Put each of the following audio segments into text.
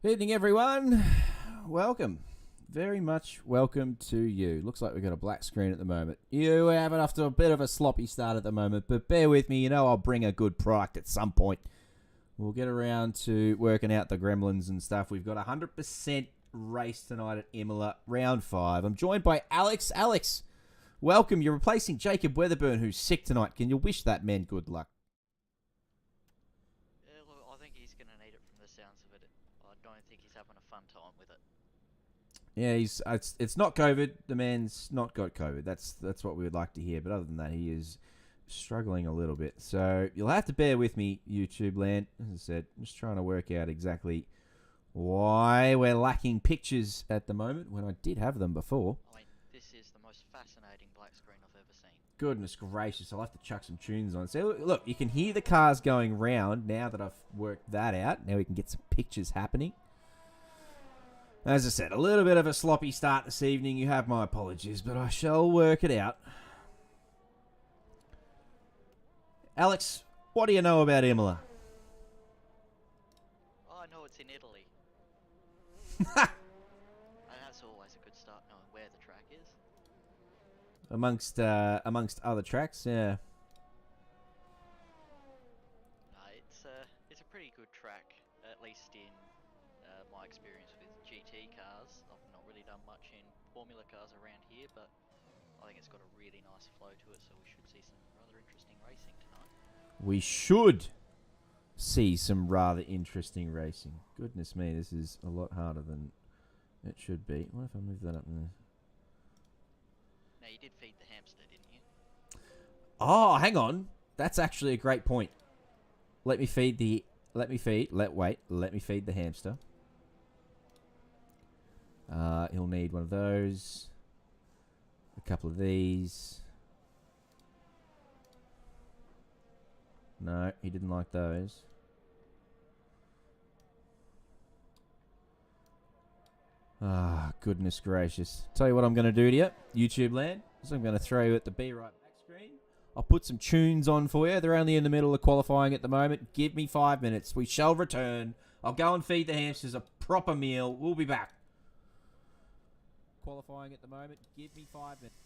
Evening, everyone. Welcome. Very much welcome to you. Looks like we've got a black screen at the moment. You have it after a bit of a sloppy start at the moment, but bear with me. You know I'll bring a good product at some point. We'll get around to working out the gremlins and stuff. We've got a 100% race tonight at Imola, round 5. I'm joined by Alex. Alex, welcome. You're replacing Jacob Weatherburn, who's sick tonight. Can you wish that man good luck? Look, I think he's going to need it from the sounds of it. I don't think he's having a fun time with it. Yeah, it's not COVID. The man's not got COVID. That's what we would like to hear. But other than that, he is struggling a little bit. So you'll have to bear with me, YouTube land. As I said, I'm just trying to work out exactly why we're lacking pictures at the moment when I did have them before. I mean, this is the most fascinating black screen I've ever seen. Goodness gracious, I'll have to chuck some tunes on. So look, you can hear the cars going round now that I've worked that out. Now we can get some pictures happening. As I said, a little bit of a sloppy start this evening. You have my apologies, but I shall work it out. Alex, what do you know about Imola? Oh, I know it's in Italy. And that's always a good start, knowing where the track is. amongst other tracks, yeah. No, it's a pretty good track, at least in my experience with GT cars. I've not really done much in Formula cars around here, but I think it's got a really nice flow to it, so we should see some rather interesting racing tonight. We should see some rather interesting racing. Goodness me, this is a lot harder than it should be. What if I move that up there? Now, you did feed the hamster, didn't you? Oh, hang on. That's actually a great point. Let me feed the hamster. He'll need one of those. A couple of these. No, he didn't like those. Ah, goodness gracious. Tell you what I'm going to do to you, YouTube land, is I'm going to throw you at the B right back screen. I'll put some tunes on for you. They're only in the middle of qualifying at the moment. Give me 5 minutes. We shall return. I'll go and feed the hamsters a proper meal. We'll be back. Qualifying at the moment. Give me 5 minutes.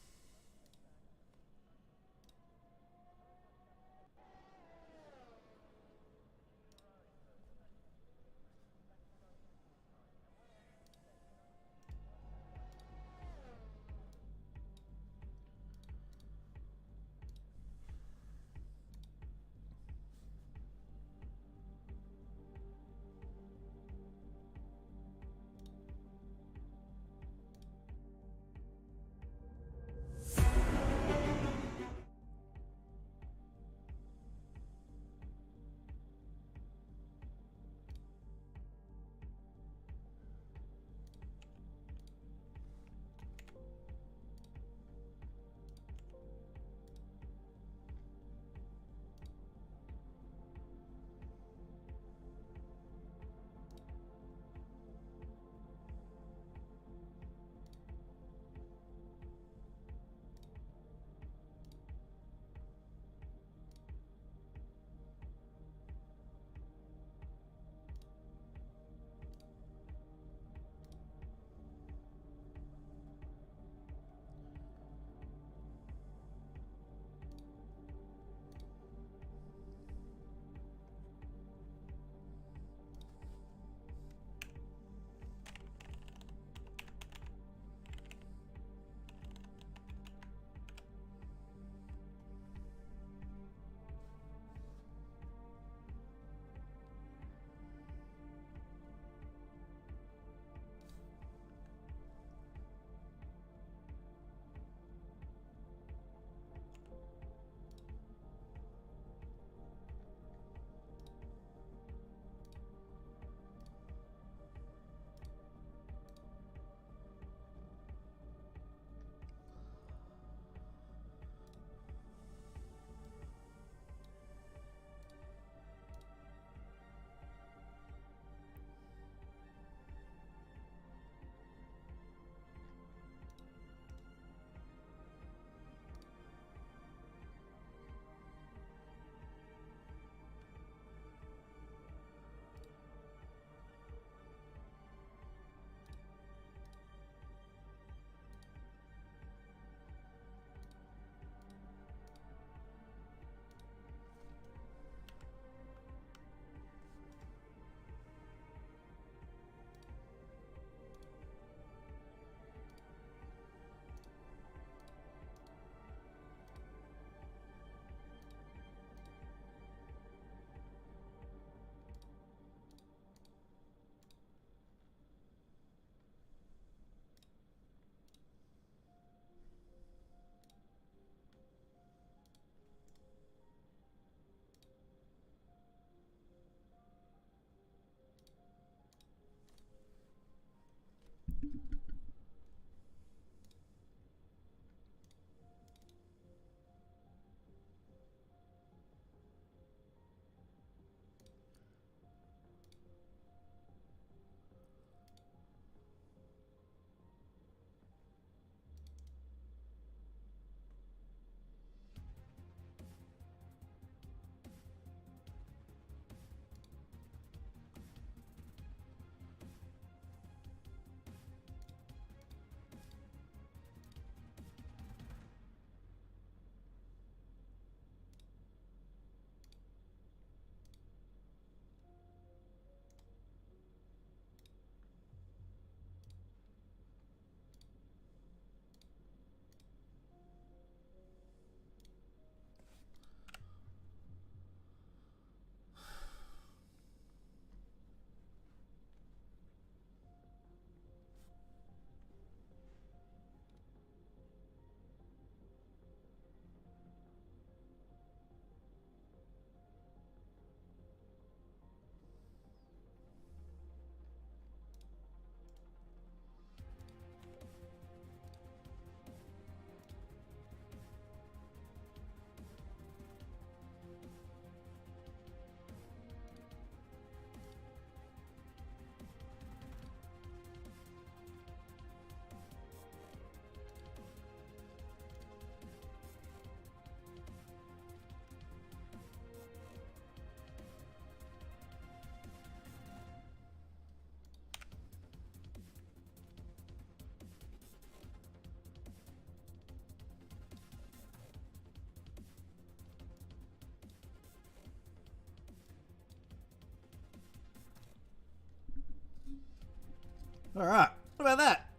All right. What about that?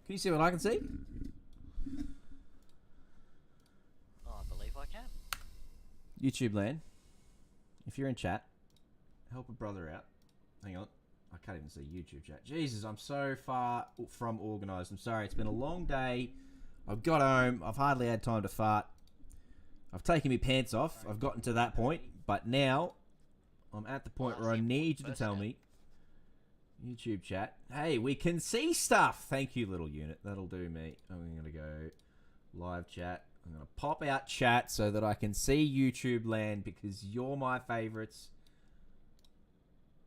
Can you see what I can see? Oh, I believe I can. YouTube land. If you're in chat, help a brother out. Hang on. I can't even see YouTube chat. Jesus, I'm so far from organised. I'm sorry. It's been a long day. I've got home. I've hardly had time to fart. I've taken my pants off. I've gotten to that point. But now, I'm at the point where I need you to tell me, YouTube chat, hey, we can see stuff. Thank you, little unit. That'll do me. I'm going to go live chat. I'm going to pop out chat so that I can see YouTube land because you're my favourites.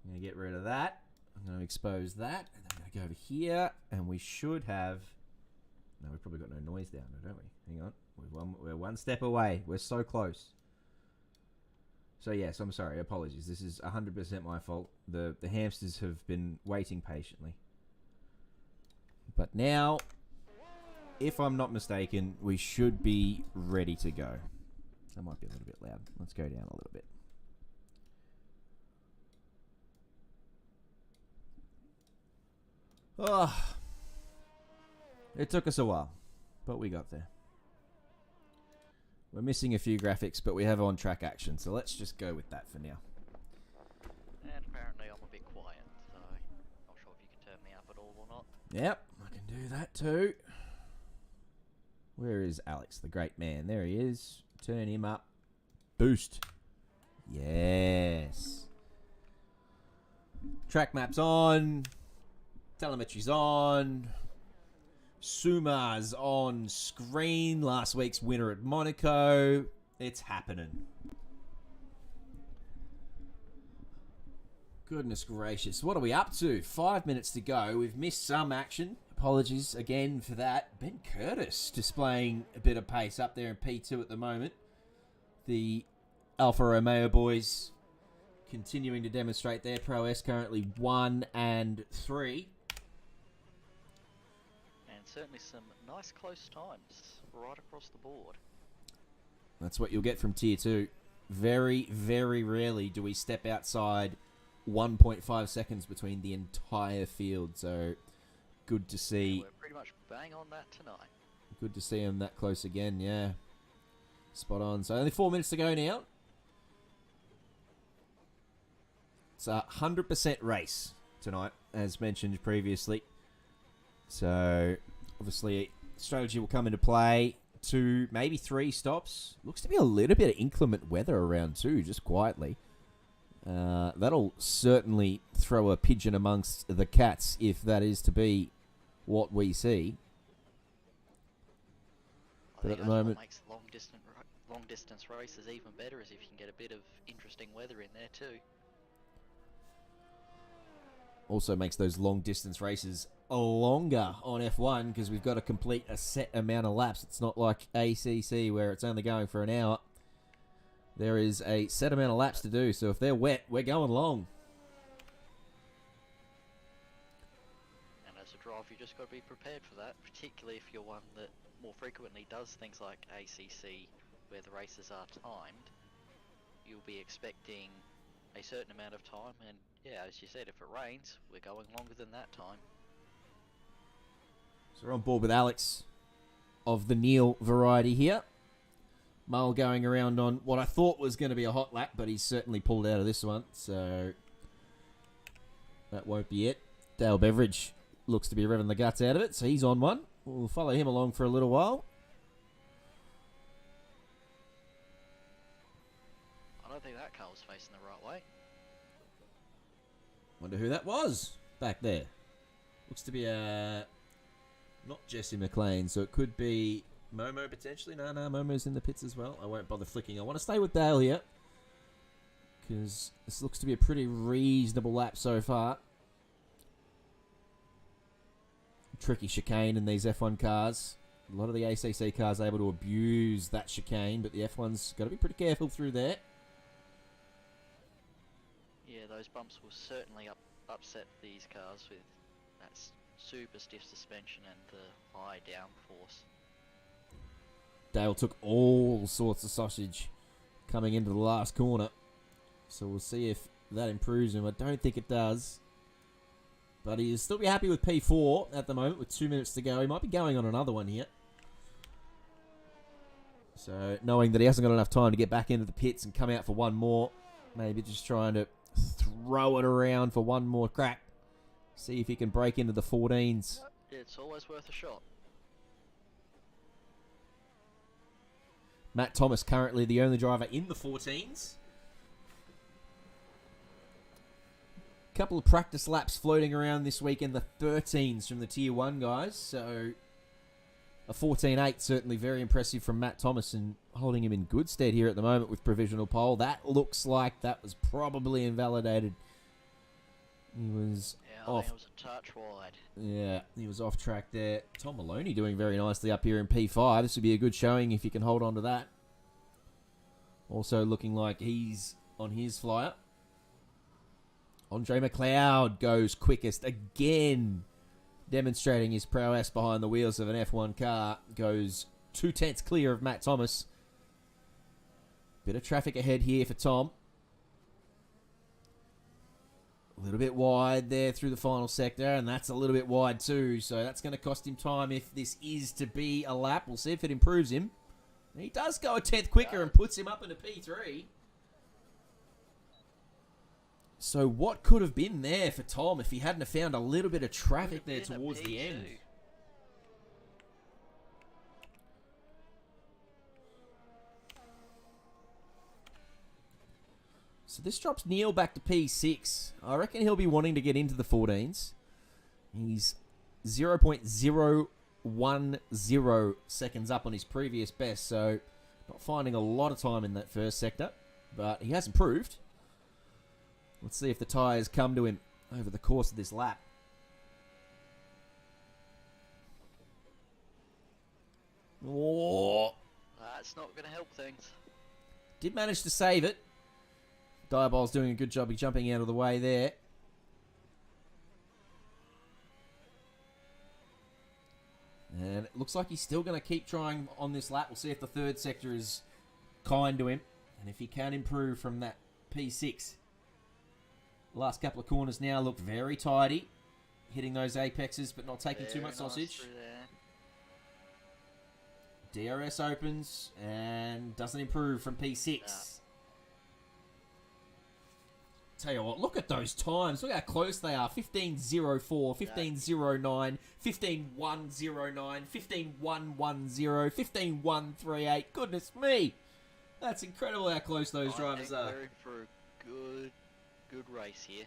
I'm going to get rid of that. I'm going to expose that. And then I'm going to go over here. And we should have... No, we've probably got no noise down there, don't we? Hang on. We're one step away. We're so close. So yes, I'm sorry. Apologies. This is 100% my fault. The hamsters have been waiting patiently. But now, if I'm not mistaken, we should be ready to go. That might be a little bit loud. Let's go down a little bit. Oh, it took us a while, but we got there. We're missing a few graphics, but we have on-track action, so let's just go with that for now. And apparently I'm a bit quiet, so not sure if you can turn me up at all or not. Yep, I can do that too. Where is Alex, the great man? There he is. Turn him up. Boost. Yes. Track maps on. Telemetry's on. Suma's on screen. Last week's winner at Monaco. It's happening. Goodness gracious. What are we up to? 5 minutes to go. We've missed some action. Apologies again for that. Ben Curtis displaying a bit of pace up there in P2 at the moment. The Alfa Romeo boys continuing to demonstrate their prowess. Currently 1 and 3. Certainly some nice close times right across the board. That's what you'll get from Tier 2. Very, very rarely do we step outside 1.5 seconds between the entire field. So, good to see. We're pretty much bang on that tonight. Good to see him that close again, yeah. Spot on. So, only 4 minutes to go now. It's a 100% race tonight, as mentioned previously. So... obviously, strategy will come into play. 2, maybe 3 stops. Looks to be a little bit of inclement weather around too, just quietly. That'll certainly throw a pigeon amongst the cats if that is to be what we see. But at the moment, what makes long distance races even better is if you can get a bit of interesting weather in there too. Also makes those long distance races longer on F1 because we've got to complete a set amount of laps. It's not like ACC where it's only going for an hour. There is a set amount of laps to do, so if they're wet, we're going long. And as a driver, you just got to be prepared for that, particularly if you're one that more frequently does things like ACC where the races are timed. You'll be expecting a certain amount of time, and yeah, as you said, if it rains, we're going longer than that time. So we're on board with Alex of the Neil variety here. Mull going around on what I thought was going to be a hot lap, but he's certainly pulled out of this one, so that won't be it. Dale Beveridge looks to be revving the guts out of it, so he's on one. We'll follow him along for a little while. I don't think that car was facing the right way. Wonder who that was back there. Looks to be not Jesse McLean, so it could be Momo potentially. No, Momo's in the pits as well. I won't bother flicking. I want to stay with Dale here because this looks to be a pretty reasonable lap so far. Tricky chicane in these F1 cars. A lot of the ACC cars are able to abuse that chicane, but the F1's got to be pretty careful through there. Yeah, those bumps will certainly upset these cars with that super stiff suspension and the high downforce. Dale took all sorts of sausage coming into the last corner, so we'll see if that improves him. I don't think it does. But he'll still be happy with P4 at the moment with 2 minutes to go. He might be going on another one here. So, knowing that he hasn't got enough time to get back into the pits and come out for one more, maybe just trying to throw it around for one more crack. See if he can break into the 14s. It's always worth a shot. Matt Thomas currently the only driver in the 14s. Couple of practice laps floating around this week in the 13s from the Tier 1 guys. So a 14.8 certainly very impressive from Matt Thomas and holding him in good stead here at the moment with provisional pole. That looks like that was probably invalidated. He was off. I think it was a touch wide. Yeah, he was off track there. Tom Maloney doing very nicely up here in P5. This would be a good showing if he can hold on to that. Also looking like he's on his flyer. Andre McLeod goes quickest again, demonstrating his prowess behind the wheels of an F1 car. Goes 2/10 clear of Matt Thomas. Bit of traffic ahead here for Tom. A little bit wide there through the final sector, and that's a little bit wide too, so that's going to cost him time if this is to be a lap. We'll see if it improves him. He does go a 10th quicker and puts him up into P3. So what could have been there for Tom if he hadn't have found a little bit of traffic there towards the end? So this drops Neil back to P6. I reckon he'll be wanting to get into the 14s. He's 0.010 seconds up on his previous best, so not finding a lot of time in that first sector, but he has improved. Let's see if the tyres come to him over the course of this lap. Oh. That's not going to help things. Did manage to save it. Diabol's doing a good job of jumping out of the way there. And it looks like he's still going to keep trying on this lap. We'll see if the third sector is kind to him. And if he can improve from that P6. The last couple of corners now look very tidy. Hitting those apexes, but not taking too much sausage. DRS opens and doesn't improve from P6. No. Tell you what, look at those times. Look how close they are. 15.04, 15.09, 15.109, 15.110, 15.138. Goodness me. That's incredible how close those drivers are. They're in for a good race here.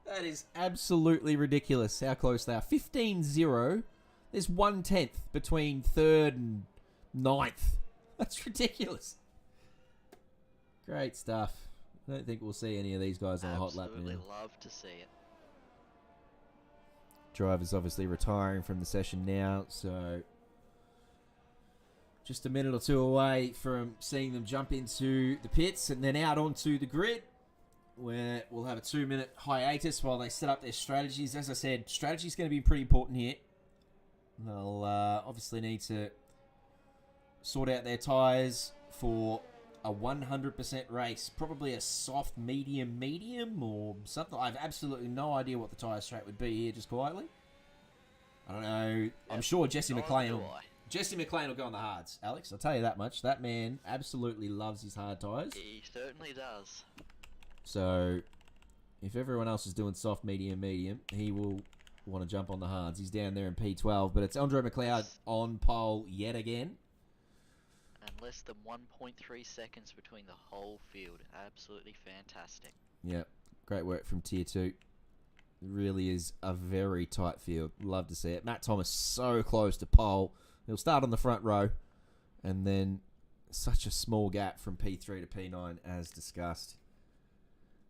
That is absolutely ridiculous how close they are. 15.0. There's 1/10 between third and ninth. That's ridiculous. Great stuff. I don't think we'll see any of these guys on a hot lap now. Absolutely love to see it. Drivers obviously retiring from the session now, so just a minute or two away from seeing them jump into the pits and then out onto the grid, where we'll have a 2-minute hiatus while they set up their strategies. As I said, strategy is going to be pretty important here. They'll obviously need to sort out their tyres for a 100% race. Probably a soft medium or something. I have absolutely no idea what the tyre straight would be here, just quietly. I don't know. Yep. I'm sure Jesse McLean will go on the hards, Alex. I'll tell you that much. That man absolutely loves his hard tyres. He certainly does. So, if everyone else is doing soft, medium, he will want to jump on the hards. He's down there in P12, but it's Andre McLeod on pole yet again. And less than 1.3 seconds between the whole field. Absolutely fantastic. Yeah, great work from Tier 2. It really is a very tight field. Love to see it. Matt Thomas so close to pole. He'll start on the front row, and then such a small gap from P3 to P9 as discussed.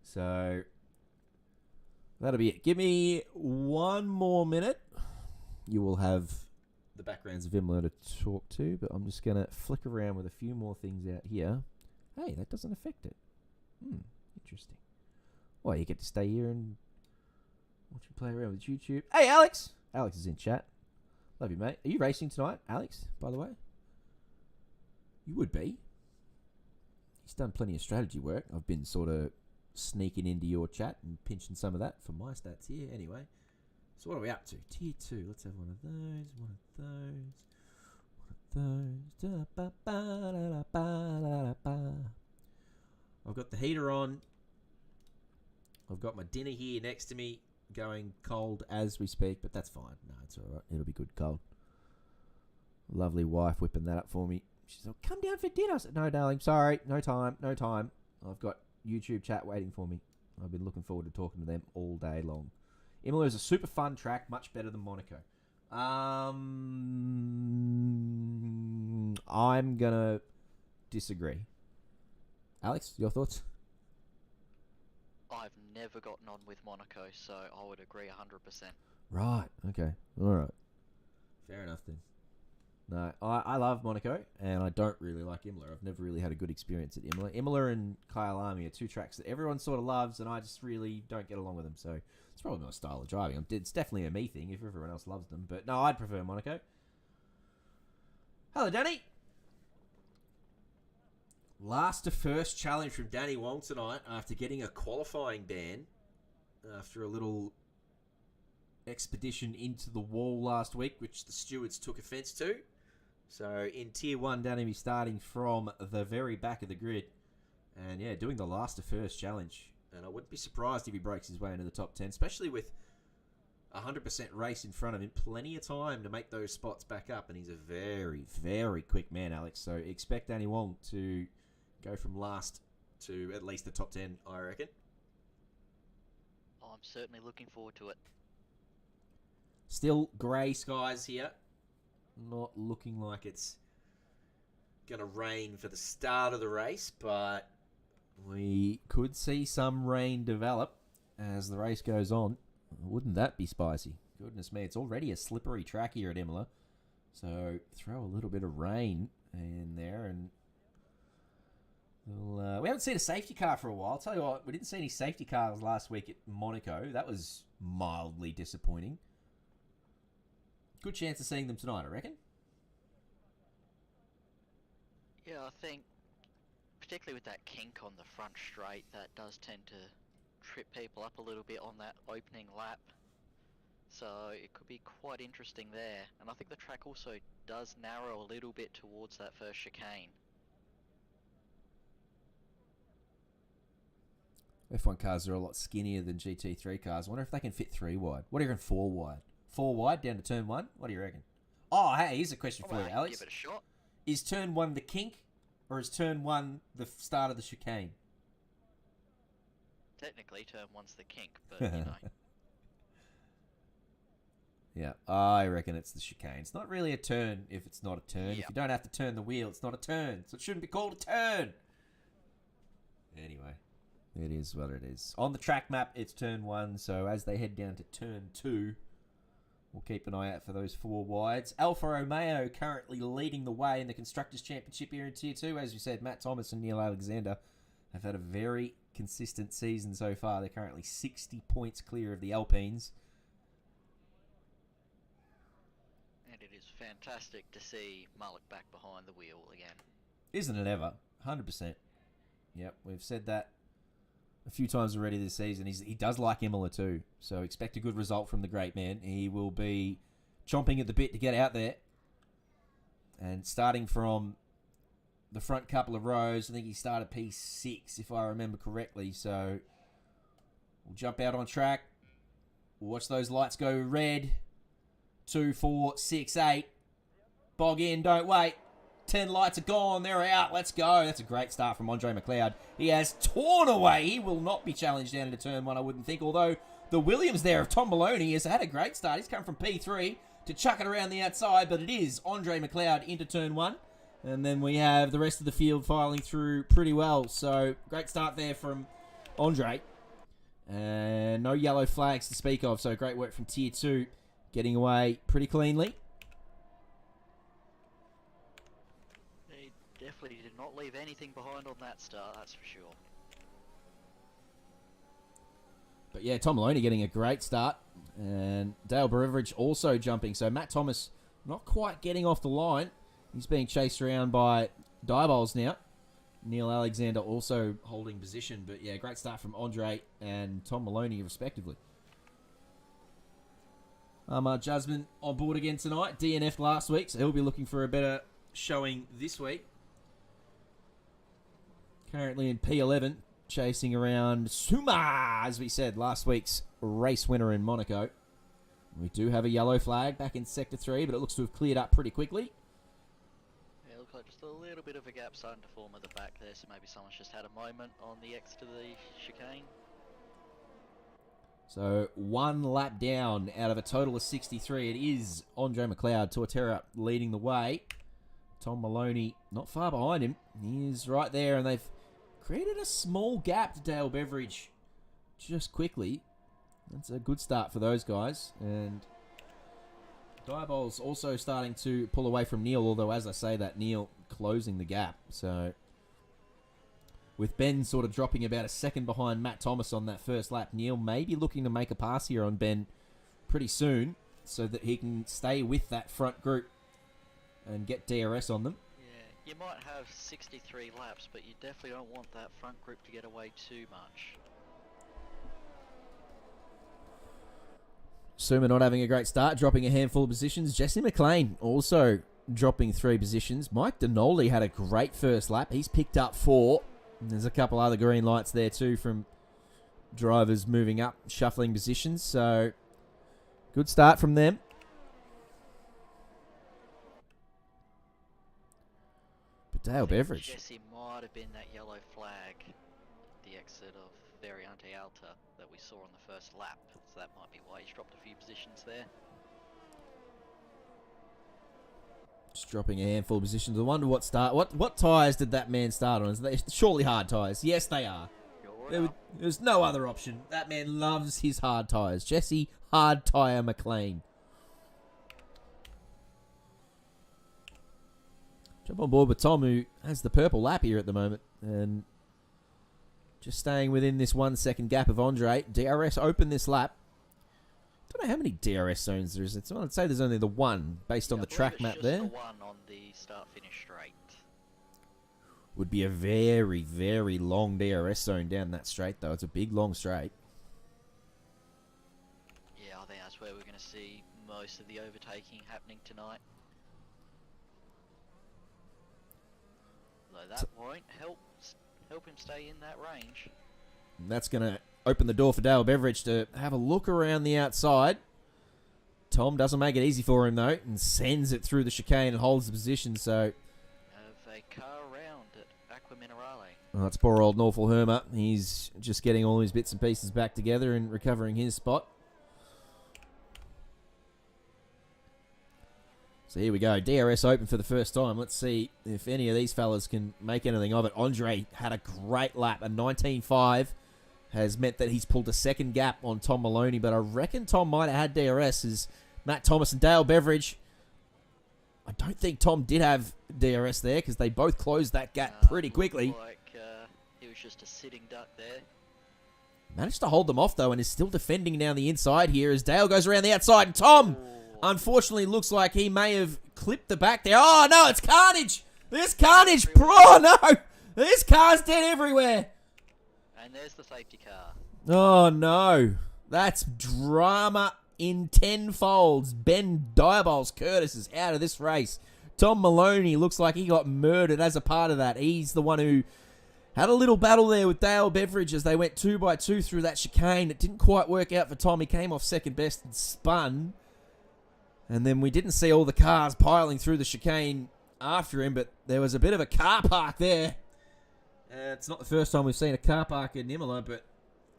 So that'll be it. Give me one more minute. You will have the backgrounds of Imola to talk to, but I'm just going to flick around with a few more things out here. Hey, that doesn't affect it. Interesting. Well, you get to stay here and watch me play around with YouTube. Hey, Alex! Alex is in chat. Love you, mate. Are you racing tonight, Alex, by the way? You would be. He's done plenty of strategy work. I've been sort of sneaking into your chat and pinching some of that for my stats here. Anyway, so what are we up to? Tier 2. Let's have one of those. I've got the heater on. I've got my dinner here next to me, going cold as we speak, but that's fine. No, it's all right. It'll be good cold. Lovely wife whipping that up for me. She's like, come down for dinner. I said, no, darling, sorry. No time. I've got YouTube chat waiting for me. I've been looking forward to talking to them all day long. Imola is a super fun track, much better than Monaco. I'm going to disagree. Alex, your thoughts? I've never gotten on with Monaco, so I would agree 100%. Right, okay. All right. Fair enough then. No, I love Monaco, and I don't really like Imola. I've never really had a good experience at Imola. Imola and Kyalami are two tracks that everyone sort of loves, and I just really don't get along with them. So it's probably my style of driving. It's definitely a me thing if everyone else loves them. But no, I'd prefer Monaco. Hello, Danny. Last to first challenge from Danny Wong tonight after getting a qualifying ban after a little expedition into the wall last week, which the stewards took offence to. So in Tier 1, Danny will be starting from the very back of the grid. And yeah, doing the last to first challenge. And I wouldn't be surprised if he breaks his way into the top 10, especially with 100% race in front of him. Plenty of time to make those spots back up. And he's a very, very quick man, Alex. So expect Danny Wong to go from last to at least the top 10, I reckon. I'm certainly looking forward to it. Still grey skies here. Not looking like it's going to rain for the start of the race, but we could see some rain develop as the race goes on. Wouldn't that be spicy? Goodness me, it's already a slippery track here at Imola. So throw a little bit of rain in there and we haven't seen a safety car for a while. I'll tell you what, we didn't see any safety cars last week at Monaco. That was mildly disappointing. Good chance of seeing them tonight, I reckon. Yeah, I think, particularly with that kink on the front straight, that does tend to trip people up a little bit on that opening lap. So it could be quite interesting there. And I think the track also does narrow a little bit towards that first chicane. F1 cars are a lot skinnier than GT3 cars. I wonder if they can fit 3 wide. What do you reckon 4 wide? 4 wide down to turn 1? What do you reckon? Oh, hey, here's a question for you, Alex. Give it a shot. Is turn 1 the kink, or is turn 1 the start of the chicane? Technically, turn 1's the kink, but you know. Yeah, I reckon it's the chicane. It's not really a turn if it's not a turn. Yep. If you don't have to turn the wheel, it's not a turn. So it shouldn't be called a turn. Anyway, it is what it is. On the track map, it's turn 1. So as they head down to turn 2, we'll keep an eye out for those 4 wides. Alfa Romeo currently leading the way in the Constructors' Championship here in Tier 2. As you said, Matt Thomas and Neil Alexander have had a very consistent season so far. They're currently 60 points clear of the Alpines. And it is fantastic to see Mullock back behind the wheel again. Isn't it ever? 100%. Yep, we've said that a few times already this season. He does like Imola too, so expect a good result from the great man. He will be chomping at the bit to get out there. And starting from the front couple of rows, I think he started P6 if I remember correctly. So we'll jump out on track. We'll watch those lights go red. 2, 4, 6, 8. Bog in, don't wait. 10 lights are gone. They're out. Let's go. That's a great start from Andre McLeod. He has torn away. He will not be challenged down into turn 1, I wouldn't think. Although the Williams there of Tom Maloney has had a great start. He's come from P3 to chuck it around the outside. But it is Andre McLeod into turn 1. And then we have the rest of the field filing through pretty well. So great start there from Andre. And no yellow flags to speak of. So great work from Tier 2. Getting away pretty cleanly. They definitely did not leave anything behind on that start, that's for sure. But yeah, Tom Maloney getting a great start. And Dale Beveridge also jumping. So Matt Thomas not quite getting off the line. He's being chased around by Diebols now. Neil Alexander also holding position. But yeah, great start from Andre and Tom Maloney, respectively. Jasmine on board again tonight. DNF'd last week, so he'll be looking for a better showing this week. Currently in P11, chasing around Suma, as we said, last week's race winner in Monaco. We do have a yellow flag back in Sector 3, but it looks to have cleared up pretty quickly. Yeah, it looks like just a little bit of a gap starting to form at the back there, so maybe someone's just had a moment on the exit of the chicane. So 1 lap down out of a total of 63. It is Andre McLeod, Torterra leading the way. Tom Maloney not far behind him. He is right there, and they've created a small gap to Dale Beveridge just quickly. That's a good start for those guys. And Diabol's also starting to pull away from Neil, although as I say that, Neil closing the gap. So with Ben sort of dropping about a second behind Matt Thomas on that first lap, Neil may be looking to make a pass here on Ben pretty soon so that he can stay with that front group and get DRS on them. Yeah, you might have 63 laps, but you definitely don't want that front group to get away too much. Suma not having a great start, dropping a handful of positions. Jesse McLean also dropping 3 positions. Mike Denoli had a great first lap. He's picked up 4. And there's a couple other green lights there too from drivers moving up, shuffling positions. So good start from them. But Dale Beveridge. Jesse might have been that yellow flag at the exit of Variante Alta that we saw on the first lap. So that might be why he's dropped a few positions there. Just dropping a handful of positions. I wonder what tyres did that man start on? Is they surely hard tyres? Yes, they are. There's no other option. That man loves his hard tyres. Jesse Hard Tyre McLean. Jump on board with Tom, who has the purple lap here at the moment. And just staying within this 1 second gap of Andre. DRS open this lap. Don't know how many DRS zones there is. I'd say there's only the one based on the track map there. The one on the start-finish straight. Would be a very, very long DRS zone down that straight, though. It's a big, long straight. Yeah, I think that's where we're going to see most of the overtaking happening tonight. Though that won't help him stay in that range. And that's going to open the door for Dale Beveridge to have a look around the outside. Tom doesn't make it easy for him, though, and sends it through the chicane and holds the position, so... Have a car around at Aqua Minerale. Oh, that's poor old Norfolk Hermer. He's just getting all his bits and pieces back together and recovering his spot. So here we go. DRS open for the first time. Let's see if any of these fellas can make anything of it. Andre had a great lap, a 19.5. Has meant that he's pulled a second gap on Tom Maloney, but I reckon Tom might have had DRS as Matt Thomas and Dale Beveridge. I don't think Tom did have DRS there because they both closed that gap pretty quickly. Like he was just a sitting duck there. Managed to hold them off, though, and is still defending down the inside here as Dale goes around the outside. And Tom, unfortunately, looks like he may have clipped the back there. Oh, no, it's carnage. There's carnage. Oh, no. This car's dead everywhere. And there's the safety car. Oh, no. That's drama in 10 folds. Ben Diabols Curtis is out of this race. Tom Maloney looks like he got murdered as a part of that. He's the one who had a little battle there with Dale Beveridge as they went 2 by 2 through that chicane. It didn't quite work out for Tom. He came off second best and spun. And then we didn't see all the cars piling through the chicane after him, but there was a bit of a car park there. It's not the first time we've seen a car park in Imola, but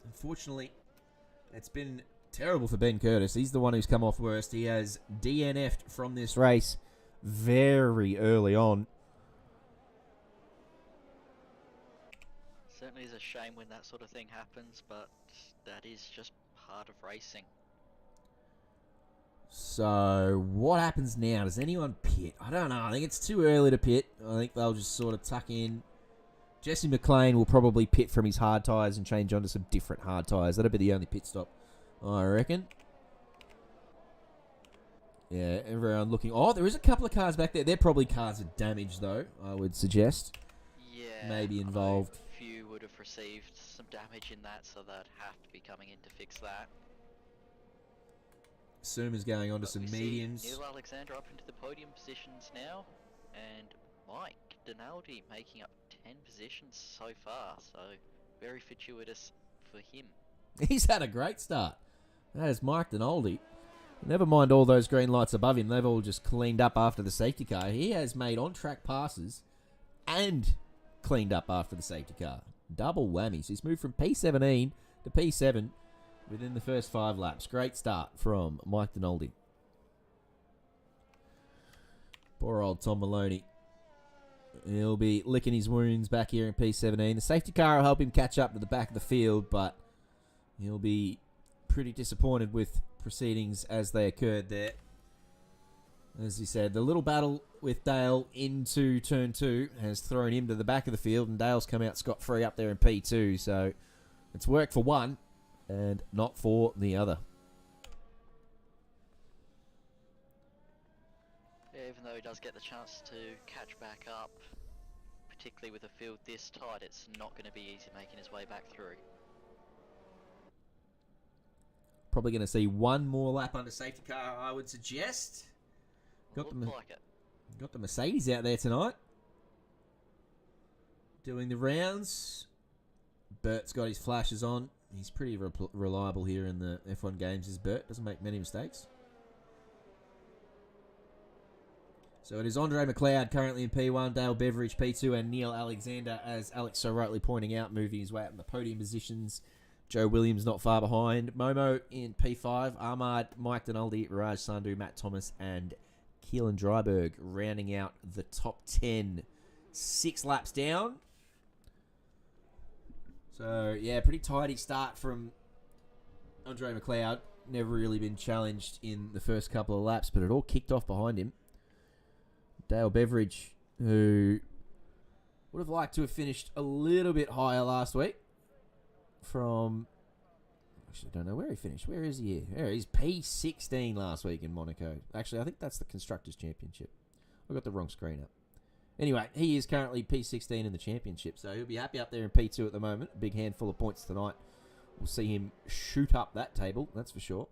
unfortunately, it's been terrible for Ben Curtis. He's the one who's come off worst. He has DNF'd from this race very early on. Certainly is a shame when that sort of thing happens, but that is just part of racing. So, what happens now? Does anyone pit? I don't know. I think it's too early to pit. I think they'll just sort of tuck in. Jesse McLean will probably pit from his hard tyres and change onto some different hard tyres. That'll be the only pit stop, I reckon. Yeah, everyone looking... Oh, there is a couple of cars back there. They're probably cars with damage, though, I would suggest. Yeah, Yeah, maybe I know involved. a few would have received some damage in that, so they'd have to be coming in to fix that. Suma's going on to But we some see mediums. Neil Alexander up into the podium positions now, and Mike Donaldi making up 10 positions so far, so very fortuitous for him. He's had a great start. That is Mike Donaldi. Never mind all those green lights above him. They've all just cleaned up after the safety car. He has made on-track passes and cleaned up after the safety car. Double whammies. He's moved from P17 to P7 within the first 5 laps. Great start from Mike Donaldi. Poor old Tom Maloney. He'll be licking his wounds back here in P17. The safety car will help him catch up to the back of the field, but he'll be pretty disappointed with proceedings as they occurred there. As he said, the little battle with Dale into turn 2 has thrown him to the back of the field, and Dale's come out scot-free up there in P2, so it's worked for one and not for the other. Yeah, even though he does get the chance to catch back up, particularly with a field this tight, it's not going to be easy making his way back through. Probably going to see one more lap under safety car, I would suggest. Looked like it. Got the Mercedes out there tonight, doing the rounds. Bert's got his flashes on. He's pretty reliable here in the F1 games, is Bert. Doesn't make many mistakes. So it is Andre McLeod currently in P1, Dale Beveridge P2, and Neil Alexander, as Alex so rightly pointing out, moving his way up in the podium positions. Joe Williams not far behind. Momo in P5. Ahmad, Mike Donaldi, Raj Sandhu, Matt Thomas, and Keelan Dryberg rounding out the top 10. 6 laps down. So, yeah, pretty tidy start from Andre McLeod. Never really been challenged in the first couple of laps, but it all kicked off behind him. Dale Beveridge, who would have liked to have finished a little bit higher last week. Actually, I don't know where he finished. Where is he here? There, he's P16 last week in Monaco. Actually, I think that's the Constructors' Championship. I got the wrong screen up. Anyway, he is currently P16 in the championship, so he'll be happy up there in P2 at the moment. A big handful of points tonight. We'll see him shoot up that table, that's for sure.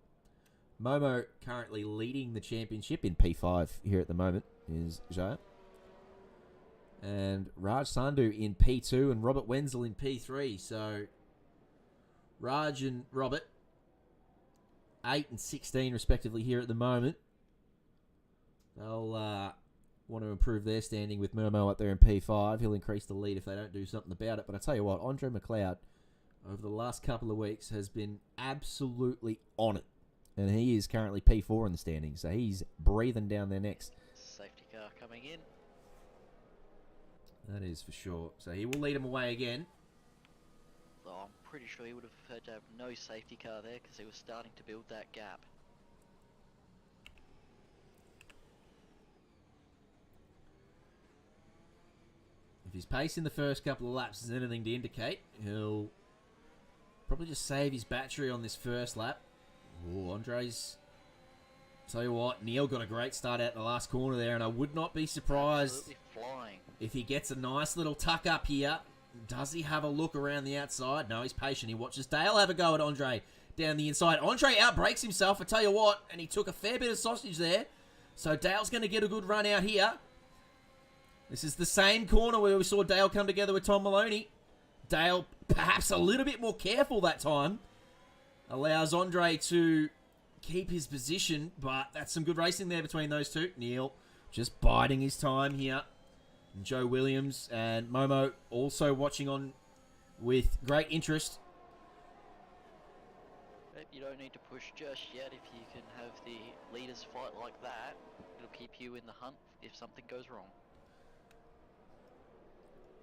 Momo currently leading the championship in P5 here at the moment is Jaya. And Raj Sandhu in P2 and Robert Wenzel in P3. So Raj and Robert, 8 and 16 respectively here at the moment. They'll want to improve their standing with Mermo up there in P5. He'll increase the lead if they don't do something about it. But I tell you what, Andre McLeod, over the last couple of weeks, has been absolutely on it. And he is currently P4 in the standings, so he's breathing down their necks. Safety car coming in. That is for sure. So he will lead them away again. Though I'm pretty sure he would have preferred to have no safety car there because he was starting to build that gap. If his pace in the first couple of laps is anything to indicate, he'll probably just save his battery on this first lap. Oh, Andre's... Tell you what, Neil got a great start out in the last corner there, and I would not be surprised Absolutely flying. if he gets a nice little tuck up here. Does he have a look around the outside? No, he's patient. He watches Dale have a go at Andre down the inside. Andre outbreaks himself, I tell you what, and he took a fair bit of sausage there. So Dale's going to get a good run out here. This is the same corner where we saw Dale come together with Tom Maloney. Dale perhaps a little bit more careful that time. Allows Andre to keep his position, but that's some good racing there between those two. Neil just biding his time here. And Joe Williams and Momo also watching on with great interest. But you don't need to push just yet. If you can have the leaders fight like that, it'll keep you in the hunt if something goes wrong.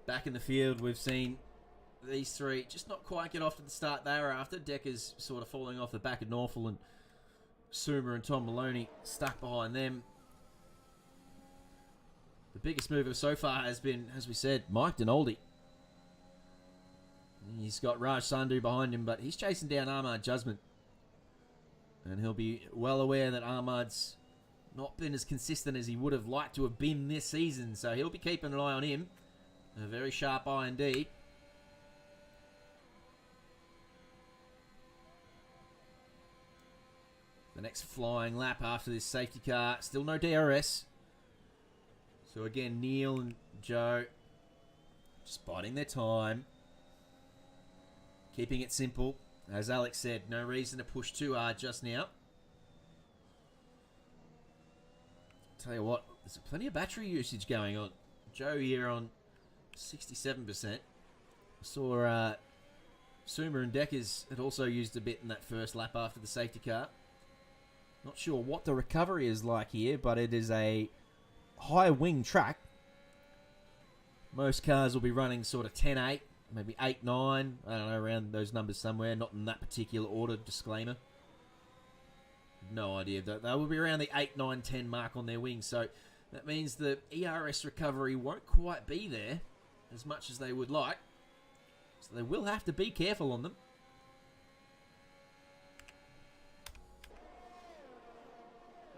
Back in the field, we've seen these three just not quite get off to the start they were after. Decker's sort of falling off the back of Norfolk, and Suma and Tom Maloney stuck behind them. The biggest mover so far has been, as we said, Mike Donaldi. He's got Raj Sandhu behind him, but he's chasing down Ahmad Jasmine. And he'll be well aware that Ahmad's not been as consistent as he would have liked to have been this season, so he'll be keeping an eye on him. A very sharp eye indeed. The next flying lap after this safety car. Still no DRS. So again, Neil and Joe just biding their time. Keeping it simple. As Alex said, no reason to push too hard just now. Tell you what, there's plenty of battery usage going on. Joe here on 67%. I saw Suma and Deckers had also used a bit in that first lap after the safety car. Not sure what the recovery is like here, but it is a high wing track. Most cars will be running sort of 10.8, maybe 8.9. I don't know, around those numbers somewhere. Not in that particular order, disclaimer. No idea. They will be around the 8, 9, 10 mark on their wings. So that means the ERS recovery won't quite be there as much as they would like. So they will have to be careful on them.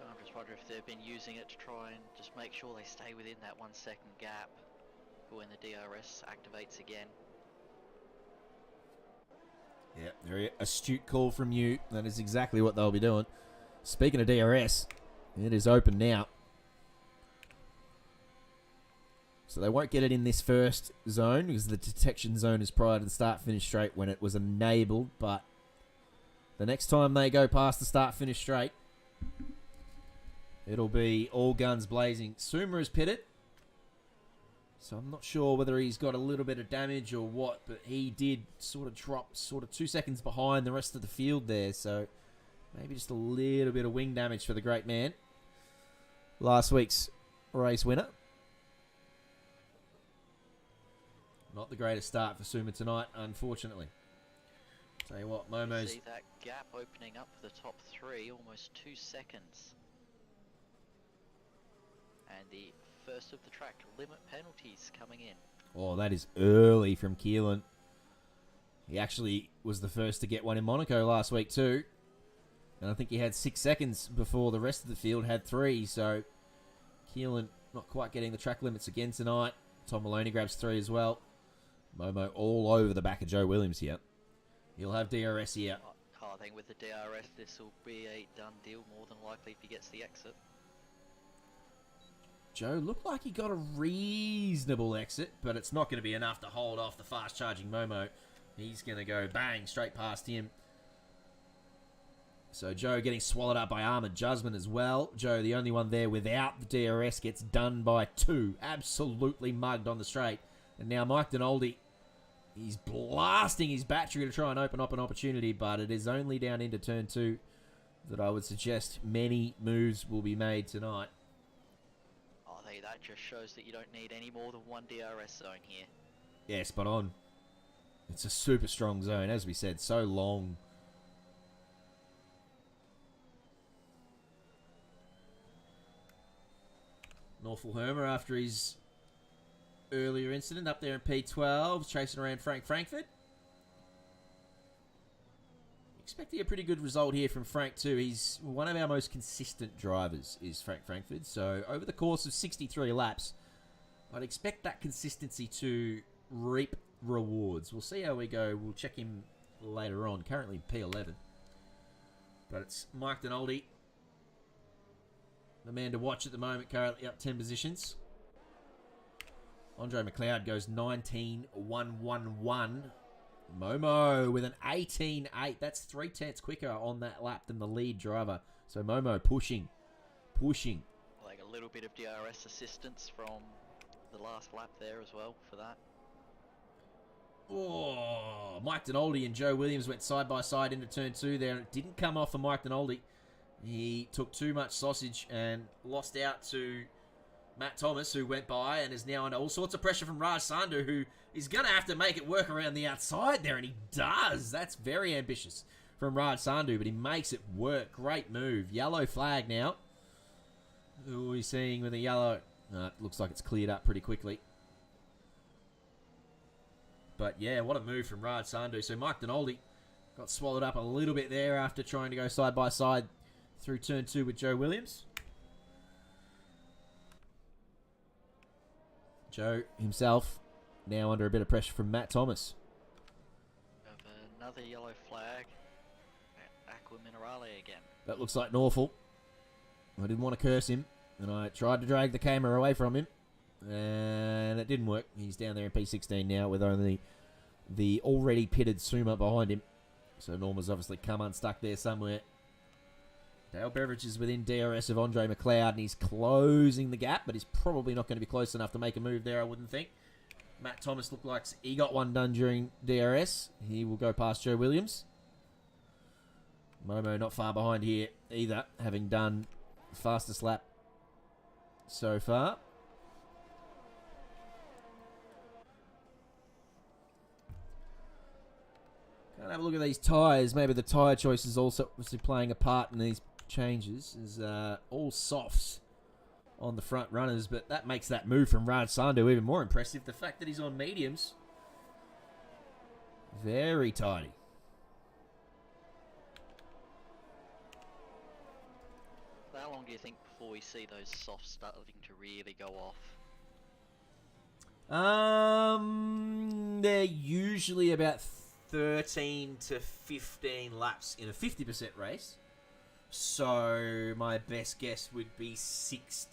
I'm just wondering if they've been using it to try and just make sure they stay within that 1 second gap for when the DRS activates again. Yeah, very astute call from you. That is exactly what they'll be doing. Speaking of DRS, it is open now. So they won't get it in this first zone because the detection zone is prior to the start-finish straight when it was enabled. But the next time they go past the start-finish straight, it'll be all guns blazing. Suma is pitted. So I'm not sure whether he's got a little bit of damage or what, but he did sort of drop 2 seconds behind the rest of the field there. So maybe just a little bit of wing damage for the great man. Last week's race winner. Not the greatest start for Suma tonight, unfortunately. Tell you what, Momo's... See that gap opening up for the top three, almost 2 seconds. And the first of the track limit penalties coming in. Oh, that is early from Keelan. He actually was the first to get one in Monaco last week too. And I think he had 6 seconds before the rest of the field had 3. So Keelan not quite getting the track limits again tonight. Tom Maloney grabs 3 as well. Momo all over the back of Joe Williams here. He'll have DRS here. I think with the DRS this will be a done deal more than likely if he gets the exit. Joe looked like he got a reasonable exit, but it's not going to be enough to hold off the fast-charging Momo. He's going to go bang straight past him. So Joe getting swallowed up by Armoured Jasmine as well. Joe, the only one there without the DRS, gets done by 2. Absolutely mugged on the straight. And now Mike Dinaldi, he's blasting his battery to try and open up an opportunity, but it is only down into turn 2 that I would suggest many moves will be made tonight. I think that just shows that you don't need any more than 1 DRS zone here. Yeah, spot on. It's a super strong zone, as we said, so long. Norfolk Hermer, after his earlier incident up there in P12, chasing around Frank Frankfurt. Expecting a pretty good result here from Frank too. He's one of our most consistent drivers, is Frank Frankfurt. So over the course of 63 laps, I'd expect that consistency to reap rewards. We'll see how we go. We'll check him later on. Currently P11. But it's Mike Dinaldi, the man to watch at the moment, currently up 10 positions. Andre McLeod goes 19.111. Momo with an 18.8. That's 3/10 quicker on that lap than the lead driver. So Momo pushing. Like a little bit of DRS assistance from the last lap there as well for that. Oh, Mike Dinaldi and Joe Williams went side by side into turn 2 there. It didn't come off for Mike Dinaldi. He took too much sausage and lost out to Matt Thomas, who went by and is now under all sorts of pressure from Raj Sandhu, who is going to have to make it work around the outside there, and he does. That's very ambitious from Raj Sandhu, but he makes it work. Great move. Yellow flag now. Who are we seeing with a yellow? It looks like it's cleared up pretty quickly. But yeah, what a move from Raj Sandhu. So Mike Dinaldi got swallowed up a little bit there after trying to go side by side through turn 2 with Joe Williams. Joe himself now under a bit of pressure from Matt Thomas. We have another yellow flag. Aqua Minerale again. That looks like Norfolk. I didn't want to curse him, and I tried to drag the camera away from him, and it didn't work. He's down there in P16 now with only the already pitted Suma behind him. So Norma's obviously come unstuck there somewhere. Dale Beveridge is within DRS of Andre McLeod, and he's closing the gap, but he's probably not going to be close enough to make a move there, I wouldn't think. Matt Thomas looked like he got one done during DRS. He will go past Joe Williams. Momo not far behind here either, having done the fastest lap so far. Can't have a look at these tyres. Maybe the tyre choice is also obviously playing a part in these changes. There's all softs on the front runners, but that makes that move from Raj Sandhu even more impressive. The fact that he's on mediums. Very tidy. How long do you think before we see those softs starting to really go off? They're usually about 13 to 15 laps in a 50% race. So my best guess would be 26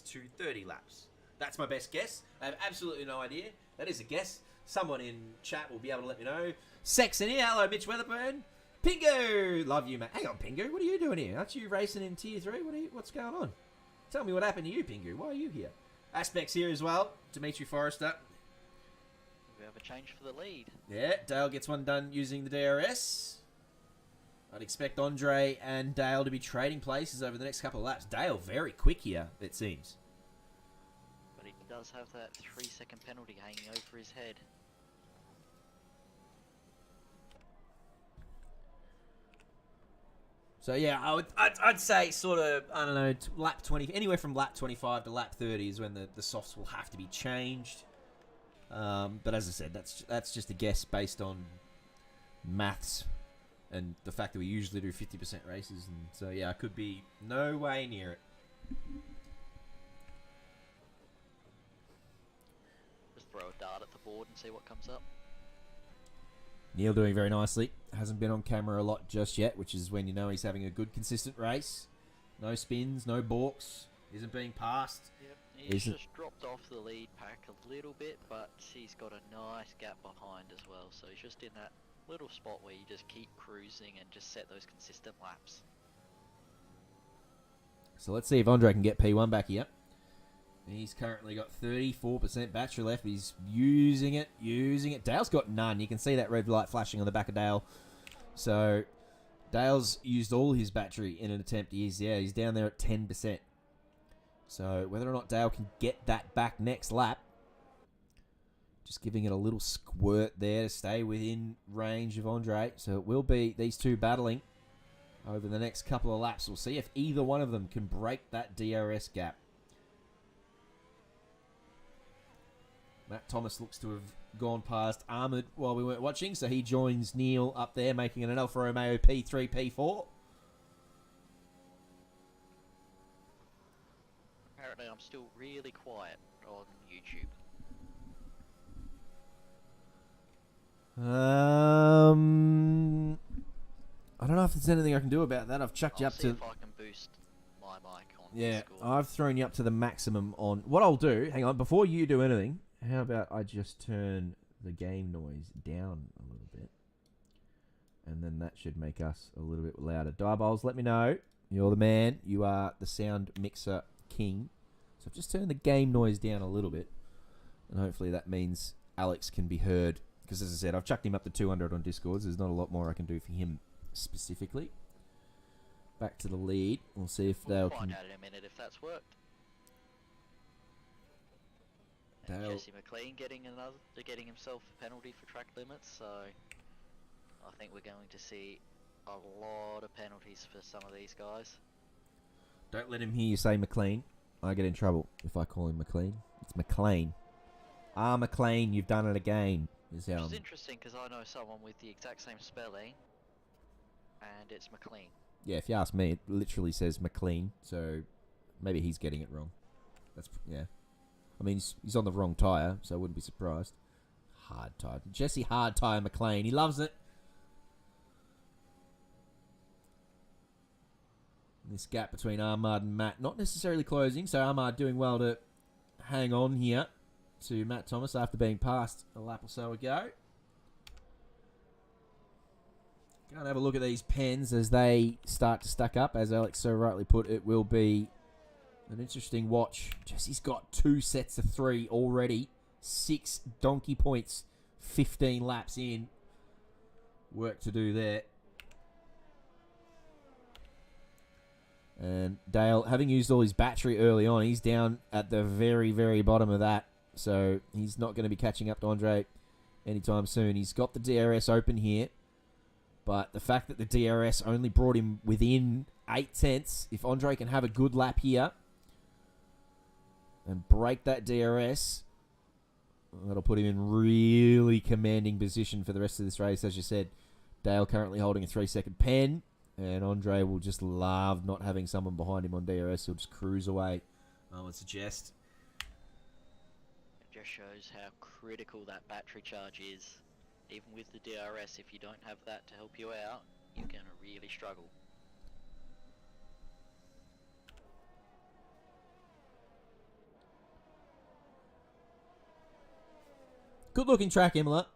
to 30 laps. That's my best guess. I have absolutely no idea. That is a guess. Someone in chat will be able to let me know. Saxon here. Hello, Mitch Weatherburn. Pingu! Love you, mate. Hang on, Pingu. What are you doing here? Aren't you racing in Tier 3? What's going on? Tell me what happened to you, Pingu. Why are you here? Aspects here as well. Dimitri Forrester. We have a change for the lead. Yeah, Dale gets one done using the DRS. I'd expect Andre and Dale to be trading places over the next couple of laps. Dale very quick here, it seems. But he does have that 3-second penalty hanging over his head. So yeah, I'd say sort of, I don't know, lap 20, anywhere from lap 25 to lap 30 is when the softs will have to be changed. But as I said, that's just a guess based on maths and the fact that we usually do 50% races. And so yeah, I could be no way near it. Just throw a dart at the board and see what comes up. Neil doing very nicely. Hasn't been on camera a lot just yet, which is when you know he's having a good, consistent race. No spins, no balks. Isn't being passed. Yep, he's just dropped off the lead pack a little bit, but he's got a nice gap behind as well. So he's just in that little spot where you just keep cruising and just set those consistent laps. So let's see if Andre can get P1 back here. He's currently got 34% battery left. He's using it. Dale's got none. You can see that red light flashing on the back of Dale. So Dale's used all his battery in an attempt. He's down there at 10%. So whether or not Dale can get that back next lap, just giving it a little squirt there to stay within range of Andre. So it will be these two battling over the next couple of laps. We'll see if either one of them can break that DRS gap. Matt Thomas looks to have gone past Ahmed while we weren't watching, so he joins Neil up there, making it an Alfa Romeo P3, P4. Apparently I'm still really quiet on YouTube. I don't know if there's anything I can do about that. I've chucked you up see to... if I can boost my mic on Yeah, Discord. I've thrown you up to the maximum on... What I'll do, hang on, before you do anything, how about I just turn the game noise down a little bit? And then that should make us a little bit louder. Diabolls, let me know. You're the man. You are the sound mixer king. So I've just turned the game noise down a little bit. And hopefully that means Alex can be heard. Because as I said, I've chucked him up to 200 on Discord. So there's not a lot more I can do for him specifically. Back to the lead. We'll see if We'll Dale find can... out in a minute if that's worked. Dale... Jesse McLean getting himself a penalty for track limits, so I think we're going to see a lot of penalties for some of these guys. Don't let him hear you say McLean. I get in trouble if I call him McLean. It's McLean. McLean, you've done it again. Which is interesting because I know someone with the exact same spelling, and it's McLean. Yeah, if you ask me, it literally says McLean, so maybe he's getting it wrong. That's yeah. I mean, he's on the wrong tyre, so I wouldn't be surprised. Hard tyre. Jesse Hard Tyre McLean. He loves it. This gap between Ahmad and Matt not necessarily closing, so Ahmad doing well to hang on here to Matt Thomas after being passed a lap or so ago. Go and have a look at these pens as they start to stack up. As Alex so rightly put, it will be an interesting watch. Jesse's got 2 sets of 3 already. 6 donkey points, 15 laps in. Work to do there. And Dale, having used all his battery early on, he's down at the very, very bottom of that. So he's not going to be catching up to Andre anytime soon. He's got the DRS open here. But the fact that the DRS only brought him within 8 tenths, if Andre can have a good lap here and break that DRS, that'll put him in really commanding position for the rest of this race. As you said, Dale currently holding a 3-second pen. And Andre will just love not having someone behind him on DRS. He'll just cruise away, I would suggest. It just shows how critical that battery charge is. Even with the DRS, if you don't have that to help you out, you're going to really struggle. Good looking track, Imola.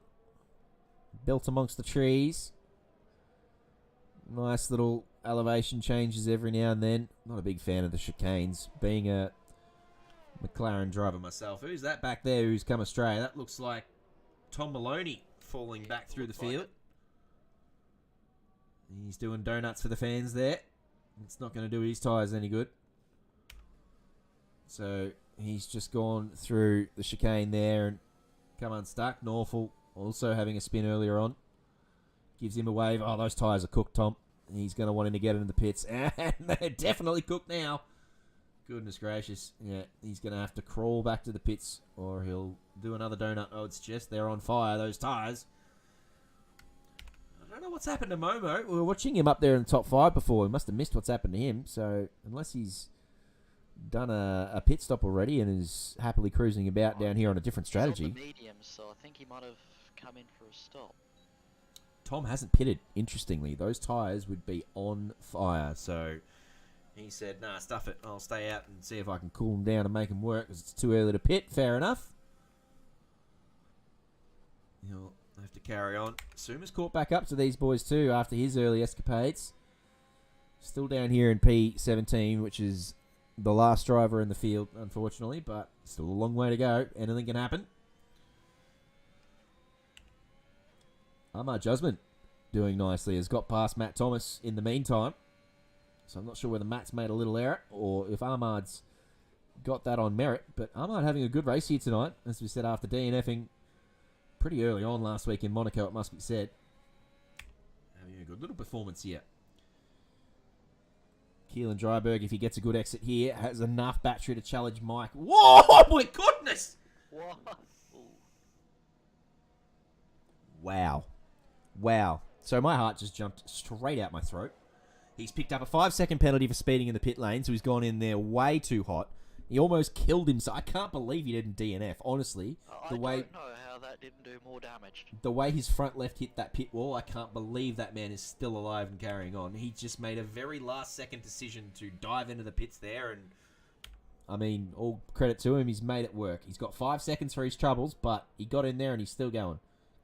Built amongst the trees. Nice little elevation changes every now and then. Not a big fan of the chicanes. Being a McLaren driver myself. Who's that back there who's come astray? That looks like Tom Maloney falling back through the field. He's doing donuts for the fans there. It's not going to do his tyres any good. So he's just gone through the chicane there and come unstuck. Norfolk also having a spin earlier on. Gives him a wave. Oh, those tyres are cooked, Tom. He's going to want him to get into the pits. And they're definitely cooked now. Goodness gracious. Yeah, he's going to have to crawl back to the pits or he'll do another donut. Oh, it's just they're on fire, those tyres. I don't know what's happened to Momo. We were watching him up there in the top 5 before. We must have missed what's happened to him. So unless he's done a pit stop already and is happily cruising about down here on a different strategy. He's on the mediums, so I think he might have come in for a stop. Tom hasn't pitted, interestingly. Those tyres would be on fire. So he said, nah, stuff it. I'll stay out and see if I can cool them down and make them work because it's too early to pit. Fair enough. He'll have to carry on. Suma's caught back up to these boys too after his early escapades. Still down here in P17, which is the last driver in the field, unfortunately, but still a long way to go. Anything can happen. Ahmad Jusman doing nicely. Has got past Matt Thomas in the meantime. So I'm not sure whether Matt's made a little error or if Ahmad's got that on merit. But Ahmad having a good race here tonight, as we said, after DNFing pretty early on last week in Monaco, it must be said. Having a good little performance here. Keelan Dryberg, if he gets a good exit here, has enough battery to challenge Mike. Whoa, my goodness! What? Wow. Wow. So my heart just jumped straight out my throat. He's picked up a 5-second penalty for speeding in the pit lane, so he's gone in there way too hot. He almost killed himself. I can't believe he didn't DNF, honestly. I don't know how that didn't do more damage. The way his front left hit that pit wall, I can't believe that man is still alive and carrying on. He just made a very last-second decision to dive into the pits there, and I mean, all credit to him, he's made it work. He's got 5 seconds for his troubles, but he got in there and he's still going.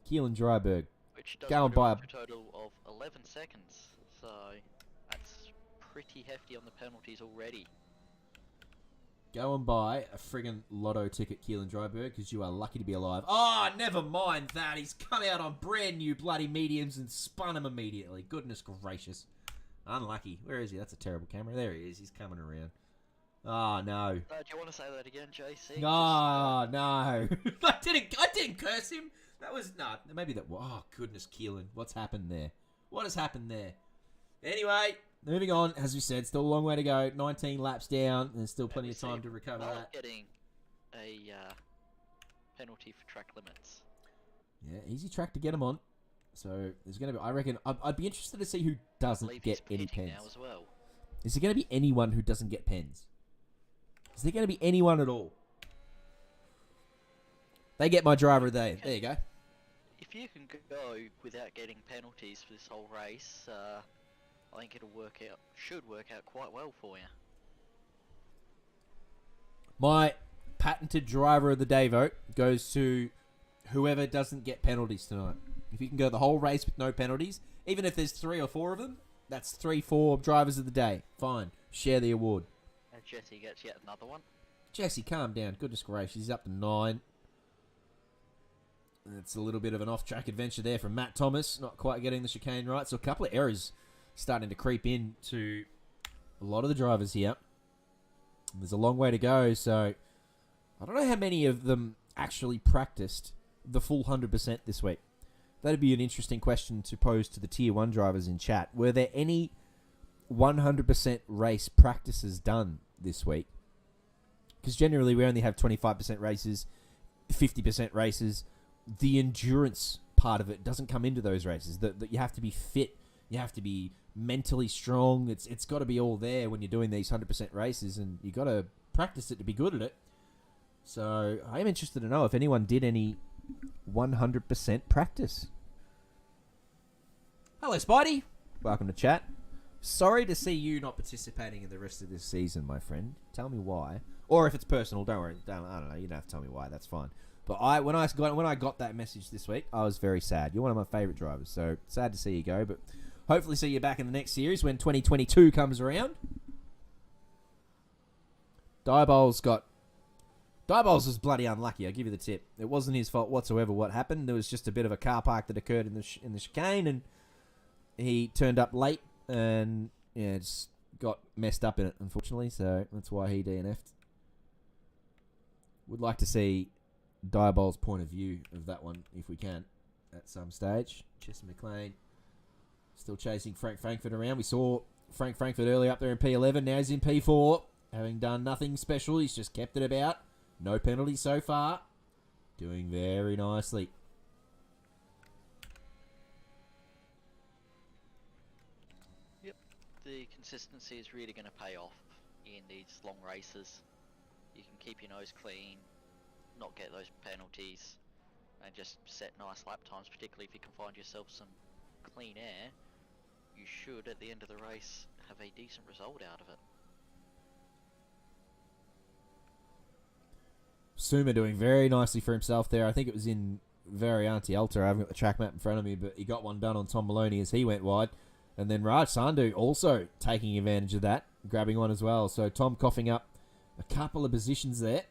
Keelan Dryberg. Which does going by a total of 11 seconds, so that's pretty hefty on the penalties already. Go and buy a friggin' lotto ticket, Keelan Dryberg, because you are lucky to be alive. Oh, never mind that. He's come out on brand new bloody mediums and spun him immediately. Goodness gracious. Unlucky. Where is he? That's a terrible camera. There he is. He's coming around. Oh, no. Do you want to say that again, JC? Oh, no. I didn't curse him. That was, no, maybe that, oh, goodness, Keelan. What's happened there? What has happened there? Anyway, moving on. As we said, still a long way to go. 19 laps down. There's still plenty of time to recover that. Getting a penalty for track limits. Yeah, easy track to get him on. So there's going to be, I reckon, I'd be interested to see who doesn't get any pens. Now as well. Is there going to be anyone who doesn't get pens? Is there going to be anyone at all? They get my driver of the day. There you go. If you can go without getting penalties for this whole race, I think it'll should work out quite well for you. My patented driver of the day vote goes to whoever doesn't get penalties tonight. If you can go the whole race with no penalties, even if there's 3 or 4 of them, that's 4 drivers of the day. Fine. Share the award. And Jesse gets yet another one. Jesse, calm down. Goodness gracious. He's up to 9. It's a little bit of an off-track adventure there from Matt Thomas. Not quite getting the chicane right. So a couple of errors starting to creep in to a lot of the drivers here. There's a long way to go. So I don't know how many of them actually practiced the full 100% this week. That'd be an interesting question to pose to the Tier 1 drivers in chat. Were there any 100% race practices done this week? Because generally we only have 25% races, 50% races. The endurance part of it doesn't come into those races. That you have to be fit, you have to be mentally strong. It's got to be all there when you're doing these 100% races, and you got to practice it to be good at it. So I am interested to know if anyone did any 100% practice. Hello, Spidey. Welcome to chat. Sorry to see you not participating in the rest of this season, my friend. Tell me why. Or if it's personal, don't worry. I don't know. You don't have to tell me why. That's fine. But when I got that message this week, I was very sad. You're one of my favourite drivers, so sad to see you go. But hopefully see you back in the next series when 2022 comes around. Diabol's was bloody unlucky. I'll give you the tip. It wasn't his fault whatsoever what happened. There was just a bit of a car park that occurred in the chicane, and he turned up late and just got messed up in it, unfortunately. So that's why he DNF'd. Would like to see Diabol's point of view of that one, if we can, at some stage. Jesse McLean still chasing Frank Frankfurt around. We saw Frank Frankfurt earlier up there in P11. Now he's in P4. Having done nothing special, he's just kept it about. No penalties so far. Doing very nicely. Yep, the consistency is really going to pay off in these long races. You can keep your nose clean, not get those penalties, and just set nice lap times, particularly if you can find yourself some clean air. You should, at the end of the race, have a decent result out of it. Suma doing very nicely for himself there. I think it was in Variante Alta. I haven't got the track map in front of me, but he got one done on Tom Maloney as he went wide. And then Raj Sandhu also taking advantage of that, grabbing one as well. So Tom coughing up a couple of positions there.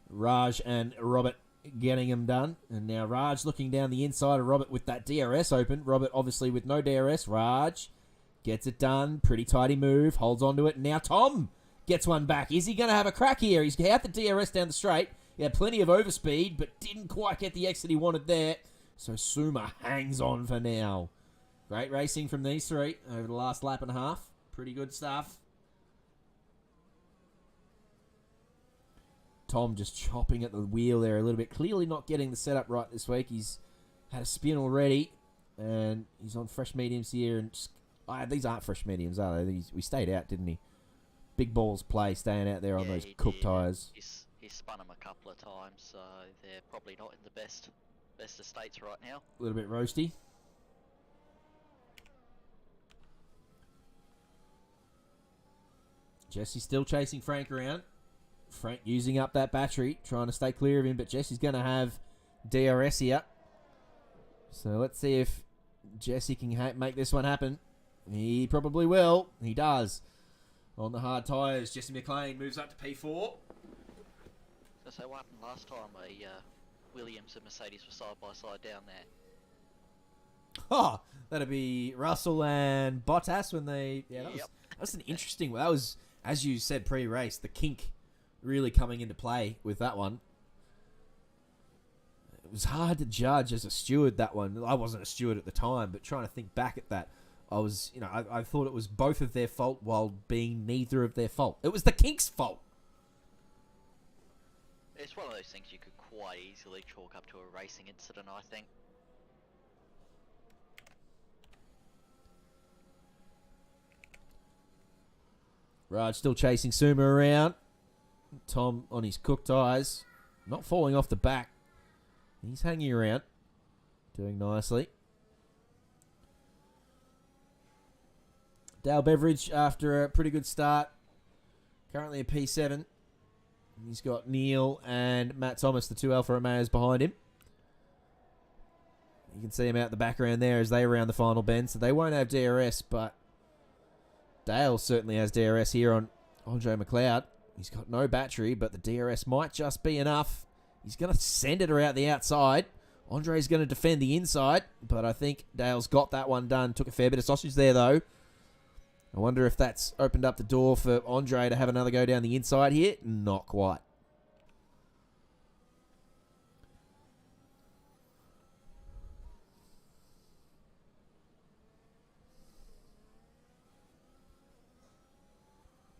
Raj and Robert getting him done. And now Raj looking down the inside of Robert with that DRS open. Robert obviously with no DRS. Raj gets it done. Pretty tidy move. Holds on to it. Now Tom gets one back. Is he going to have a crack here? He's out the DRS down the straight. He had plenty of overspeed, but didn't quite get the exit he wanted there. So Suma hangs on for now. Great racing from these three over the last lap and a half. Pretty good stuff. Tom just chopping at the wheel there a little bit. Clearly not getting the setup right this week. He's had a spin already, and he's on fresh mediums here. And these aren't fresh mediums, are they? We stayed out, didn't he? Big balls play, staying out there on those cooked tyres. He spun them a couple of times, so they're probably not in the best of states right now. A little bit roasty. Jesse's still chasing Frank around. Frank using up that battery, trying to stay clear of him, but Jesse's going to have DRS here. So let's see if Jesse can make this one happen. He probably will. He does. On the hard tyres, Jesse McLean moves up to P4. So what happened last time? Williams and Mercedes were side by side down there. Oh, that'd be Russell and Bottas when they... Yeah, that was an interesting one. That was, as you said pre-race, the kink really coming into play with that one. It was hard to judge as a steward, that one. I wasn't a steward at the time, but trying to think back at that, I thought it was both of their fault while being neither of their fault. It was the kink's fault. It's one of those things you could quite easily chalk up to a racing incident, I think. Raj still chasing Suma around. Tom on his cooked eyes. Not falling off the back He's hanging around. Doing nicely. Dale Beveridge, after a pretty good start, currently a P7. He's got Neil and Matt Thomas, the two Alfa Romeos, behind him. You can see him out the background there as they round the final bend. So they won't have DRS, but Dale certainly has DRS here on Andre McLeod. He's got no battery, but the DRS might just be enough. He's going to send it around the outside. Andre's going to defend the inside, but I think Dale's got that one done. Took a fair bit of sausage there, though. I wonder if that's opened up the door for Andre to have another go down the inside here. Not quite.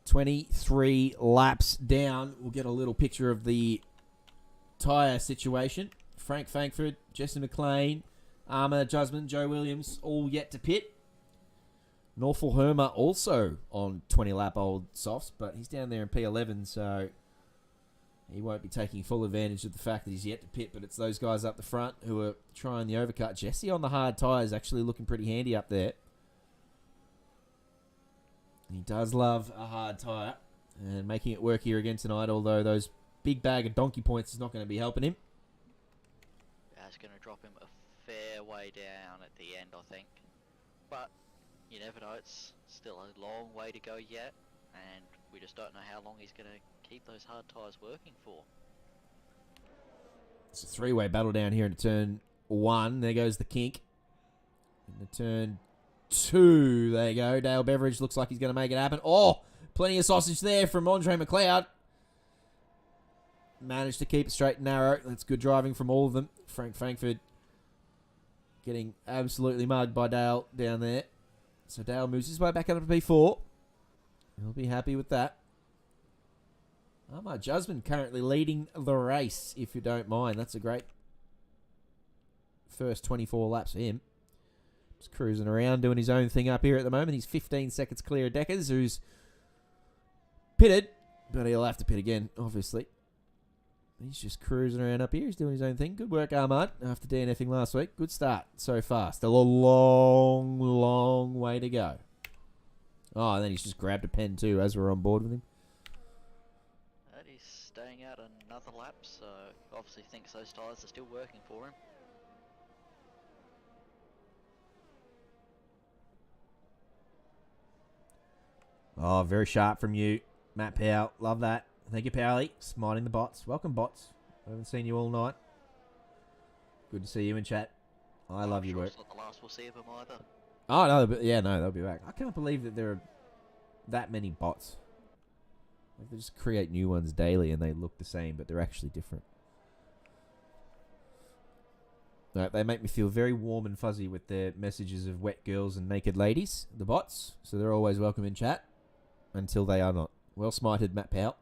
"23 laps down." We'll get a little picture of the tyre situation. Frank Frankfurt, Jesse McLean, Armour, Jusman, Joe Williams, all yet to pit. Norfolk Hermer also on 20-lap-old softs, but he's down there in P11, so he won't be taking full advantage of the fact that he's yet to pit, but it's those guys up the front who are trying the overcut. Jesse on the hard tyres actually looking pretty handy up there. He does love a hard tyre, and making it work here again tonight, although those big bag of donkey points is not going to be helping him. That's going to drop him a fair way down at the end, I think. But you never know, it's still a long way to go yet, and we just don't know how long he's going to keep those hard tyres working for. It's a three-way battle down here into turn 1. There goes the kink. Into turn 2, there you go. Dale Beveridge looks like he's going to make it happen. Oh, plenty of sausage there from Andre McLeod. Managed to keep it straight and narrow. That's good driving from all of them. Frank Frankfurt getting absolutely mugged by Dale down there. So Dale moves his way back up to P4. He'll be happy with that. Ahmad Jusman currently leading the race, if you don't mind. That's a great first 24 laps for him. Just cruising around, doing his own thing up here at the moment. He's 15 seconds clear of Deckers, who's pitted, but he'll have to pit again, obviously. He's just cruising around up here. He's doing his own thing. Good work, Ahmad, after DNFing last week. Good start so far. Still a long, long way to go. Oh, and then he's just grabbed a pen too as we're on board with him. And he's staying out another lap, so obviously thinks those tyres are still working for him. Oh, very sharp from you, Matt Powell. Love that. Thank you, Powley. Smiting the bots. Welcome, bots. I haven't seen you all night. Good to see you in chat. I love your work. It's not the last we'll see of him either. Oh, no, but yeah, no, they'll be back. I can't believe that there are that many bots. Like, they just create new ones daily and they look the same, but they're actually different. No, they make me feel very warm and fuzzy with their messages of wet girls and naked ladies, the bots. So they're always welcome in chat until they are not. Well smited, Matt Powell.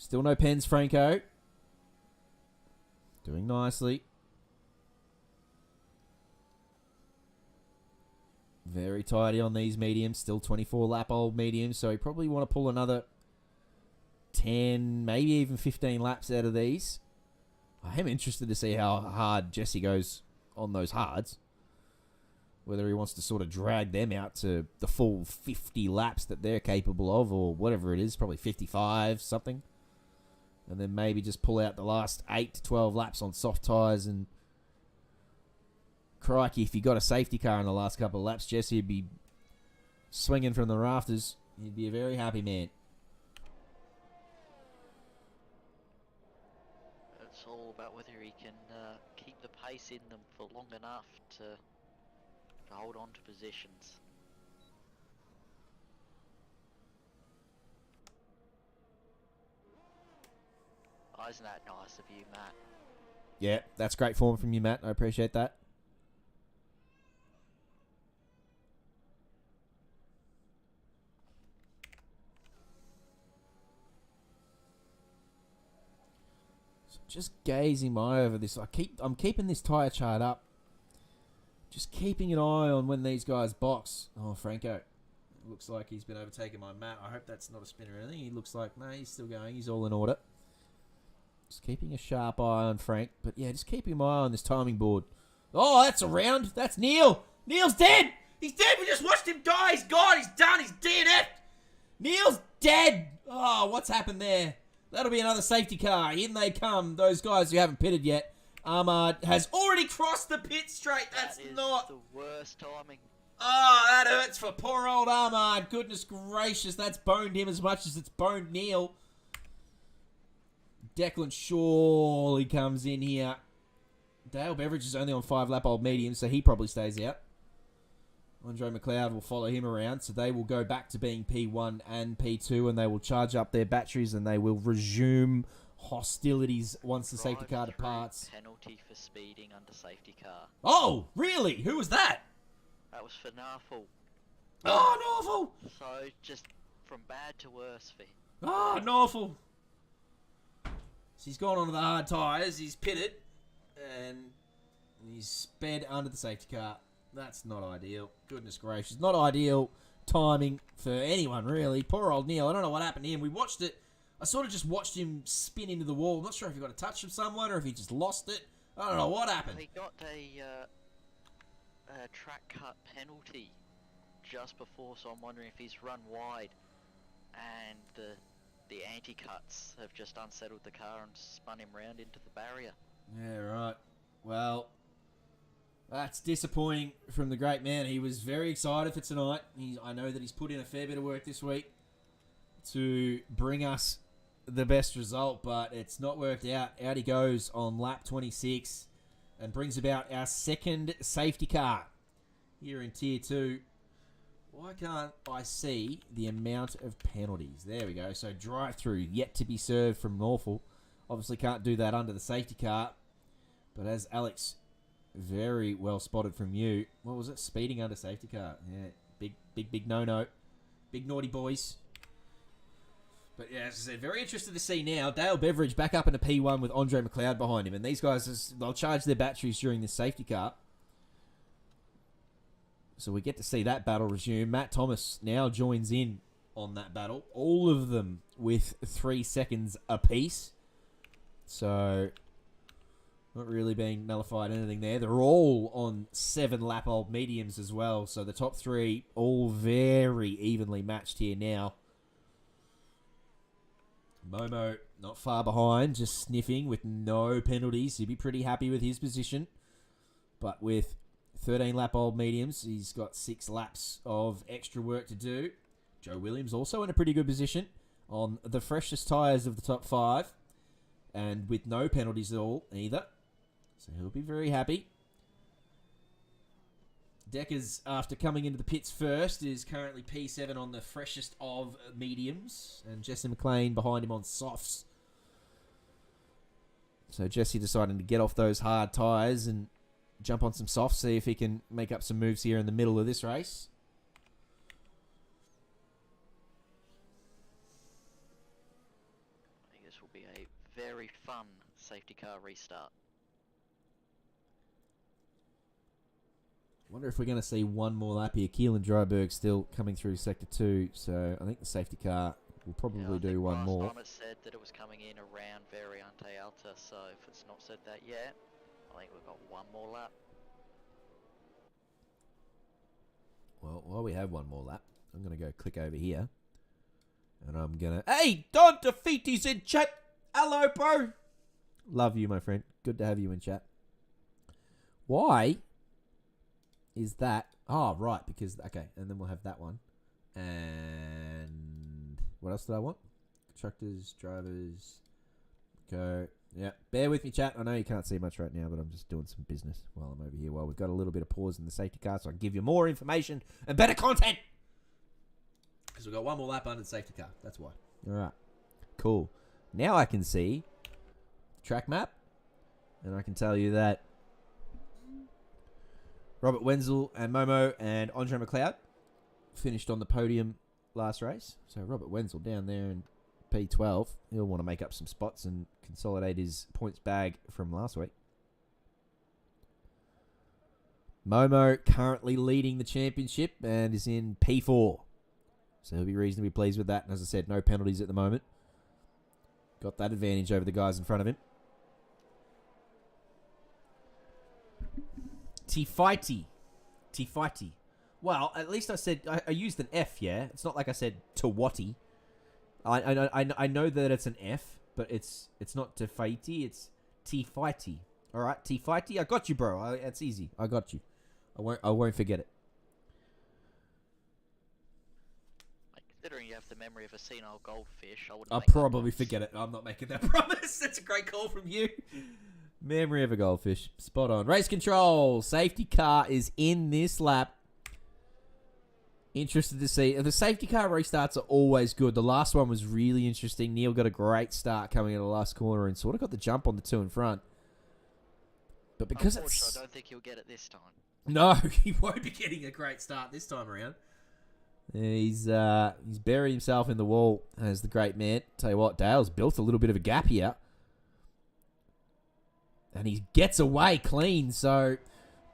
Still no pens, Franco. Doing nicely. Very tidy on these mediums. Still 24-lap-old mediums, so you probably want to pull another 10, maybe even 15 laps out of these. I am interested to see how hard Jesse goes on those hards. Whether he wants to sort of drag them out to the full 50 laps that they're capable of, or whatever it is, probably 55, something. And then maybe just pull out the last 8 to 12 laps on soft tyres. And crikey, if you got a safety car in the last couple of laps, Jesse would be swinging from the rafters. He'd be a very happy man. It's all about whether he can keep the pace in them for long enough to hold on to positions. Oh, isn't that nice of you, Matt? Yeah, that's great form from you, Matt. I appreciate that. So just gazing my eye over this. I'm keeping this tyre chart up just keeping an eye on when these guys box. Oh, Franco. Looks like he's been overtaken by Matt. I hope that's not a spin or anything. He looks like, no, he's still going. He's all in order. Just keeping a sharp eye on Frank. But yeah, just keeping my eye on this timing board. Oh, that's a round. That's Neil. Neil's dead. He's dead. We just watched him die. He's gone. He's done. He's DNF'd. Neil's dead. Oh, what's happened there? That'll be another safety car. In they come. Those guys who haven't pitted yet. Ahmad has already crossed the pit straight. That's not the worst timing. Oh, that hurts for poor old Ahmad. Goodness gracious. That's boned him as much as it's boned Neil. Declan surely comes in here. Dale Beveridge is only on 5-lap-old medium, so he probably stays out. Andre McLeod will follow him around, so they will go back to being P1 and P2, and they will charge up their batteries, and they will resume hostilities once the safety car departs. Penalty for speeding under safety car. Oh, really? Who was that? That was for Narful. Oh, Norfolk! So, just from bad to worse for him. Oh, Norfolk! So he's gone onto the hard tyres, he's pitted, and he's sped under the safety car. That's not ideal. Goodness gracious. Not ideal timing for anyone, really. Poor old Neil. I don't know what happened to him. We watched it. I sort of just watched him spin into the wall. I'm not sure if he got a touch from someone or if he just lost it. I don't know what happened. He got a track cut penalty just before, so I'm wondering if he's run wide and the anti-cuts have just unsettled the car and spun him round into the barrier. Yeah, right. Well, that's disappointing from the great man. He was very excited for tonight. I know that he's put in a fair bit of work this week to bring us the best result, but it's not worked out. Out he goes on lap 26 and brings about our second safety car here in Tier 2. Why can't I see the amount of penalties? There we go. So drive-through yet to be served from Norfolk. Obviously can't do that under the safety car. But as Alex very well spotted from you, what was it? Speeding under safety car. Yeah, big no-no. Big naughty boys. But yeah, as I said, very interested to see now. Dale Beveridge back up in a P1 with Andre McLeod behind him. And these guys, they'll charge their batteries during this safety car. So we get to see that battle resume. Matt Thomas now joins in on that battle. All of them with 3 seconds apiece. So not really being nullified anything there. They're all on 7-lap-old mediums as well. So the top 3 all very evenly matched here now. Momo not far behind, just sniffing with no penalties. He'd be pretty happy with his position. But with 13-lap-old mediums, he's got 6 laps of extra work to do. Joe Williams also in a pretty good position on the freshest tyres of the top 5. And with no penalties at all either. So he'll be very happy. Deckers, after coming into the pits first, is currently P7 on the freshest of mediums. And Jesse McLean behind him on softs. So Jesse deciding to get off those hard tyres and jump on some softs, see if he can make up some moves here in the middle of this race. I think this will be a very fun safety car restart. Wonder if we're going to see one more lap here. Keelan Dryberg still coming through Sector 2, so I think the safety car will probably do one more. Last time it said that it was coming in around Variante Alta, so if it's not said that yet, I think we've got one more lap. Well, while we have one more lap, I'm going to go click over here. And I'm going to... Hey, Don DeFiti's in chat! Hello, bro! Love you, my friend. Good to have you in chat. Why is that? Oh, right, because... Okay, and then we'll have that one. And... What else did I want? Constructors, drivers... Go... Yeah, bear with me, chat. I know you can't see much right now, but I'm just doing some business while I'm over here. While we've got a little bit of pause in the safety car, so I can give you more information and better content. Because we've got one more lap under the safety car. That's why. All right. Cool. Now I can see the track map, and I can tell you that Robert Wenzel and Momo and Andre McLeod finished on the podium last race. So Robert Wenzel down there in P12. He'll want to make up some spots and consolidate his points bag from last week. Momo currently leading the championship and is in P4. So he'll be reasonably pleased with that. And as I said, no penalties at the moment. Got that advantage over the guys in front of him. Tifaiti. Well, at least I said... I used an F, yeah? It's not like I said Tawati. I know that it's an F, but it's not Tifaiti, it's Tifaiti. Alright, Tifaiti. I got you, bro. It's easy. I got you. I won't forget it. Considering you have the memory of a senile goldfish, I wouldn't. I'll make that probably promise. forget it. I'm not making that promise. That's a great call from you. Memory of a goldfish. Spot on. Race control. Safety car is in this lap. Interested to see. The safety car restarts are always good. The last one was really interesting. Neil got a great start coming in the last corner and sort of got the jump on the two in front. But because it's... I don't think he'll get it this time. No, he won't be getting a great start this time around. He's buried himself in the wall as the great man. Tell you what, Dale's built a little bit of a gap here. And he gets away clean, so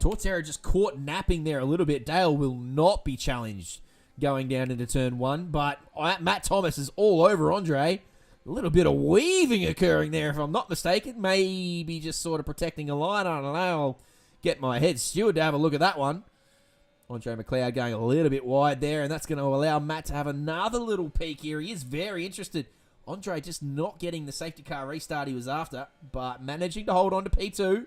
Torterra just caught napping there a little bit. Dale will not be challenged going down into turn one, but Matt Thomas is all over Andre. A little bit of weaving occurring there, if I'm not mistaken. Maybe just sort of protecting a line. I don't know. I'll get my head steward to have a look at that one. Andre McLeod going a little bit wide there, and that's going to allow Matt to have another little peek here. He is very interested. Andre just not getting the safety car restart he was after, but managing to hold on to P2.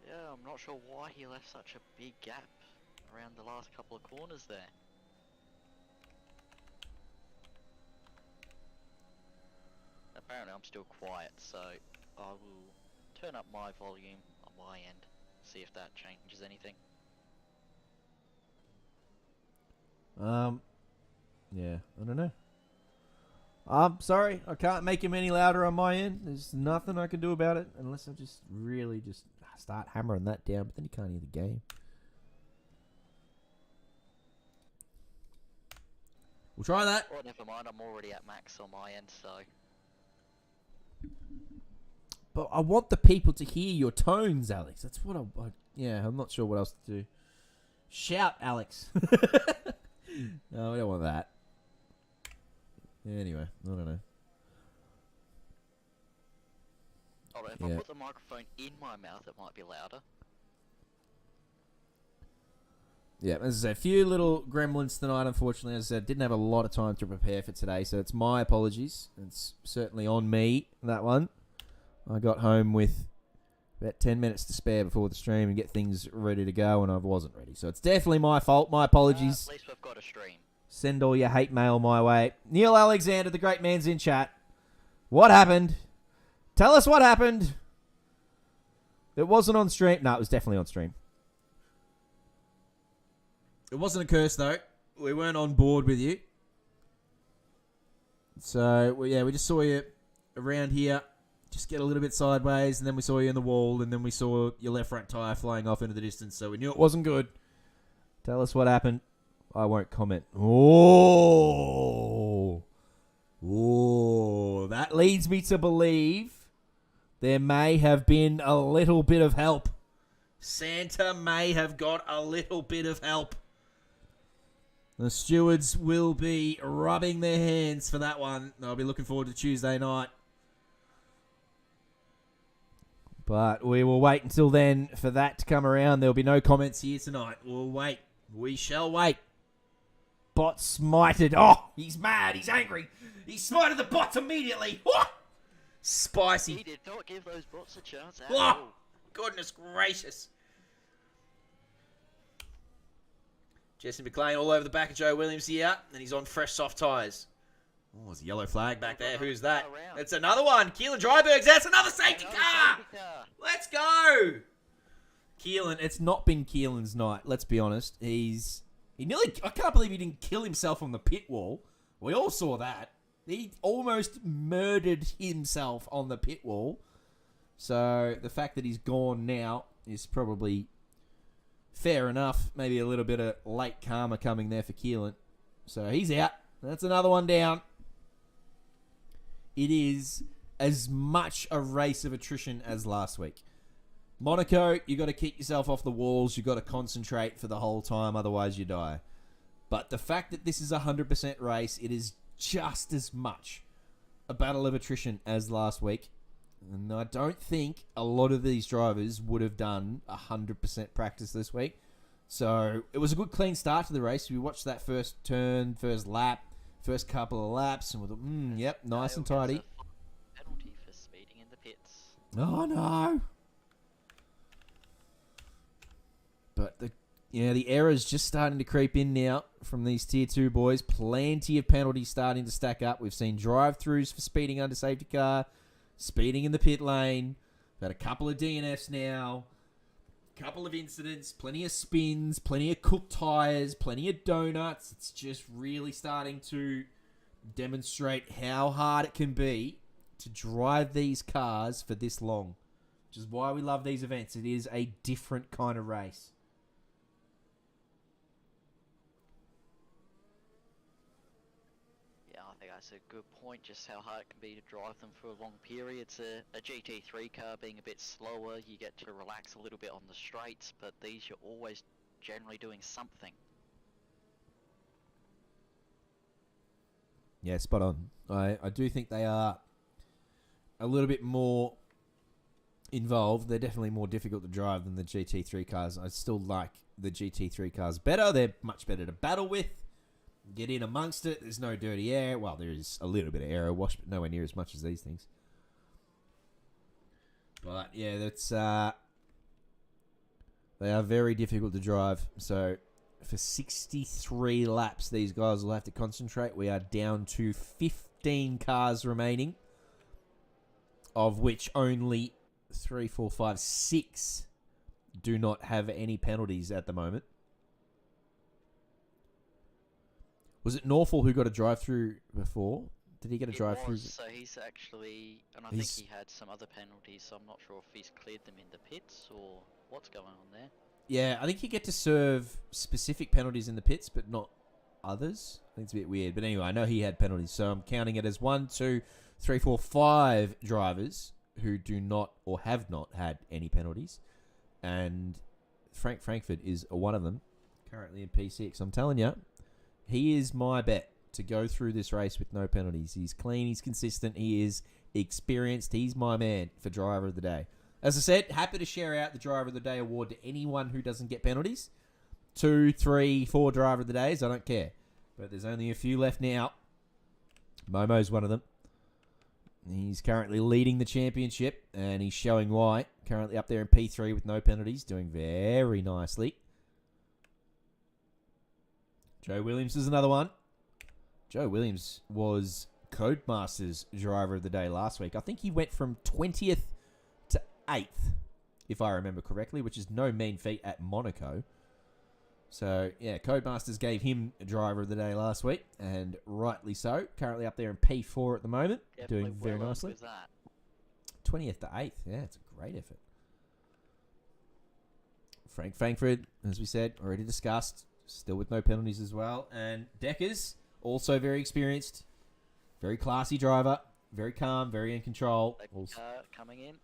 Yeah, I'm not sure why he left such a big gap around the last couple of corners there. Apparently I'm still quiet, so I will turn up my volume on my end, see if that changes anything. Yeah, I don't know. I'm sorry, I can't make him any louder on my end. There's nothing I can do about it unless I just really just start hammering that down, but then you can't hear the game. We'll try that. Well, never mind, I'm already at max on my end, so... But I want the people to hear your tones, Alex. That's what yeah, I'm not sure what else to do. Shout, Alex. No, we don't want that. Anyway, I don't know. Hold on, if I put the microphone in my mouth, it might be louder. Yeah, as I say, a few little gremlins tonight, unfortunately. As I said, didn't have a lot of time to prepare for today, so it's my apologies. It's certainly on me, that one. I got home with about 10 minutes to spare before the stream and get things ready to go, and I wasn't ready. So it's definitely my fault. My apologies. At least we've got a stream. Send all your hate mail my way. Neil Alexander, the great man's in chat. What happened? Tell us what happened. It wasn't on stream. No, it was definitely on stream. It wasn't a curse, though. We weren't on board with you. So, yeah, we just saw you around here. Just get a little bit sideways, and then we saw you in the wall, and then we saw your left front tyre flying off into the distance, so we knew it wasn't good. Tell us what happened. I won't comment. Oh, that leads me to believe there may have been a little bit of help. Santa may have got a little bit of help. The stewards will be rubbing their hands for that one. They'll be looking forward to Tuesday night. But we will wait until then for that to come around. There'll be no comments here tonight. We'll wait. We shall wait. Bot smited. Oh, he's mad. He's angry. He smited the bots immediately. Oh, spicy. He did not give those bots a chance at Oh, all. goodness gracious. Jesse McLean all over the back of Joe Williams here. And he's on fresh soft tyres. Oh, there's a yellow flag back there. Who's that? It's another one. Keelan Drybergs. That's another safety car. Let's go. Keelan, it's not been Keelan's night. Let's be honest. I can't believe he didn't kill himself on the pit wall. We all saw that. He almost murdered himself on the pit wall. So the fact that he's gone now is probably fair enough. Maybe a little bit of late karma coming there for Keelan. So he's out. That's another one down. It is as much a race of attrition as last week. Monaco, you got to keep yourself off the walls. You got to concentrate for the whole time, otherwise you die. But the fact that this is a 100% race, it is just as much a battle of attrition as last week. And I don't think a lot of these drivers would have done 100% practice this week. So it was a good clean start to the race. We watched that first turn, first lap, first couple of laps, and we thought, yep, nice and tidy. Penalty for speeding in the pits. Oh no! But the error's just starting to creep in now from these Tier 2 boys. Plenty of penalties starting to stack up. We've seen drive-throughs for speeding under safety car, speeding in the pit lane. We've had a couple of DNFs now, a couple of incidents, plenty of spins, plenty of cooked tyres, plenty of donuts. It's just really starting to demonstrate how hard it can be to drive these cars for this long, which is why we love these events. It is a different kind of race. That's a good point, just how hard it can be to drive them for a long period. A GT3 car being a bit slower, you get to relax a little bit on the straights, but these you're always generally doing something. Yeah, spot on. I do think they are a little bit more involved. They're definitely more difficult to drive than the GT3 cars. I still like the GT3 cars better. They're much better to battle with. Get in amongst it. There's no dirty air. Well, there is a little bit of aero wash, but nowhere near as much as these things. But yeah, that's they are very difficult to drive. So for 63 laps, these guys will have to concentrate. We are down to 15 cars remaining, of which only 3, 4, 5, 6 do not have any penalties at the moment. Was it Norfolk who got a drive-through before? Did he get a drive-through? So he's actually, and I think he had some other penalties, so I'm not sure if he's cleared them in the pits or what's going on there. Yeah, I think you get to serve specific penalties in the pits, but not others. I think it's a bit weird. But anyway, I know he had penalties, so I'm counting it as 1, 2, 3, 4, 5 drivers who do not or have not had any penalties. And Frank Frankfurt is one of them, currently in P6. I'm telling you, he is my bet to go through this race with no penalties. He's clean, he's consistent, he is experienced. He's my man for Driver of the Day. As I said, happy to share out the Driver of the Day award to anyone who doesn't get penalties. 2, 3, 4 Driver of the Days, I don't care. But there's only a few left now. Momo's one of them. He's currently leading the championship, and he's showing why. Currently up there in P3 with no penalties, doing very nicely. Joe Williams is another one. Joe Williams was Codemasters Driver of the Day last week. I think he went from 20th to 8th, if I remember correctly, which is no mean feat at Monaco. So, yeah, Codemasters gave him Driver of the Day last week, and rightly so. Currently up there in P4 at the moment, doing very nicely. 20th to 8th, yeah, it's a great effort. Frank Frankfurt, as we said, already discussed. Still with no penalties as well. And Deckers, also very experienced. Very classy driver. Very calm, very in control. Coming in.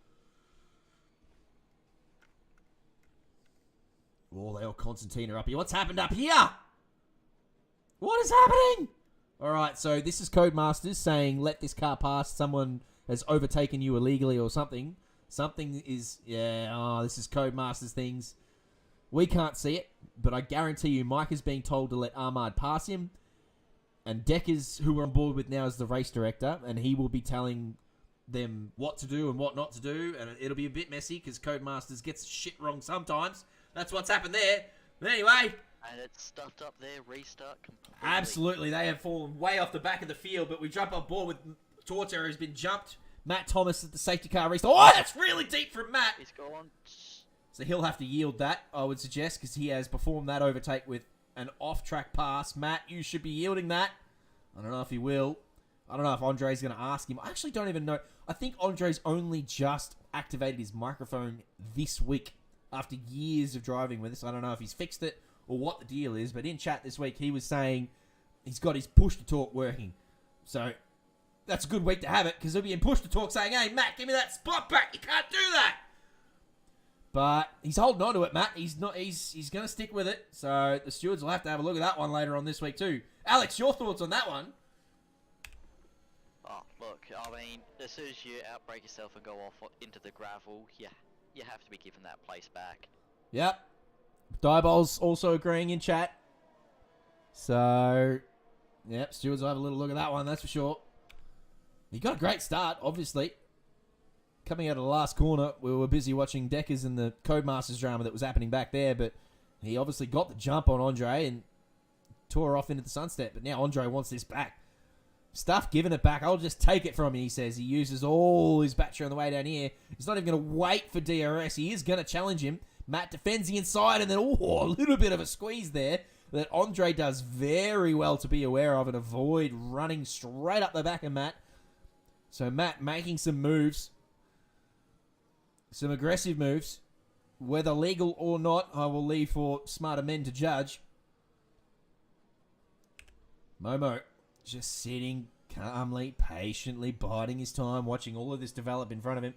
Oh, Leo Constantine are up here. What's happened up here? What is happening? All right, so this is Codemasters saying, let this car pass. Someone has overtaken you illegally or something. Something is, this is Codemasters things. We can't see it, but I guarantee you Mike is being told to let Ahmad pass him. And Deckers, who we're on board with now, is the race director, and he will be telling them what to do and what not to do, and it'll be a bit messy because Codemasters gets shit wrong sometimes. That's what's happened there. But anyway. And it's stuffed up there, restart completely. Absolutely, they have fallen way off the back of the field, but we jump on board with Torter, who's been jumped. Matt Thomas at the safety car restart. Oh, that's really deep from Matt. He's gone. So he'll have to yield that, I would suggest, because he has performed that overtake with an off-track pass. Matt, you should be yielding that. I don't know if he will. I don't know if Andre's going to ask him. I actually don't even know. I think Andre's only just activated his microphone this week after years of driving with us. I don't know if he's fixed it or what the deal is, but in chat this week he was saying he's got his push-to-talk working. So that's a good week to have it because he'll be in push to talk saying, hey, Matt, give me that spot back. You can't do that. But he's holding on to it, Matt. He's going to stick with it. So the stewards will have to have a look at that one later on this week too. Alex, your thoughts on that one? Oh, look, I mean, as soon as you outbreak yourself and go off into the gravel, you have to be given that place back. Yep. Diabol's also agreeing in chat. So, yep, stewards will have a little look at that one, that's for sure. He got a great start, obviously. Coming out of the last corner, we were busy watching Deckers and the Codemasters drama that was happening back there, but he obviously got the jump on Andre and tore off into the sunset. But now Andre wants this back. Stuff giving it back. I'll just take it from you, he says. He uses all his battery on the way down here. He's not even going to wait for DRS. He is going to challenge him. Matt defends the inside, and then, a little bit of a squeeze there that Andre does very well to be aware of and avoid running straight up the back of Matt. So Matt making some moves. Some aggressive moves. Whether legal or not, I will leave for smarter men to judge. Momo just sitting calmly, patiently, biding his time, watching all of this develop in front of him.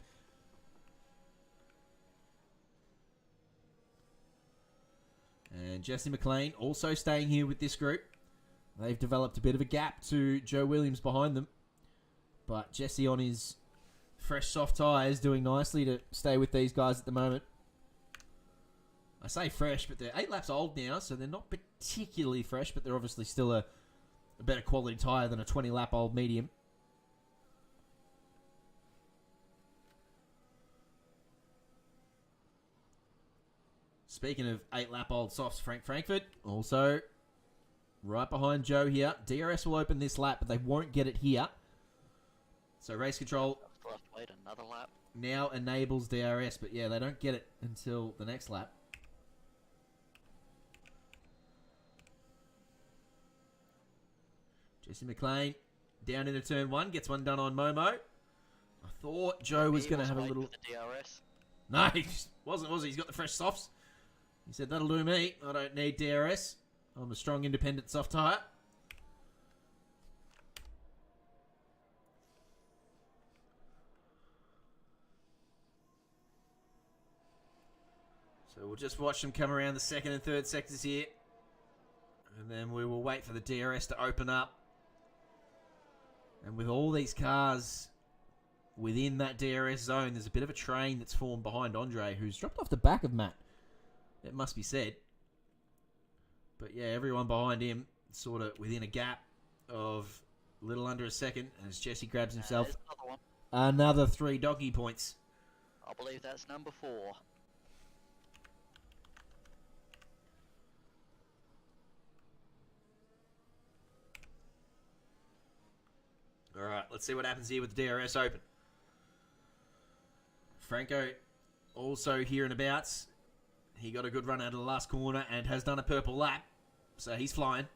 And Jesse McLean also staying here with this group. They've developed a bit of a gap to Joe Williams behind them. But Jesse on his fresh soft tyres doing nicely to stay with these guys at the moment. I say fresh, but they're 8 laps old now, so they're not particularly fresh, but they're obviously still a better quality tyre than a 20-lap old medium. Speaking of 8-lap old softs, Frank Frankfurt also right behind Joe here. DRS will open this lap, but they won't get it here. So race control Still have to wait another lap. now enables DRS, but yeah, they don't get it until the next lap. Jesse McLean down into turn 1, gets one done on Momo. I thought Joe was going to have a little... For the DRS. No, he wasn't, was he? He's got the fresh softs. He said, that'll do me. I don't need DRS. I'm a strong, independent soft tyre. So we'll just watch them come around the second and third sectors here. And then we will wait for the DRS to open up. And with all these cars within that DRS zone, there's a bit of a train that's formed behind Andre, who's dropped off the back of Matt. It must be said. But yeah, everyone behind him sort of within a gap of a little under a second as Jesse grabs himself There's another one. another 3 doggy points. I believe that's number 4. Alright, let's see what happens here with the DRS open. Franco also here and abouts. He got a good run out of the last corner and has done a purple lap. So he's flying.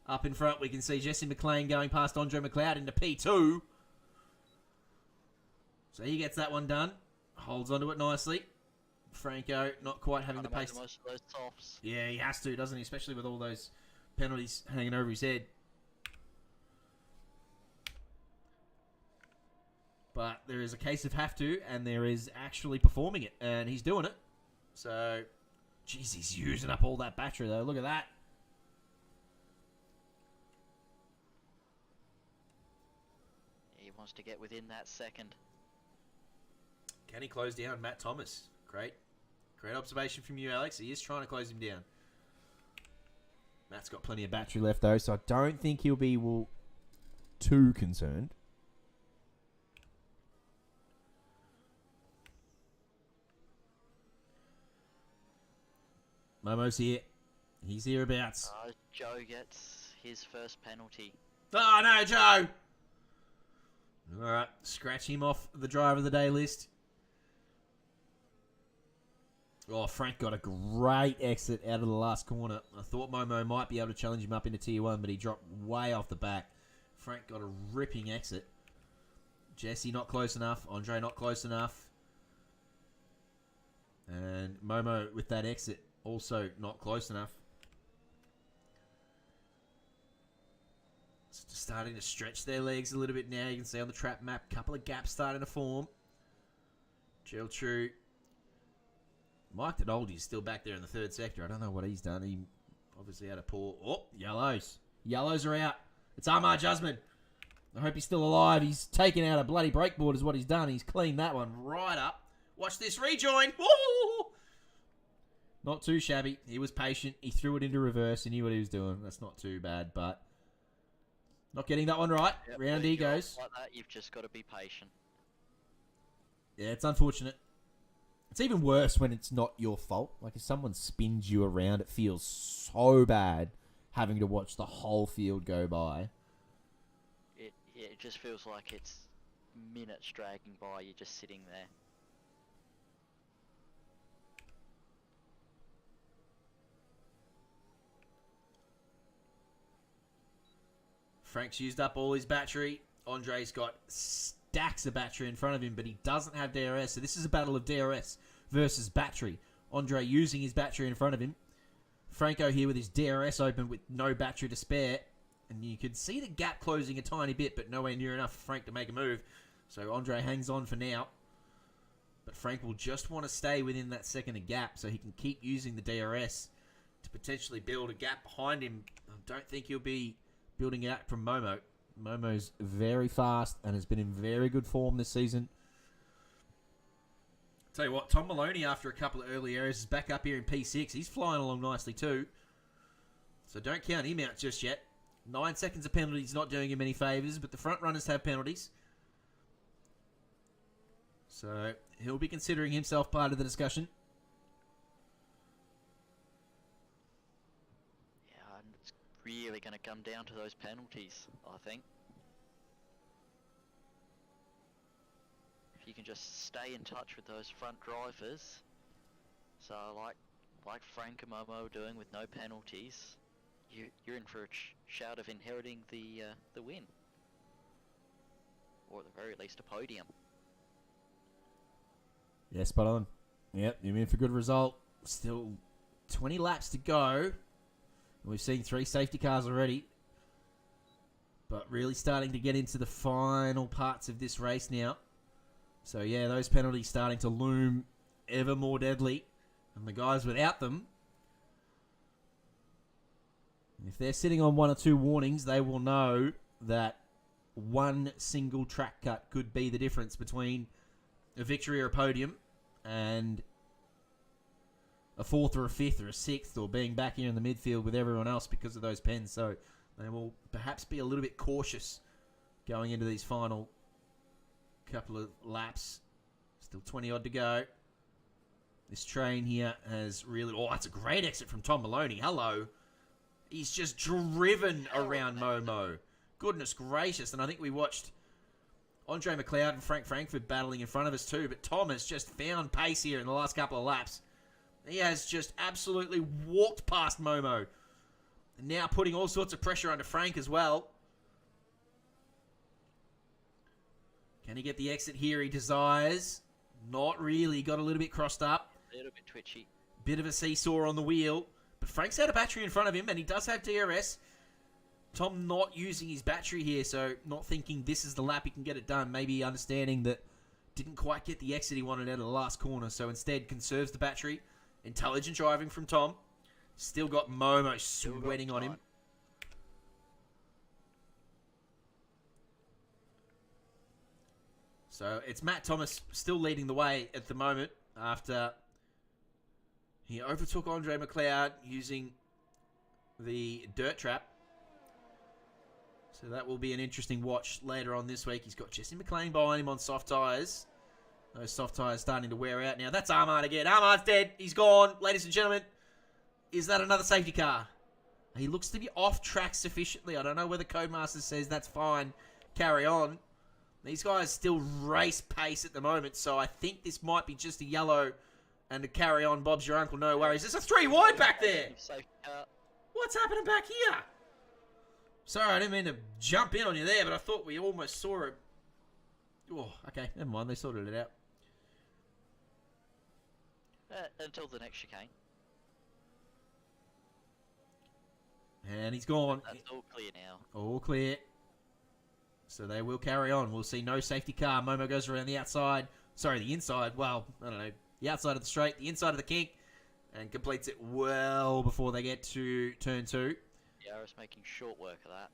Up in front, we can see Jesse McLean going past Andre McLeod into P2. So he gets that one done. Holds onto it nicely. Franco not quite having the pace. Most of those softs. Yeah, he has to, doesn't he? Especially with all those penalties hanging over his head. But there is a case of have to, and there is actually performing it. And he's doing it. So, jeez, he's using up all that battery, though. Look at that. He wants to get within that second. Can he close down Matt Thomas? Great. Great observation from you, Alex. He is trying to close him down. Matt's got plenty of battery left, though, so I don't think he'll be too concerned. Momo's here. He's hereabouts. Joe gets his first penalty. Oh, no, Joe! Alright, scratch him off the driver of the day list. Oh, Frank got a great exit out of the last corner. I thought Momo might be able to challenge him up into Tier 1, but he dropped way off the back. Frank got a ripping exit. Jesse not close enough. Andre not close enough. And Momo with that exit also not close enough. It's starting to stretch their legs a little bit now. You can see on the trap map, a couple of gaps starting to form. True. Mike Oldie's still back there in the third sector. I don't know what he's done. He obviously had a poor... Oh, yellows. Yellows are out. It's Ahmad Jasmine. I hope he's still alive. He's taken out a bloody breakboard is what he's done. He's cleaned that one right up. Watch this rejoin. Woo! Not too shabby. He was patient. He threw it into reverse. He knew what he was doing. That's not too bad, but not getting that one right. Yep, Round he goes. Like that, you've just got to be patient. Yeah, it's unfortunate. It's even worse when it's not your fault. Like, if someone spins you around, it feels so bad having to watch the whole field go by. It just feels like it's minutes dragging by, you're just sitting there. Frank's used up all his battery. Andre's got stacks of battery in front of him, but he doesn't have DRS. So this is a battle of DRS versus battery. Andre using his battery in front of him. Franco here with his DRS open with no battery to spare. And you can see the gap closing a tiny bit, but nowhere near enough for Frank to make a move. So Andre hangs on for now. But Frank will just want to stay within that second of gap so he can keep using the DRS to potentially build a gap behind him. I don't think he'll be building out from Momo. Momo's very fast and has been in very good form this season. Tell you what, Tom Maloney, after a couple of early errors, is back up here in P6. He's flying along nicely too. So don't count him out just yet. 9 seconds of penalties not doing him any favours, but the front runners have penalties. So he'll be considering himself part of the discussion. Yeah, and it's really going to come down to those penalties, I think. If you can just stay in touch with those front drivers, so like Frank and Momo doing with no penalties, you're in for a shout of inheriting the win, or at the very least a podium. Yeah, spot on. Yep, you're in for a good result. Still 20 laps to go. We've seen 3 safety cars already, but really starting to get into the final parts of this race now. So yeah, those penalties starting to loom ever more deadly, and the guys without them, if they're sitting on 1 or 2 warnings, they will know that one single track cut could be the difference between a victory or a podium and a 4th or a 5th or a 6th, or being back here in the midfield with everyone else because of those pens. So they will perhaps be a little bit cautious going into these final couple of laps. Still 20 odd to go. This train here has really... Oh, that's a great exit from Tom Maloney. Hello. He's just driven around Momo. Goodness gracious. And I think we watched Andre McLeod and Frank Frankfurt battling in front of us too. But Tom has just found pace here in the last couple of laps. He has just absolutely walked past Momo. And now putting all sorts of pressure under Frank as well. Can he get the exit here he desires? Not really. Got a little bit crossed up. A little bit twitchy. Bit of a seesaw on the wheel. But Frank's had a battery in front of him, and he does have DRS. Tom not using his battery here, so not thinking this is the lap he can get it done. Maybe understanding that didn't quite get the exit he wanted out of the last corner, so instead conserves the battery. Intelligent driving from Tom. Still got Momo sweating on him. So it's Matt Thomas still leading the way at the moment after he overtook Andre McLeod using the dirt trap. So that will be an interesting watch later on this week. He's got Jesse McLean behind him on soft tyres. Those soft tyres starting to wear out now. That's Ahmad again. Ahmad's dead. He's gone. Ladies and gentlemen, is that another safety car? He looks to be off track sufficiently. I don't know whether Codemasters says that's fine. Carry on. These guys still race pace at the moment, so I think this might be just a yellow and a carry on. Bob's your uncle, no worries. There's a 3 wide back there. What's happening back here? Sorry, I didn't mean to jump in on you there, but I thought we almost saw it. Oh, okay, never mind. They sorted it out. Until the next chicane. And he's gone. That's all clear now. All clear. So they will carry on. We'll see no safety car. Momo goes around the outside. Sorry, the inside. Well, I don't know. The outside of the straight, the inside of the kink, and completes it well before they get to turn 2. Yeah, I was making short work of that.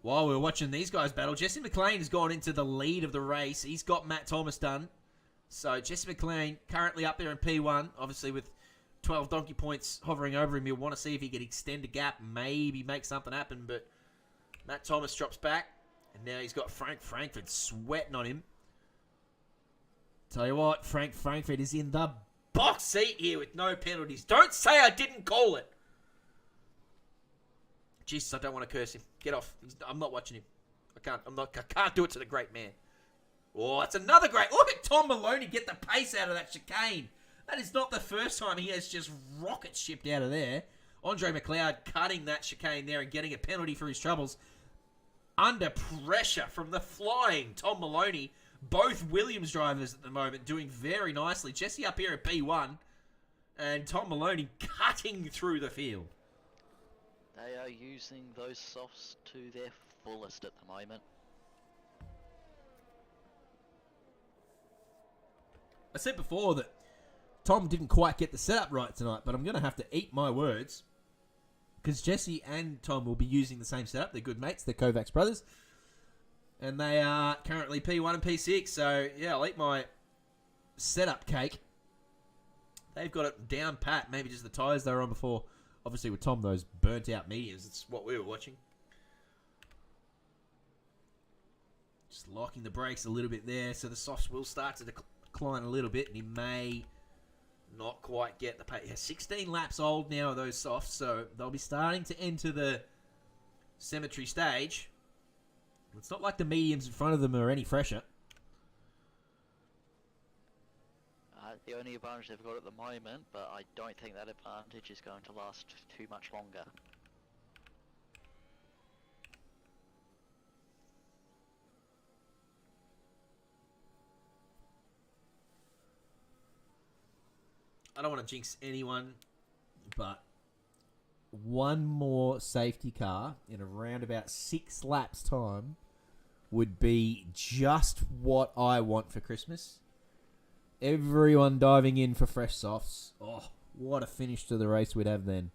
While we were watching these guys battle, Jesse McLean has gone into the lead of the race. He's got Matt Thomas done. So Jesse McLean currently up there in P1, obviously with 12 donkey points hovering over him. You'll want to see if he can extend a gap, maybe make something happen. But Matt Thomas drops back, and now he's got Frank Frankfurt sweating on him. Tell you what, Frank Frankfurt is in the box seat here with no penalties. Don't say I didn't call it. Jesus, I don't want to curse him. Get off. I'm not watching him. I can't do it to the great man. Oh, it's another great. Look at Tom Maloney get the pace out of that chicane. That is not the first time he has just rocket shipped out of there. Andre McLeod cutting that chicane there and getting a penalty for his troubles. Under pressure from the flying Tom Maloney. Both Williams drivers at the moment doing very nicely. Jesse up here at P1 and Tom Maloney cutting through the field. They are using those softs to their fullest at the moment. I said before that Tom didn't quite get the setup right tonight, but I'm going to have to eat my words because Jesse and Tom will be using the same setup. They're good mates. They're Kovacs brothers. And they are currently P1 and P6. So, yeah, I'll eat my setup cake. They've got it down pat. Maybe just the tyres they were on before. Obviously, with Tom, those burnt-out mediums. That's what we were watching. Just locking the brakes a little bit there. So the softs will start to decline a little bit. And he may not quite get the pace. 16 laps old now are those softs. So they'll be starting to enter the cemetery stage. It's not like the mediums in front of them are any fresher. The only advantage they've got at the moment, but I don't think that advantage is going to last too much longer. I don't want to jinx anyone, but one more safety car in around about 6 laps time would be just what I want for Christmas. Everyone diving in for fresh softs. Oh, what a finish to the race we'd have then.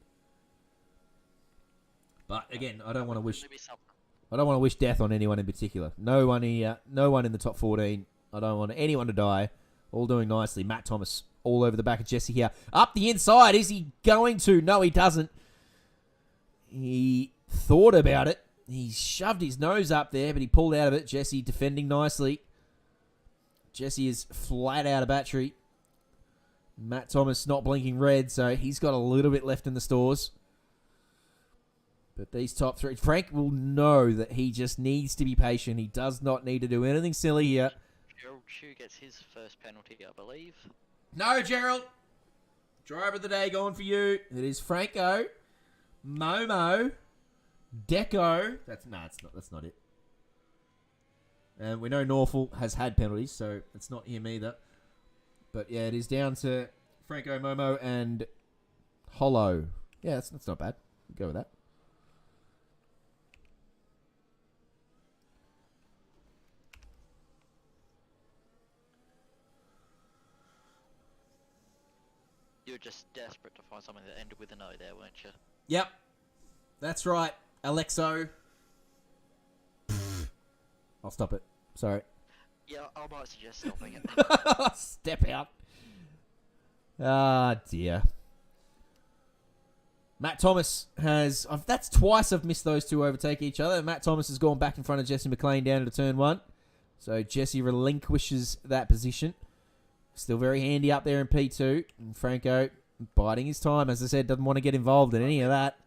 But again, I don't want to wish death on anyone in particular. No one here, no one in the top 14. I don't want anyone to die. All doing nicely. Matt Thomas all over the back of Jesse here. Up the inside. Is he going to? No, he doesn't. He thought about it. He shoved his nose up there, but he pulled out of it. Jesse defending nicely. Jesse is flat out of battery. Matt Thomas not blinking red, so he's got a little bit left in the stores. But these top 3... Frank will know that he just needs to be patient. He does not need to do anything silly here. Gerald Chu gets his first penalty, I believe. No, Gerald. Driver of the day going for you. It is Franco, Momo, Deco. That's not it. And we know Norfolk has had penalties, so it's not him either. But yeah, it is down to Franco, Momo, and Hollow. Yeah, that's not bad. We'll go with that. You were just desperate to find something that ended with an O there, weren't you? Yep. That's right, Alexo. I'll stop it. Sorry. Yeah, I might suggest stopping it. Step out. Ah, dear. Matt Thomas has... that's twice I've missed those two overtake each other. Matt Thomas has gone back in front of Jesse McLean down to turn 1. So Jesse relinquishes that position. Still very handy up there in P2. And Franco biding his time. As I said, doesn't want to get involved in any of that.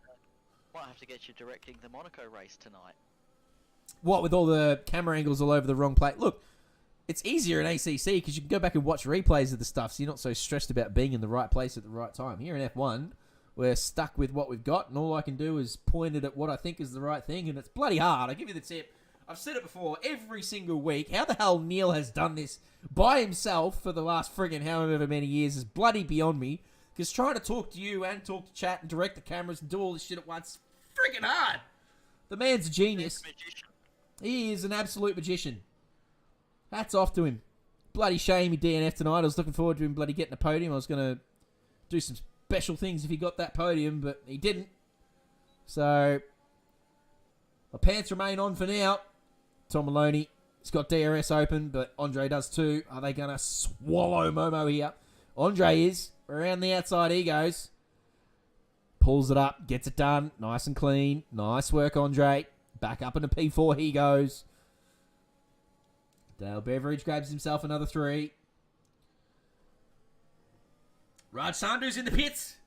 Might have to get you directing the Monaco race tonight. What, with all the camera angles all over the wrong plate? Look, it's easier in ACC because you can go back and watch replays of the stuff, so you're not so stressed about being in the right place at the right time. Here in F1, we're stuck with what we've got, and all I can do is point it at what I think is the right thing, and it's bloody hard. I give you the tip. I've said it before every single week. How the hell Neil has done this by himself for the last friggin' however many years is bloody beyond me, because trying to talk to you and talk to chat and direct the cameras and do all this shit at once is friggin' hard. The man's a genius. Magician. He is an absolute magician. Hats off to him. Bloody shame he DNF tonight. I was looking forward to him bloody getting a podium. I was going to do some special things if he got that podium, but he didn't. So, my pants remain on for now. Tom Maloney, he's got DRS open, but Andre does too. Are they going to swallow Momo here? Andre is. Around the outside he goes. Pulls it up, gets it done. Nice and clean. Nice work, Andre. Back up into P4 he goes. Dale Beveridge grabs himself another 3. Raj Sandhu's in the pits.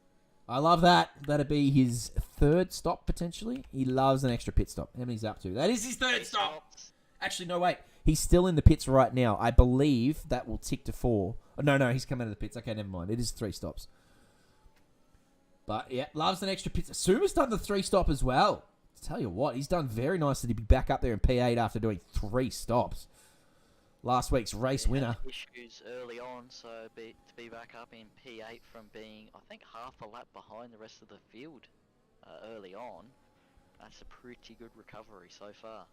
I love that. That'd be his 3rd stop, potentially. He loves an extra pit stop. How many's up to? That is his 3rd stop. Actually, no, wait. He's still in the pits right now. I believe that will tick to 4. Oh, no, he's come out of the pits. Okay, never mind. It is 3 stops. But, yeah, loves an extra pit. Suma's done the 3 stop as well. Tell you what, he's done very nicely to be back up there in P8 after doing 3 stops. Last week's race winner. Issues early on, so to be back up in P8 from being, I think, half a lap behind the rest of the field early on, that's a pretty good recovery so far.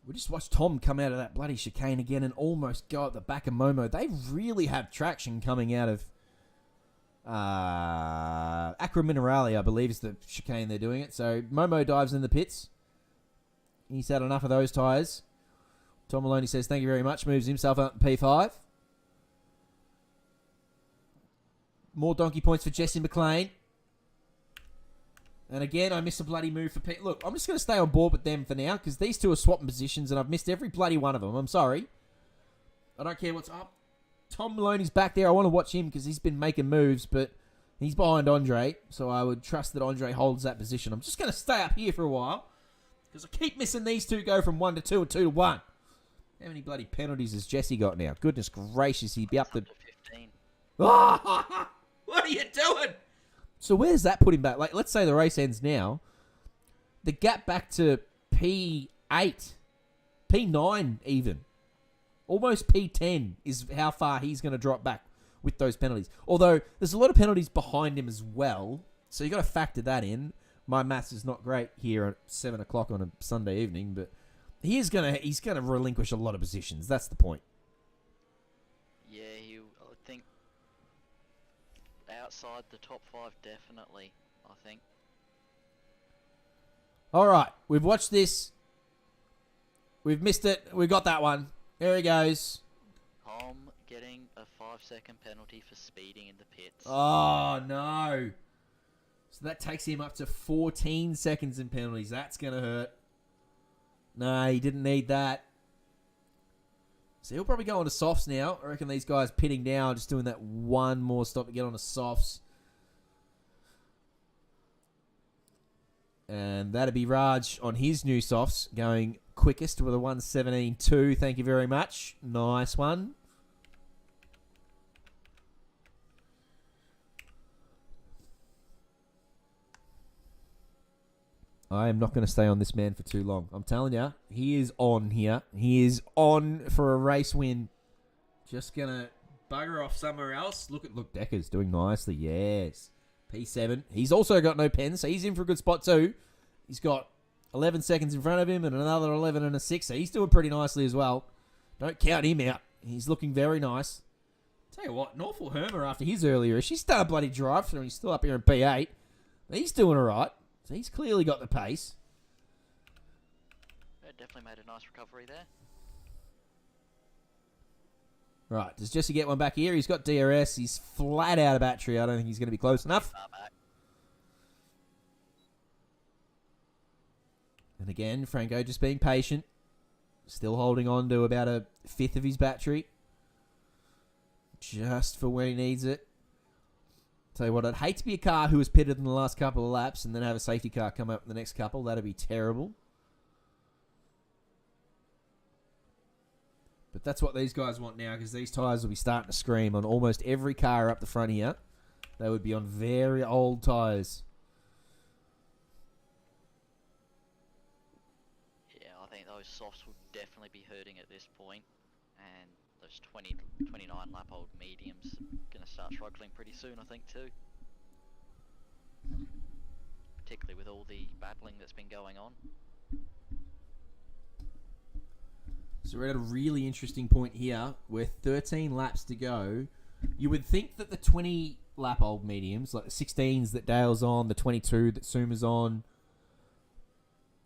We just watched Tom come out of that bloody chicane again and almost go at the back of Momo. They really have traction coming out of Acqua Minerale, I believe, is the chicane they're doing it. So Momo dives in the pits. He's had enough of those tyres. Tom Maloney says thank you very much. Moves himself up to P5. More donkey points for Jesse McLean. And again, I missed a bloody move for Pete. Look, I'm just going to stay on board with them for now because these two are swapping positions and I've missed every bloody one of them. I'm sorry. I don't care what's up. Tom Maloney's back there. I want to watch him because he's been making moves, but he's behind Andre, so I would trust that Andre holds that position. I'm just going to stay up here for a while because I keep missing these two go from 1 to 2 and 2 to 1. How many bloody penalties has Jesse got now? Goodness gracious, he'd be up to 15. Oh, what are you doing? So where's that put him back? Like, let's say the race ends now. The gap back to P8, P9 even, almost P10 is how far he's going to drop back with those penalties. Although there's a lot of penalties behind him as well, so you got to factor that in. My maths is not great here at 7 o'clock on a Sunday evening, but he's gonna relinquish a lot of positions. That's the point. Yeah, I think outside the top 5 definitely. I think. All right, we've watched this. We've missed it. We got that one. There he goes. Tom getting a 5-second penalty for speeding in the pits. Oh no! So that takes him up to 14 seconds in penalties. That's gonna hurt. No, he didn't need that. So he'll probably go on to softs now. I reckon these guys pitting now, just doing that one more stop to get on to softs. And that'd be Raj on his new softs, going quickest with a 1:17.2. Thank you very much. Nice one. I am not going to stay on this man for too long. I'm telling you, he is on here. He is on for a race win. Just going to bugger off somewhere else. Look, Decker's doing nicely. Yes. P7. He's also got no pens, so he's in for a good spot too. He's got 11 seconds in front of him and another 11 and a 6. So he's doing pretty nicely as well. Don't count him out. He's looking very nice. Tell you what, Norfolk Hermer after his earlier, she's done a bloody drive through and he's still up here in P8. He's doing all right. So he's clearly got the pace. Yeah, definitely made a nice recovery there. Right, does Jesse get one back here? He's got DRS. He's flat out of battery. I don't think he's going to be close enough. And again, Franco just being patient. Still holding on to about a fifth of his battery. Just for when he needs it. Tell you what, I'd hate to be a car who was pitted in the last couple of laps and then have a safety car come up in the next couple. That'd be terrible. But that's what these guys want now because these tyres will be starting to scream on almost every car up the front here. They would be on very old tyres. Yeah, I think those softs will definitely be hurting at this point. And those 29 lap old mediums are going to start struggling pretty soon, I think, too. particularly with all the battling that's been going on. So we're at a really interesting point here with 13 laps to go. You would think that the 20 lap old mediums, like the 16s that Dale's on, the 22 that Suma's on,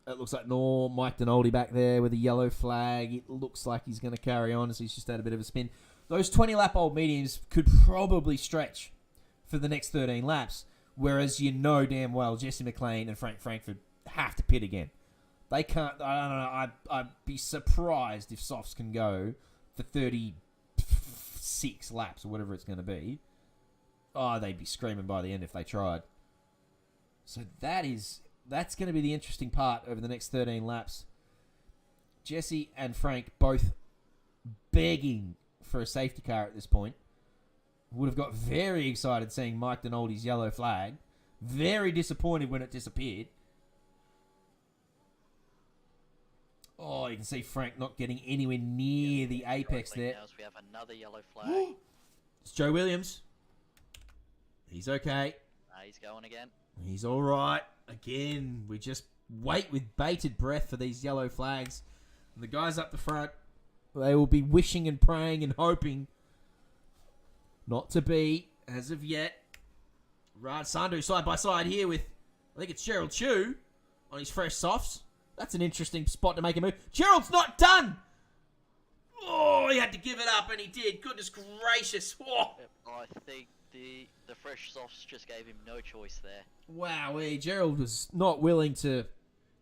it looks like Mike Donaldi back there with a yellow flag. It looks like he's going to carry on as he's just had a bit of a spin. Those 20 lap old mediums could probably stretch for the next 13 laps, whereas you know damn well Jesse McLean and Frank Frankfurt have to pit again. They can't. I don't know. I'd be surprised if softs can go for 36 laps or whatever it's going to be. Oh, they'd be screaming by the end if they tried. So that's going to be the interesting part over the next 13 laps. Jesse and Frank both begging for a safety car at this point. Would have got very excited seeing Mike Donaldi's yellow flag. Very disappointed when it disappeared. Oh, you can see Frank not getting anywhere near the apex there. Now we have another yellow flag. It's Joe Williams. He's okay. He's going again. He's all right. Again, we just wait with bated breath for these yellow flags. And the guys up the front, they will be wishing and praying and hoping not to be, as of yet. Rad Sandhu side by side here with, I think it's Gerald Chu on his fresh softs. That's an interesting spot to make a move. Gerald's not done! Oh, he had to give it up, and he did. Goodness gracious. Oh. Yep, I think the fresh softs just gave him no choice there. Wow, Gerald was not willing to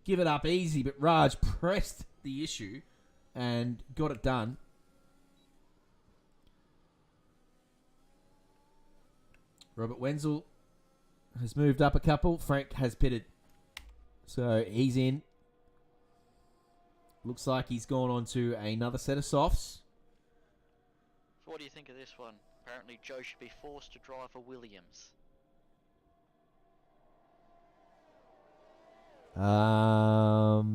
give it up easy, but Raj pressed the issue and got it done. Robert Wenzel has moved up a couple. Frank has pitted. So he's in. Looks like he's gone on to another set of softs. So what do you think of this one? Apparently Joe should be forced to drive a Williams. Joe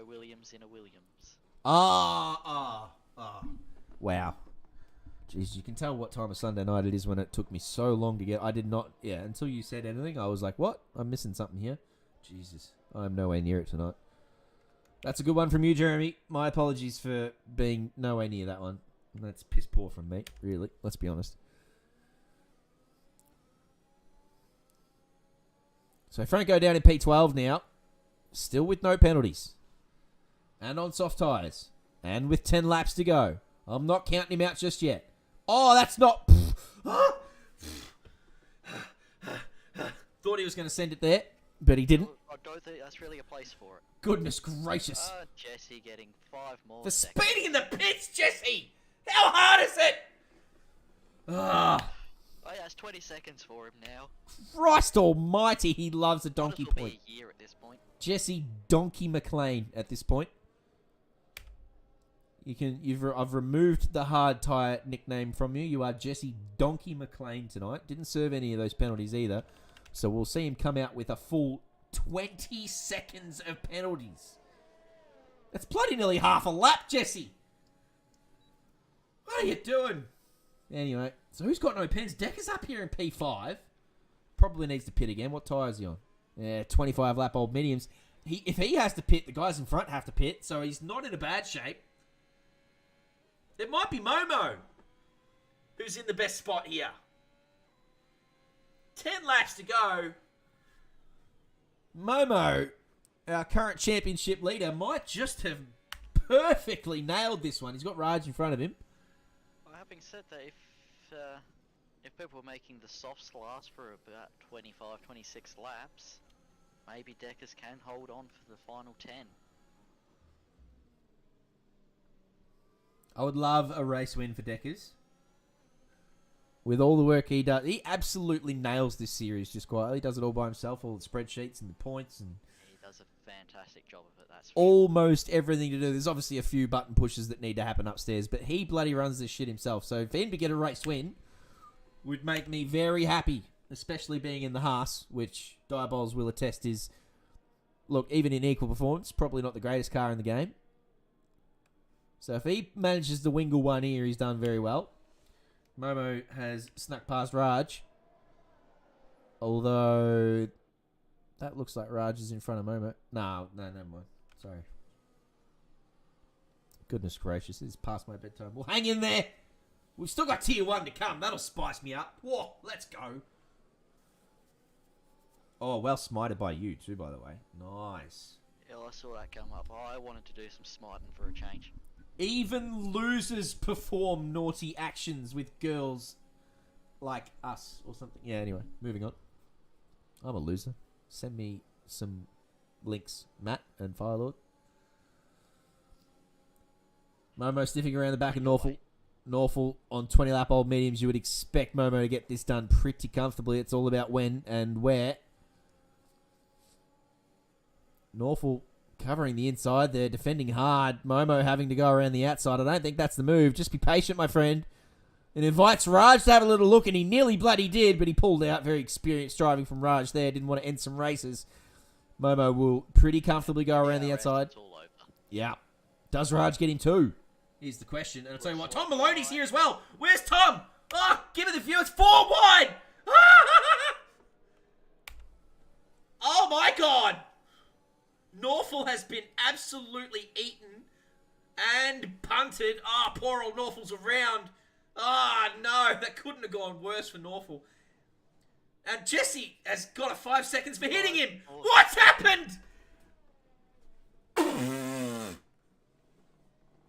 Williams in a Williams. Wow. Jeez, you can tell what time of Sunday night it is when it took me so long to get... I did not... Yeah, until you said anything, I was like, what? I'm missing something here. Jesus, I'm nowhere near it tonight. That's a good one from you, Jeremy. My apologies for being nowhere near that one. That's piss poor from me, really. Let's be honest. So Franco down in P12 now. Still with no penalties. And on soft tyres. And with 10 laps to go. I'm not counting him out just yet. Oh, that's not... Thought he was going to send it there, but he didn't. I don't think that's really a place for it. Goodness gracious. Jesse getting 5 more For seconds. speeding in the pits, Jesse! How hard is it? Ah, Oh yeah, it's 20 seconds for him now. Christ almighty, he loves a donkey Might as well point. be a year at this point. Jesse Donkey McLean at this point. I've removed the hard tyre nickname from you. You are Jesse Donkey McLean tonight. Didn't serve any of those penalties either. So we'll see him come out with a full 20 seconds of penalties. That's bloody nearly half a lap, Jesse. What are you doing? Anyway, so who's got no pens? Decker's up here in P5. Probably needs to pit again. What tyre is he on? Yeah, 25 lap old mediums. If he has to pit, the guys in front have to pit. So he's not in a bad shape. It might be Momo who's in the best spot here. 10 laps to go. Momo, our current championship leader, might just have perfectly nailed this one. He's got Raj in front of him. Well, having said that, if people were making the softs last for about 25, 26 laps, maybe Deckers can hold on for the final 10. I would love a race win for Deckers. With all the work he does, he absolutely nails this series just quietly. He does it all by himself, all the spreadsheets and the points, and He does a fantastic job of it, that's for sure. almost everything to do. There's obviously a few button pushes that need to happen upstairs, but he bloody runs this shit himself. So for him to get a race win would make me very happy, especially being in the Haas, which Diabols will attest is, look, even in equal performance, probably not the greatest car in the game. So if he manages to wingle one here, he's done very well. Momo has snuck past Raj Although, that looks like Raj is in front of Momo. No, never mind. Sorry. Goodness gracious, this is past my bedtime. Well, hang in there. We've still got tier 1 to come. That'll spice me up. Whoa, let's go. Oh, well smited by you too, by the way. Nice. Yeah, I saw that come up. I wanted to do some smiting for a change. Even losers perform naughty actions with girls like us or something. Yeah, anyway, moving on. I'm a loser. Send me some links, Matt and Firelord. Momo sniffing around the back of Norfolk. Norfolk on 20 lap old mediums. You would expect Momo to get this done pretty comfortably. It's all about when and where. Norfolk covering the inside there, defending hard. Momo having to go around the outside. I don't think that's the move. Just be patient, my friend. It invites Raj to have a little look, and he nearly bloody did, but he pulled out. Very experienced driving from Raj there. Didn't want to end some races. Momo will pretty comfortably go around the outside. It's all over. Yeah. Does Raj get him too? Here's the question. And I'll tell you what, Tom Maloney's here as well. Where's Tom? Oh, give it the view. It's 4 wide. Oh, my God. Norfolk has been absolutely eaten and punted. Ah, poor old Norfolk's around. Ah, no, that couldn't have gone worse for Norfolk. And Jesse has got a 5 seconds for hitting him. What's happened?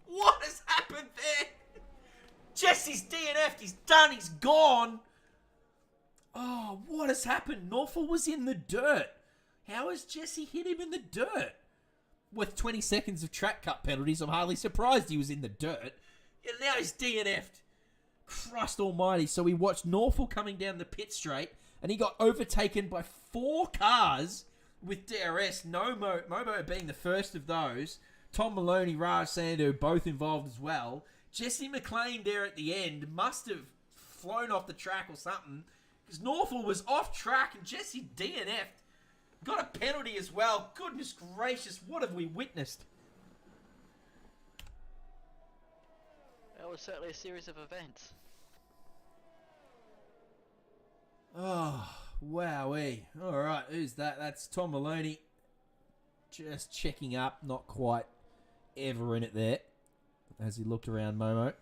What has happened there? Jesse's DNF'd. He's done. He's gone. Oh, what has happened? Norfolk was in the dirt. How has Jesse hit him in the dirt? With 20 seconds of track cut penalties, I'm hardly surprised he was in the dirt. And now he's DNF'd. Christ almighty. So we watched Norfolk coming down the pit straight, and he got overtaken by 4 cars with DRS. Momo being the first of those. Tom Maloney, Raj Sandhu, both involved as well. Jesse McLean there at the end must have flown off the track or something, because Norfolk was off track and Jesse DNF'd. Got a penalty as well. Goodness gracious, what have we witnessed? That was certainly a series of events. Oh, wowee. Alright, who's that? That's Tom Maloney. Just checking up, not quite ever in it there, as he looked around Momo.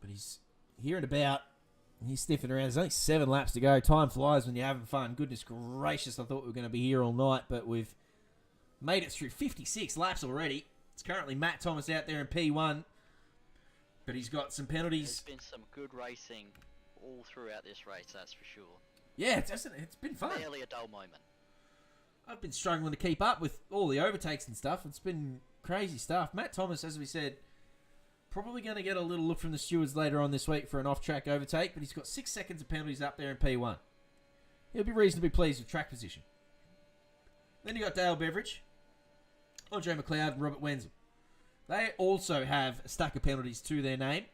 But he's here and about. He's sniffing around. There's only 7 laps to go. Time flies when you're having fun. Goodness gracious, I thought we were going to be here all night, but we've made it through 56 laps already. It's currently Matt Thomas out there in P1, but he's got some penalties. There's been some good racing all throughout this race, that's for sure. Yeah, it's been fun. Barely a dull moment. I've been struggling to keep up with all the overtakes and stuff. It's been crazy stuff. Matt Thomas, as we said, probably going to get a little look from the stewards later on this week for an off-track overtake, but he's got 6 seconds of penalties up there in P1. He'll be reasonably pleased with track position. Then you got Dale Beveridge, Andre McLeod, and Robert Wenzel. They also have a stack of penalties to their name,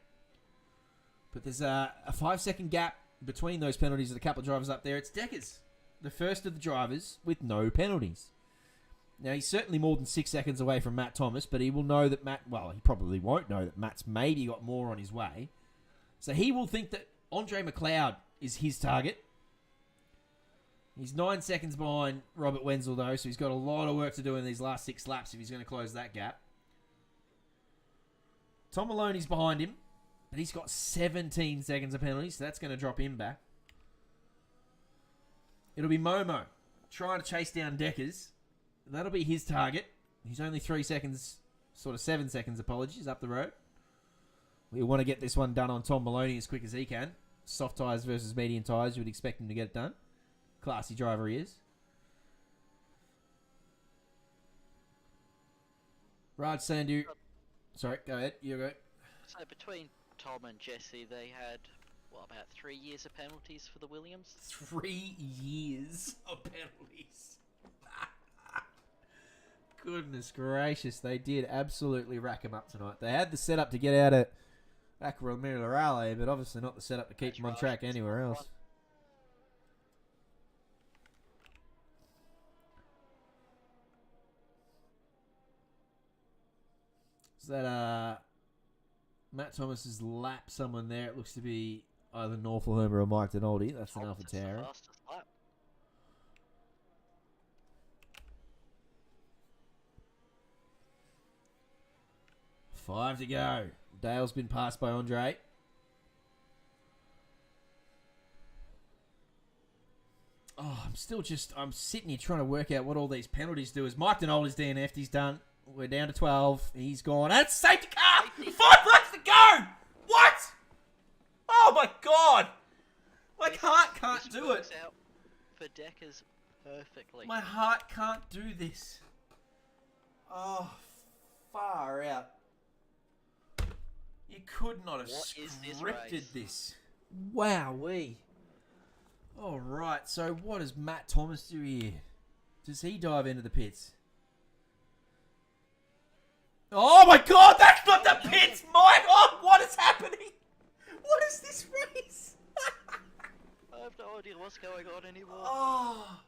but there's a 5-second gap between those penalties of a couple of drivers up there. It's Deckers, the first of the drivers with no penalties. Now, he's certainly more than 6 seconds away from Matt Thomas, but he will know that he probably won't know that Matt's maybe got more on his way. So he will think that Andre McLeod is his target. He's 9 seconds behind Robert Wenzel, though, so he's got a lot of work to do in these last 6 laps if he's going to close that gap. Tom Maloney's behind him, but he's got 17 seconds of penalties, so that's going to drop him back. It'll be Momo trying to chase down Deckers. That'll be his target. He's only 3 seconds, sort of 7 seconds, apologies, up the road. We want to get this one done on Tom Maloney as quick as he can. Soft tyres versus medium tyres, you would expect him to get it done. Classy driver he is. Raj Sandhu. Sorry, go ahead. You go. So between Tom and Jesse, they had, about 3 years of penalties for the Williams? 3 years of penalties. Goodness gracious, they did absolutely rack him up tonight. They had the setup to get out of Acromirale, but obviously not the setup to keep them on track anywhere else. Is that Matt Thomas's lap someone there? It looks to be either Norfolk or Mike Denaldi. That's an Alpha Thomas is the Tower. fastest lap. 5 to go. Dale's been passed by Andre. Oh, I'm sitting here trying to work out what all these penalties do. As Mike Denaldi's DNF'd, he's done. We're down to 12. He's gone. And it's a safety car! 5 laps to go! What? Oh my God! My heart can't do it. Out for Deckers perfectly. My heart can't do this. Oh, far out. You could not have scripted this. Wowee. All right, so what does Matt Thomas do here? Does he dive into the pits? Oh my God, that's not the pits, Mike! Oh, what is happening? What is this race? I have no idea what's going on anymore. Oh,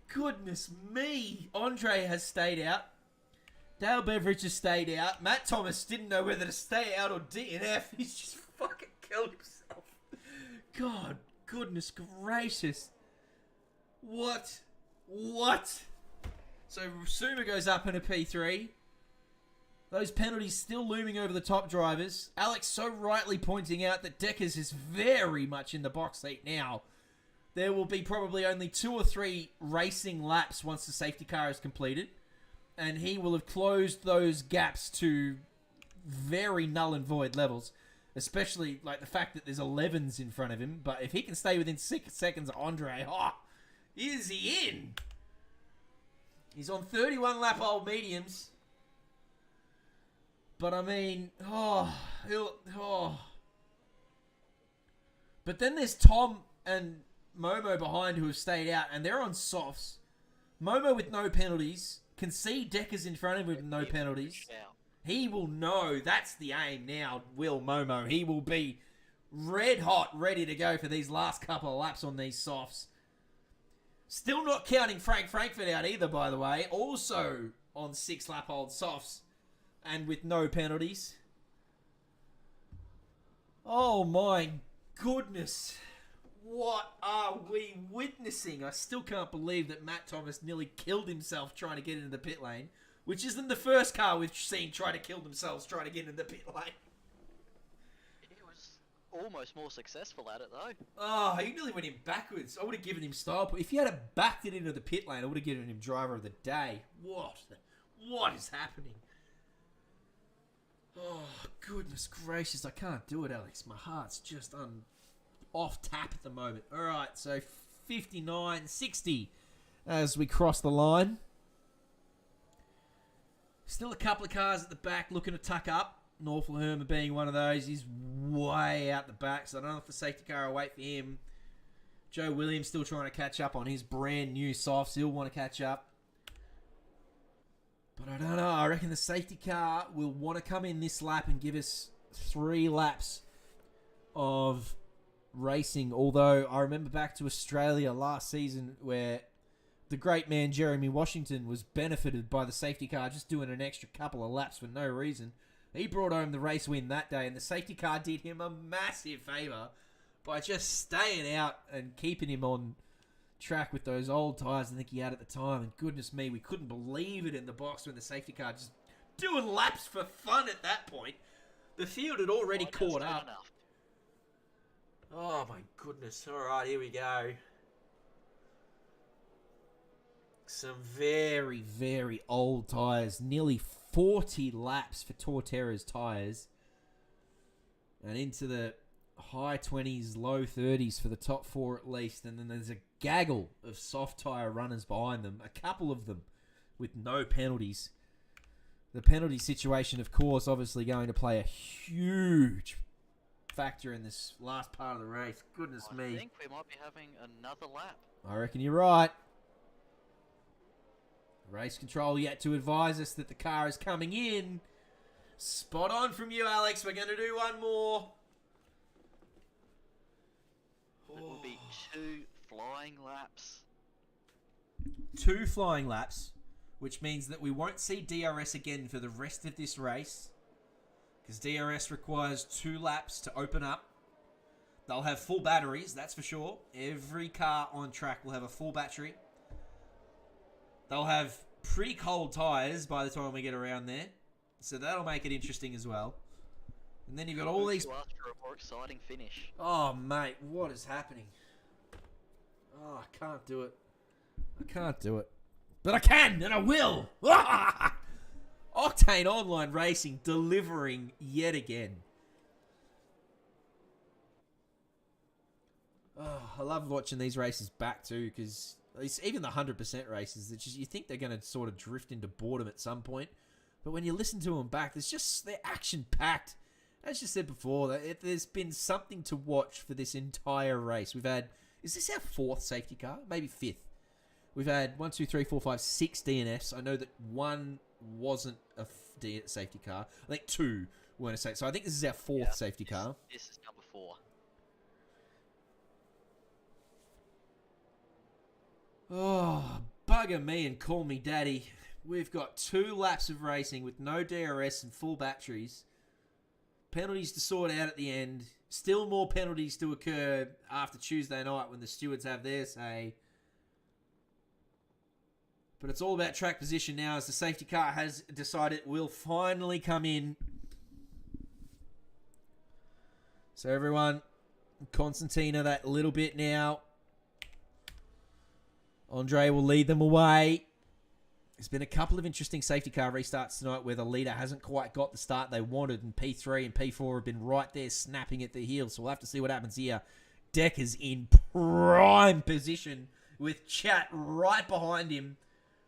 goodness me. Andre has stayed out. Dale Beveridge has stayed out. Matt Thomas didn't know whether to stay out or DNF. He's just fucking killed himself. God, goodness gracious. What? So Suma goes up in a P3. Those penalties still looming over the top drivers. Alex so rightly pointing out that Deckers is very much in the box seat now. There will be probably only 2 or 3 racing laps once the safety car is completed. And he will have closed those gaps to very null and void levels. Especially like the fact that there's 11s in front of him. But if he can stay within 6 seconds of Andre, is he in? He's on 31 lap old mediums. But I mean, But then there's Tom and Momo behind who have stayed out, and they're on softs. Momo with no penalties can see Deckers in front of him with no penalties. He will know that's the aim now, will Momo. He will be red hot, ready to go for these last couple of laps on these softs. Still not counting Frank Frankfurt out either, by the way. Also on 6 lap old softs. And with no penalties. Oh my goodness. What are we witnessing? I still can't believe that Matt Thomas nearly killed himself trying to get into the pit lane. Which isn't the first car we've seen try to kill themselves trying to get into the pit lane. He was almost more successful at it though. Oh, he nearly went in backwards. I would have given him style. If he had backed it into the pit lane, I would have given him driver of the day. What is happening? Oh, goodness gracious. I can't do it, Alex. My heart's just off tap at the moment. All right, so 59-60 as we cross the line. Still a couple of cars at the back looking to tuck up. Norfolk Herman being one of those. He's way out the back, so I don't know if the safety car will wait for him. Joe Williams still trying to catch up on his brand new softs. He'll want to catch up. But I don't know. I reckon the safety car will want to come in this lap and give us 3 laps of racing. Although I remember back to Australia last season where the great man Jeremy Washington was benefited by the safety car just doing an extra couple of laps for no reason. He brought home the race win that day, and the safety car did him a massive favour by just staying out and keeping him on track with those old tyres I think he had at the time. And goodness me, we couldn't believe it in the box when the safety car just doing laps for fun at that point. The field had already caught up. Oh my goodness. Alright, here we go. Some very, very old tyres. Nearly 40 laps for Torterra's tyres. And into the high 20s, low 30s for the top 4 at least. And then there's a gaggle of soft tyre runners behind them. A couple of them with no penalties. The penalty situation, of course, obviously going to play a huge factor in this last part of the race. Goodness me. I think we might be having another lap. I reckon you're right. Race control yet to advise us that the car is coming in. Spot on from you, Alex. We're going to do one more. It will be 2 flying laps. 2 flying laps, which means that we won't see DRS again for the rest of this race, because DRS requires 2 laps to open up. They'll have full batteries, that's for sure. Every car on track will have a full battery. They'll have pretty cold tyres by the time we get around there. So that'll make it interesting as well. And then you've got all these... After a more exciting finish. Oh, mate, what is happening? Oh, I can't do it. I can't do it. But I can, and I will! Octane Online Racing delivering yet again. Oh, I love watching these races back too, because even the 100% races, it's just, you think they're going to sort of drift into boredom at some point. But when you listen to them back, they're action-packed. As you said before, there's been something to watch for this entire race. We've had, is this our 4th safety car? Maybe 5th. We've had 1, 2, 3, 4, 5, 6 DNFs. I know that 1 wasn't a safety car. I think 2 weren't a safety. So I think this is our 4th safety car. This is number 4. Oh, bugger me and call me daddy. We've got 2 laps of racing with no DRS and full batteries. Penalties to sort out at the end. Still more penalties to occur after Tuesday night when the stewards have their say. But it's all about track position now as the safety car has decided it will finally come in. So everyone, Constantina that little bit now. Andre will lead them away. There's been a couple of interesting safety car restarts tonight where the leader hasn't quite got the start they wanted, and P3 and P4 have been right there snapping at the heels. So we'll have to see what happens here. Decker's in prime position with Chat right behind him.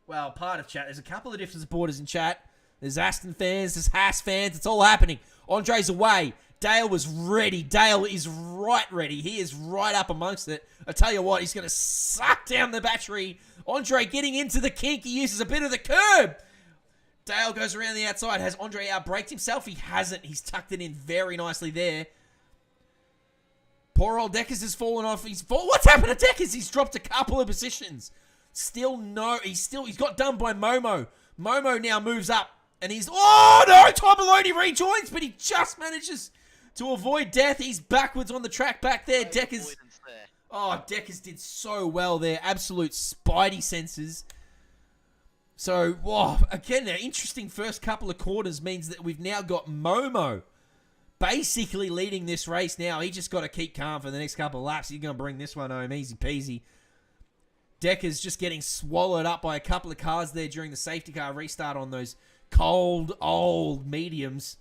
Well, part of Chat. There's a couple of different supporters in Chat. There's Aston fans, there's Haas fans. It's all happening. Andre's away. Dale was ready. Dale is right ready. He is right up amongst it. I tell you what, he's going to suck down the battery. Andre getting into the kink. He uses a bit of the curb. Dale goes around the outside. Has Andre outbraked himself? He hasn't. He's tucked it in very nicely there. Poor old Deckers has fallen off. What's happened to Deckers? He's dropped a couple of positions. Still no. He's got done by Momo. Momo now moves up. And he's... Oh, no! Tom Maloney rejoins, but he just manages to avoid death. He's backwards on the track back there. Deckers... Oh, Deckers did so well there. Absolute spidey senses. So, whoa, again, an interesting first couple of quarters means that we've now got Momo basically leading this race now. He just got to keep calm for the next couple of laps. He's going to bring this one home easy peasy. Decker's just getting swallowed up by a couple of cars there during the safety car restart on those cold, old mediums.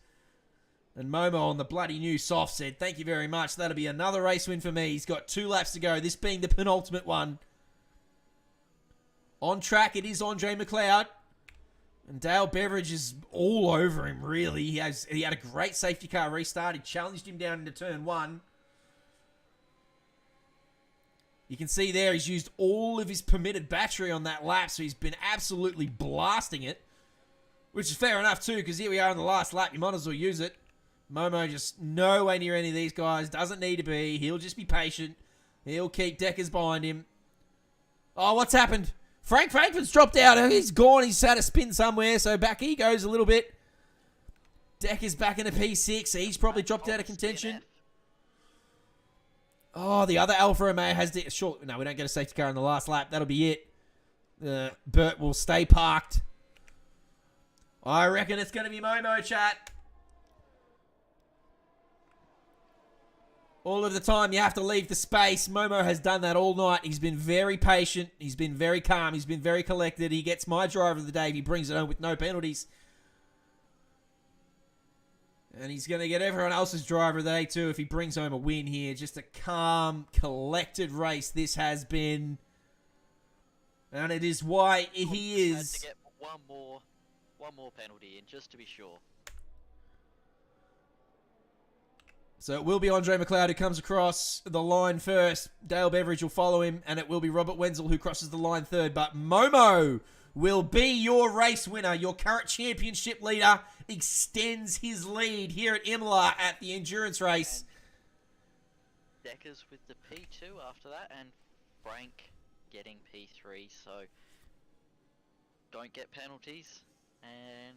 And Momo on the bloody new soft said, thank you very much. That'll be another race win for me. He's got 2 laps to go, this being the penultimate one. On track, it is Andre McLeod. And Dale Beveridge is all over him, really. He had a great safety car restart. He challenged him down into turn 1. You can see there he's used all of his permitted battery on that lap, so he's been absolutely blasting it. Which is fair enough too, because here we are in the last lap. You might as well use it. Momo just nowhere near any of these guys. Doesn't need to be. He'll just be patient. He'll keep Deckers behind him. Oh, what's happened? Frank Frankfurt's dropped out. He's gone. He's had a spin somewhere, so back he goes a little bit. Deckers back into P6. So he's probably dropped out of contention. Oh, the other Alfa Romeo has the... Sure, no, we don't get a safety car in the last lap. That'll be it. Bert will stay parked. I reckon it's going to be Momo, chat. All of the time you have to leave the space. Momo has done that all night. He's been very patient. He's been very calm. He's been very collected. He gets my driver of the day if he brings it home with no penalties. And he's going to get everyone else's driver of the day too if he brings home a win here. Just a calm, collected race this has been. And it is why he is... Had to get one more penalty in, just to be sure. So it will be Andre McLeod who comes across the line first. Dale Beveridge will follow him, and it will be Robert Wenzel who crosses the line third. But Momo will be your race winner. Your current championship leader extends his lead here at Imola at the endurance race. And Deckers with the P2 after that, and Frank getting P3. So don't get penalties, and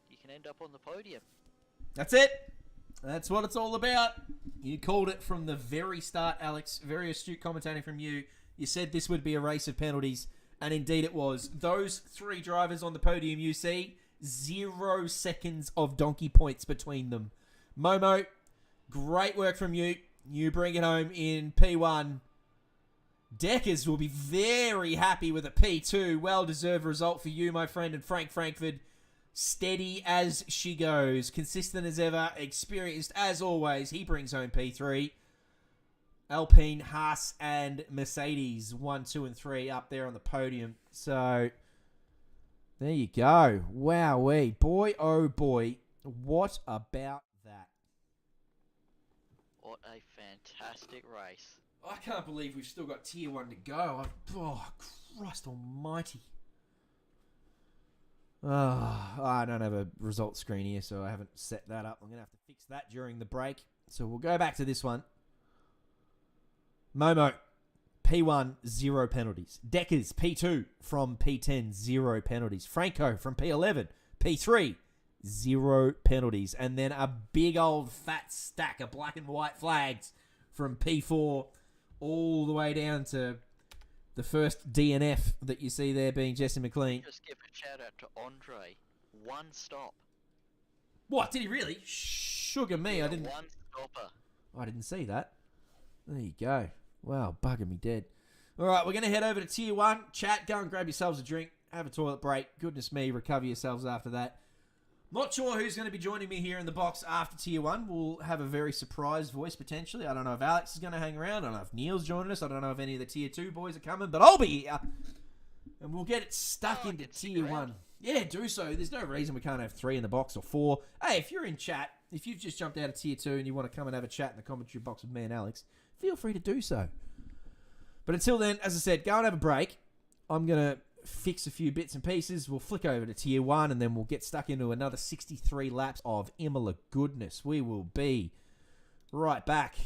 you can end up on the podium. That's it. That's what it's all about. You called it from the very start, Alex. Very astute commentating from you. You said this would be a race of penalties, and indeed it was. Those three drivers on the podium you see, 0 seconds of donkey points between them. Momo, great work from you. You bring it home in P1. Deckers will be very happy with a P2. Well-deserved result for you, my friend, and Frank Frankfurt. Steady as she goes. Consistent as ever. Experienced as always. He brings home P3. Alpine, Haas, and Mercedes. 1, 2, and 3 up there on the podium. So, there you go. Wowee. Boy, oh boy. What about that? What a fantastic race. I can't believe we've still got Tier 1 to go. Oh, Christ almighty. I don't have a result screen here, so I haven't set that up. I'm going to have to fix that during the break. So we'll go back to this one. Momo, P1, 0 penalties. Deckers, P2 from P10, 0 penalties. Franco from P11, P3, 0 penalties. And then a big old fat stack of black and white flags from P4 all the way down to the first DNF that you see there being Jesse McLean. Just give a shout out to Andre. 1 stop. What, did he really? Sugar me, I didn't. 1 stopper. I didn't see that. There you go. Wow, bugging me dead. All right, we're going to head over to Tier 1. Chat, go and grab yourselves a drink. Have a toilet break. Goodness me, recover yourselves after that. Not sure who's going to be joining me here in the box after Tier 1. We'll have a very surprised voice, potentially. I don't know if Alex is going to hang around. I don't know if Neil's joining us. I don't know if any of the Tier 2 boys are coming. But I'll be here. And we'll get it stuck into Tier 1. Yeah, do so. There's no reason we can't have 3 in the box or 4. Hey, if you're in chat, if you've just jumped out of Tier 2 and you want to come and have a chat in the commentary box with me and Alex, feel free to do so. But until then, as I said, go and have a break. I'm going to fix a few bits and pieces. We'll flick over to Tier 1 and then we'll get stuck into another 63 laps of Imola goodness. We will be right back.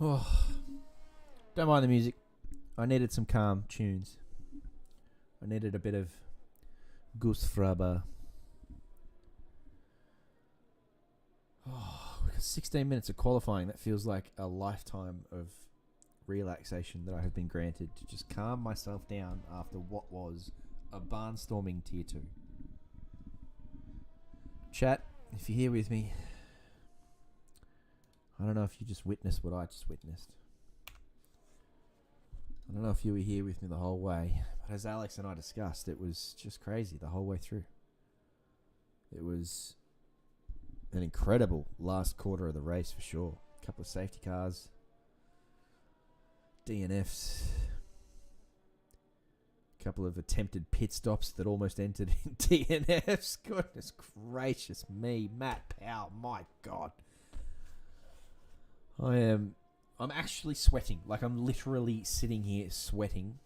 Oh, don't mind the music. I needed some calm tunes. I needed a bit of Gusfraba. Oh, we got 16 minutes of qualifying. That feels like a lifetime of relaxation that I have been granted to just calm myself down after what was a barnstorming tier 2. Chat, if you're here with me, I don't know if you just witnessed what I just witnessed. I don't know if you were here with me the whole way, but as Alex and I discussed, it was just crazy the whole way through. It was an incredible last quarter of the race for sure. A couple of safety cars, DNFs, a couple of attempted pit stops that almost entered in DNFs. Goodness gracious me, Matt Powell, my God. I'm actually sweating. Like, I'm literally sitting here sweating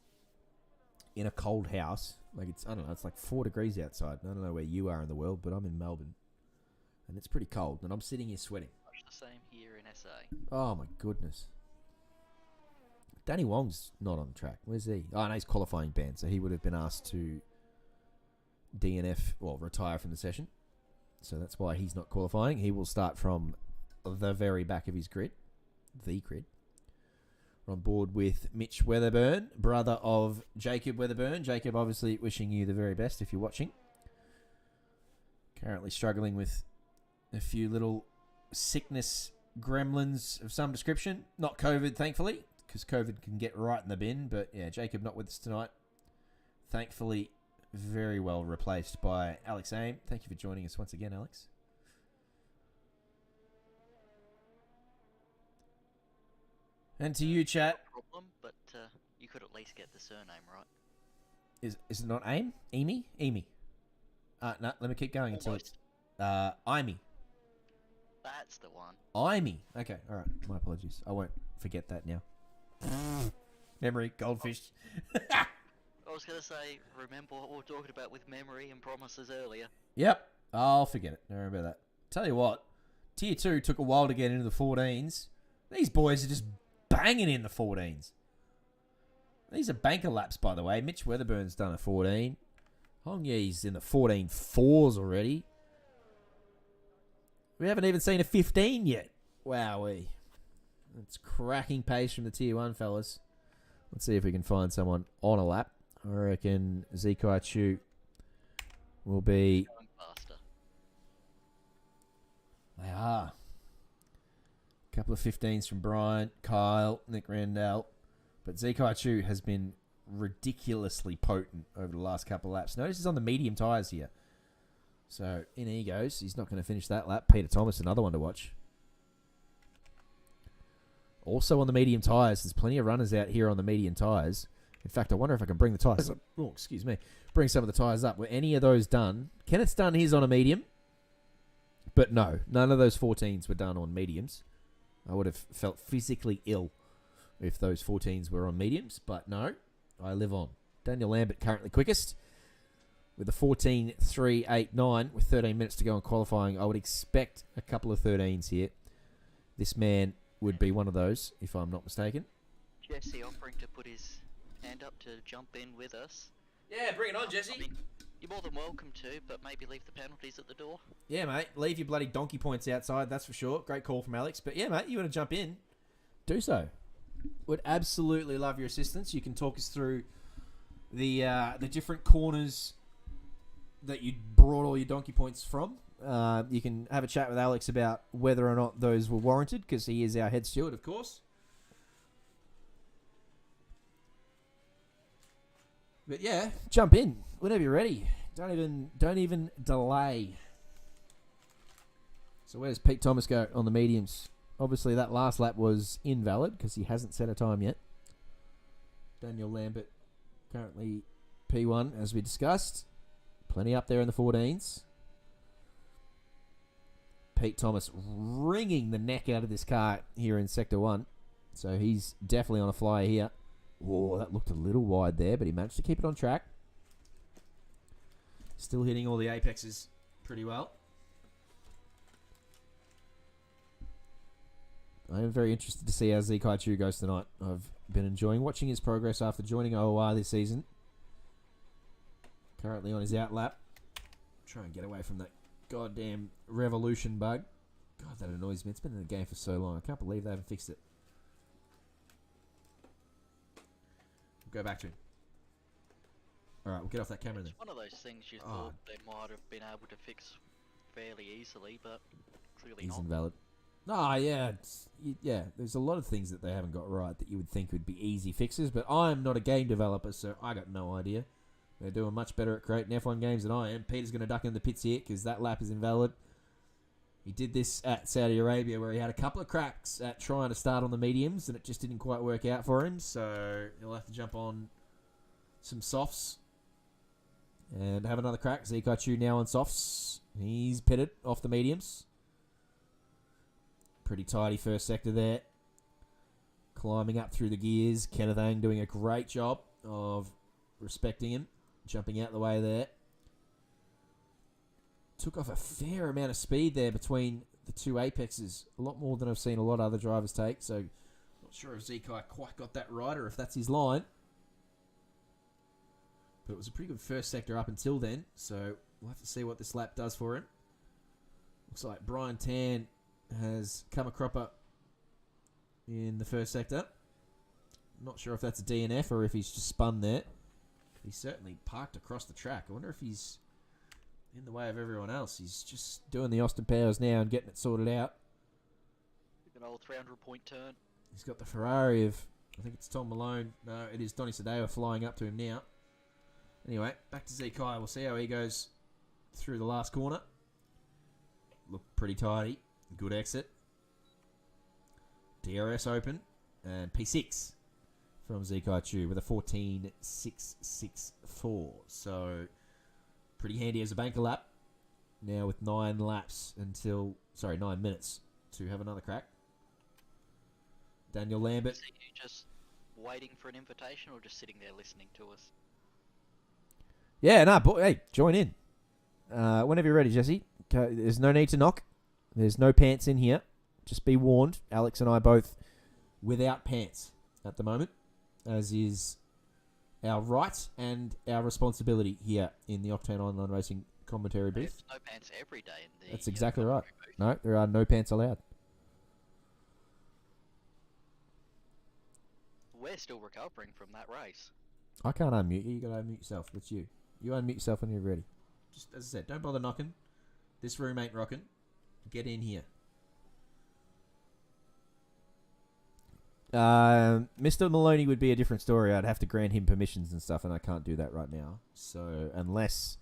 in a cold house. Like, it's, I don't know, it's like 4 degrees outside. I don't know where you are in the world, but I'm in Melbourne. And it's pretty cold, and I'm sitting here sweating. Much the same here in SA. Oh, my goodness. Danny Wong's not on the track. Where's he? Oh, no, he's qualifying banned, so he would have been asked to DNF, well, retire from the session. So that's why he's not qualifying. He will start from the very back of his grid. The grid. We're on board with Mitch Weatherburn, brother of Jacob Weatherburn. Jacob, obviously wishing you the very best if you're watching. Currently struggling with a few little sickness gremlins of some description. Not COVID, thankfully, because COVID can get right in the bin. But yeah, Jacob not with us tonight. Thankfully, very well replaced by Alex Aim. Thank you for joining us once again, Alex. And to you, chat. Problem, but you could at least get the surname right. Is it not Aim? Amy? Amy. No, let me keep going until it's Imee. That's the one. Imee. Okay, all right. My apologies. I won't forget that now. Memory, goldfish. I was going to say, remember what we were talking about with memory and promises earlier. Yep. I'll forget it. Don't worry about that. Tell you what, Tier 2 took a while to get into the 14s. These boys are just banging in the 14s. These are banker laps, by the way. Mitch Weatherburn's done a 14. Hong Yi's in the 14.4s already. We haven't even seen a 15 yet. Wowee. It's cracking pace from the Tier 1 fellas. Let's see if we can find someone on a lap. I reckon Zikai Chu will be... Going faster. They are. A couple of 15s from Bryant, Kyle, Nick Randall. But Zikai Chu has been ridiculously potent over the last couple of laps. Notice he's on the medium tyres here. So, in he goes. He's not going to finish that lap. Peter Thomas, another one to watch. Also on the medium tyres. There's plenty of runners out here on the medium tyres. In fact, I wonder if I can bring the tyres up. Oh, excuse me. Bring some of the tyres up. Were any of those done? Kenneth's done his on a medium. But no, none of those 14s were done on mediums. I would have felt physically ill if those 14s were on mediums. But no, I live on. Daniel Lambert currently quickest with a 14.389 with 13 minutes to go in qualifying. I would expect a couple of 13s here. This man would be one of those, if I'm not mistaken. Jesse offering to put his hand up to jump in with us. Yeah, bring it on, Jesse. I mean, you're more than welcome to, but maybe leave the penalties at the door. Yeah, mate. Leave your bloody donkey points outside, that's for sure. Great call from Alex. But yeah, mate, you want to jump in, do so. Would absolutely love your assistance. You can talk us through the different corners that you brought all your donkey points from. You can have a chat with Alex about whether or not those were warranted, because he is our head steward, of course. But yeah, jump in whenever you're ready. Don't even delay. So where does Pete Thomas go on the mediums? Obviously that last lap was invalid because he hasn't set a time yet. Daniel Lambert currently P1 as we discussed. Plenty up there in the 14s. Pete Thomas wringing the neck out of this car here in Sector 1. So he's definitely on a flyer here. Whoa, that looked a little wide there, but he managed to keep it on track. Still hitting all the apexes pretty well. I am very interested to see how Zekai Chu goes tonight. I've been enjoying watching his progress after joining OOR this season. Currently on his out lap. Try and get away from that goddamn revolution bug. God, that annoys me. It's been in the game for so long. I can't believe they haven't fixed it. Go back to him. Alright, we'll get off that camera then. It's one of those things you thought they might have been able to fix fairly easily, but clearly He's not. invalid. No, yeah, yeah. There's a lot of things that they haven't got right that you would think would be easy fixes, but I'm not a game developer, so I got no idea. They're doing much better at creating F1 games than I am. Peter's going to duck in the pits here because that lap is invalid. He did this at Saudi Arabia where he had a couple of cracks at trying to start on the mediums and it just didn't quite work out for him, so he'll have to jump on some softs and have another crack. Zekai Chu now on softs. He's pitted off the mediums. Pretty tidy first sector there. Climbing up through the gears. Kenneth Ang doing a great job of respecting him. Jumping out the way there. Took off a fair amount of speed there between the two apexes. A lot more than I've seen a lot of other drivers take. So, not sure if Zekai quite got that right or if that's his line. But it was a pretty good first sector up until then. So, we'll have to see what this lap does for him. Looks like Brian Tan has come a cropper in the first sector. Not sure if that's a DNF or if he's just spun there. He's certainly parked across the track. I wonder if he's in the way of everyone else. He's just doing the Austin Powers now and getting it sorted out. An old 300-point turn. He's got the Ferrari of, I think it's Tom Malone. No, it is Donny Sadeo flying up to him now. Anyway, back to Zekai. We'll see how he goes through the last corner. Looked pretty tidy. Good exit. DRS open. And P6 from Zekai Chu with a 14.664. So, pretty handy as a banker lap. Now with 9 minutes to have another crack. Daniel Lambert. Is he just waiting for an invitation or just sitting there listening to us? Yeah, hey, join in. Whenever you're ready, Jesse. There's no need to knock. There's no pants in here. Just be warned. Alex and I both without pants at the moment, as is our right and our responsibility here in the Octane Online Racing commentary booth. There's no pants every day in the That's exactly right. booth. No, there are no pants allowed. We're still recovering from that race. I can't unmute you. You got to unmute yourself. That's you. You unmute yourself when you're ready. Just as I said, don't bother knocking. This room ain't rocking. Get in here. Mr. Maloney would be a different story. I'd have to grant him permissions and stuff, and I can't do that right now. So unless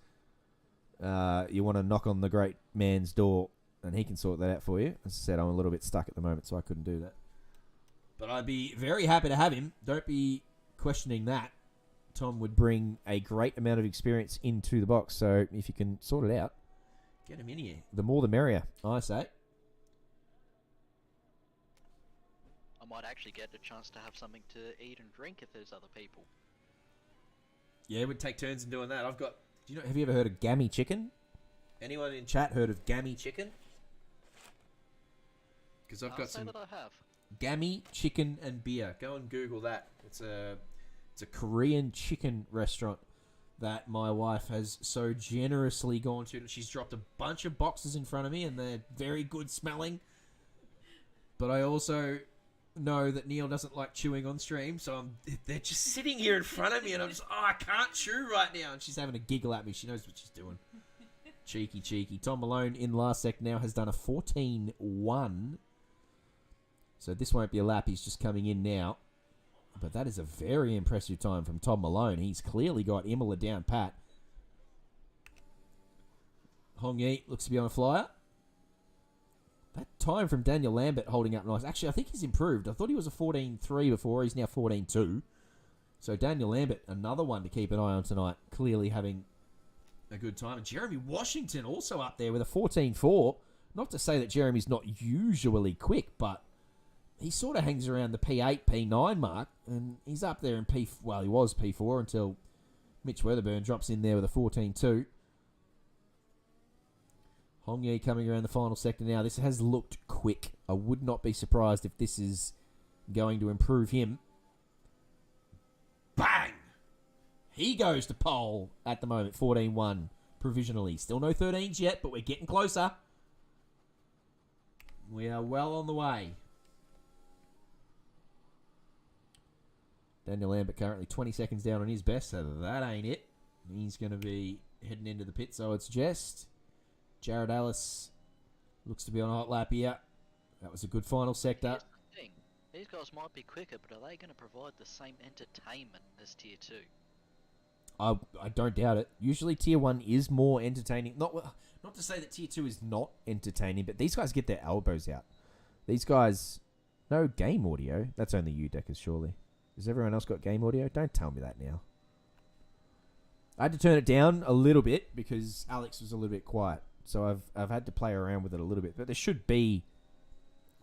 you want to knock on the great man's door, and he can sort that out for you. As I said, I'm a little bit stuck at the moment, so I couldn't do that. But I'd be very happy to have him. Don't be questioning that. Tom would bring a great amount of experience into the box, so if you can sort it out, get him in here. The more the merrier, I say. I might actually get a chance to have something to eat and drink if there's other people. Yeah, we'd take turns in doing that. Have you ever heard of gammy chicken? Anyone in chat heard of gammy chicken? Because I've got some that I have. gammy chicken and beer. Go and Google that. It's a Korean chicken restaurant that my wife has so generously gone to. She's dropped a bunch of boxes in front of me, and they're very good smelling. But I also know that Neil doesn't like chewing on stream, so they're just sitting here in front of me, and I'm just, I can't chew right now. And she's having a giggle at me. She knows what she's doing. Cheeky. Tom Malone in last sec now has done a 14.1. So this won't be a lap. He's just coming in now. But that is a very impressive time from Tom Malone. He's clearly got Imola down pat. Hong Yi looks to be on a flyer. That time from Daniel Lambert holding up nice. Actually, I think he's improved. I thought he was a 14.3 before. He's now 14.2. So Daniel Lambert, another one to keep an eye on tonight. Clearly having a good time. And Jeremy Washington also up there with a 14.4. Not to say that Jeremy's not usually quick, but he sort of hangs around the P8, P9 mark, and he's up there in he was P4 until Mitch Weatherburn drops in there with a 14.2. Hong Yi coming around the final sector now. This has looked quick. I would not be surprised if this is going to improve him. Bang! He goes to pole at the moment. 14-1 provisionally. Still no 13s yet, but we're getting closer. We are well on the way. Daniel Lambert currently 20 seconds down on his best, so that ain't it. He's going to be heading into the pits, I would suggest. Jared Ellis looks to be on a hot lap here. That was a good final sector. Here's the thing. These guys might be quicker, but are they going to provide the same entertainment as Tier 2? I don't doubt it. Usually Tier 1 is more entertaining. Not to say that Tier 2 is not entertaining, but these guys get their elbows out. These guys... No game audio. That's only you, Deckers, surely. Has everyone else got game audio? Don't tell me that now. I had to turn it down a little bit because Alex was a little bit quiet. So I've had to play around with it a little bit. But there should be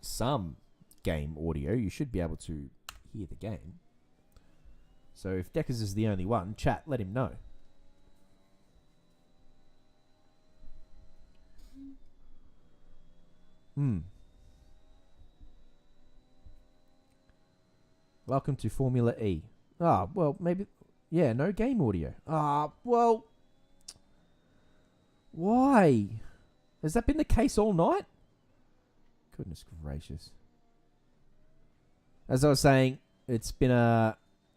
some game audio. You should be able to hear the game. So if Deckers is the only one, chat, let him know. Welcome to Formula E. Well, maybe... Yeah, no game audio. Well... Why? Has that been the case all night? Goodness gracious. As I was saying, it's been a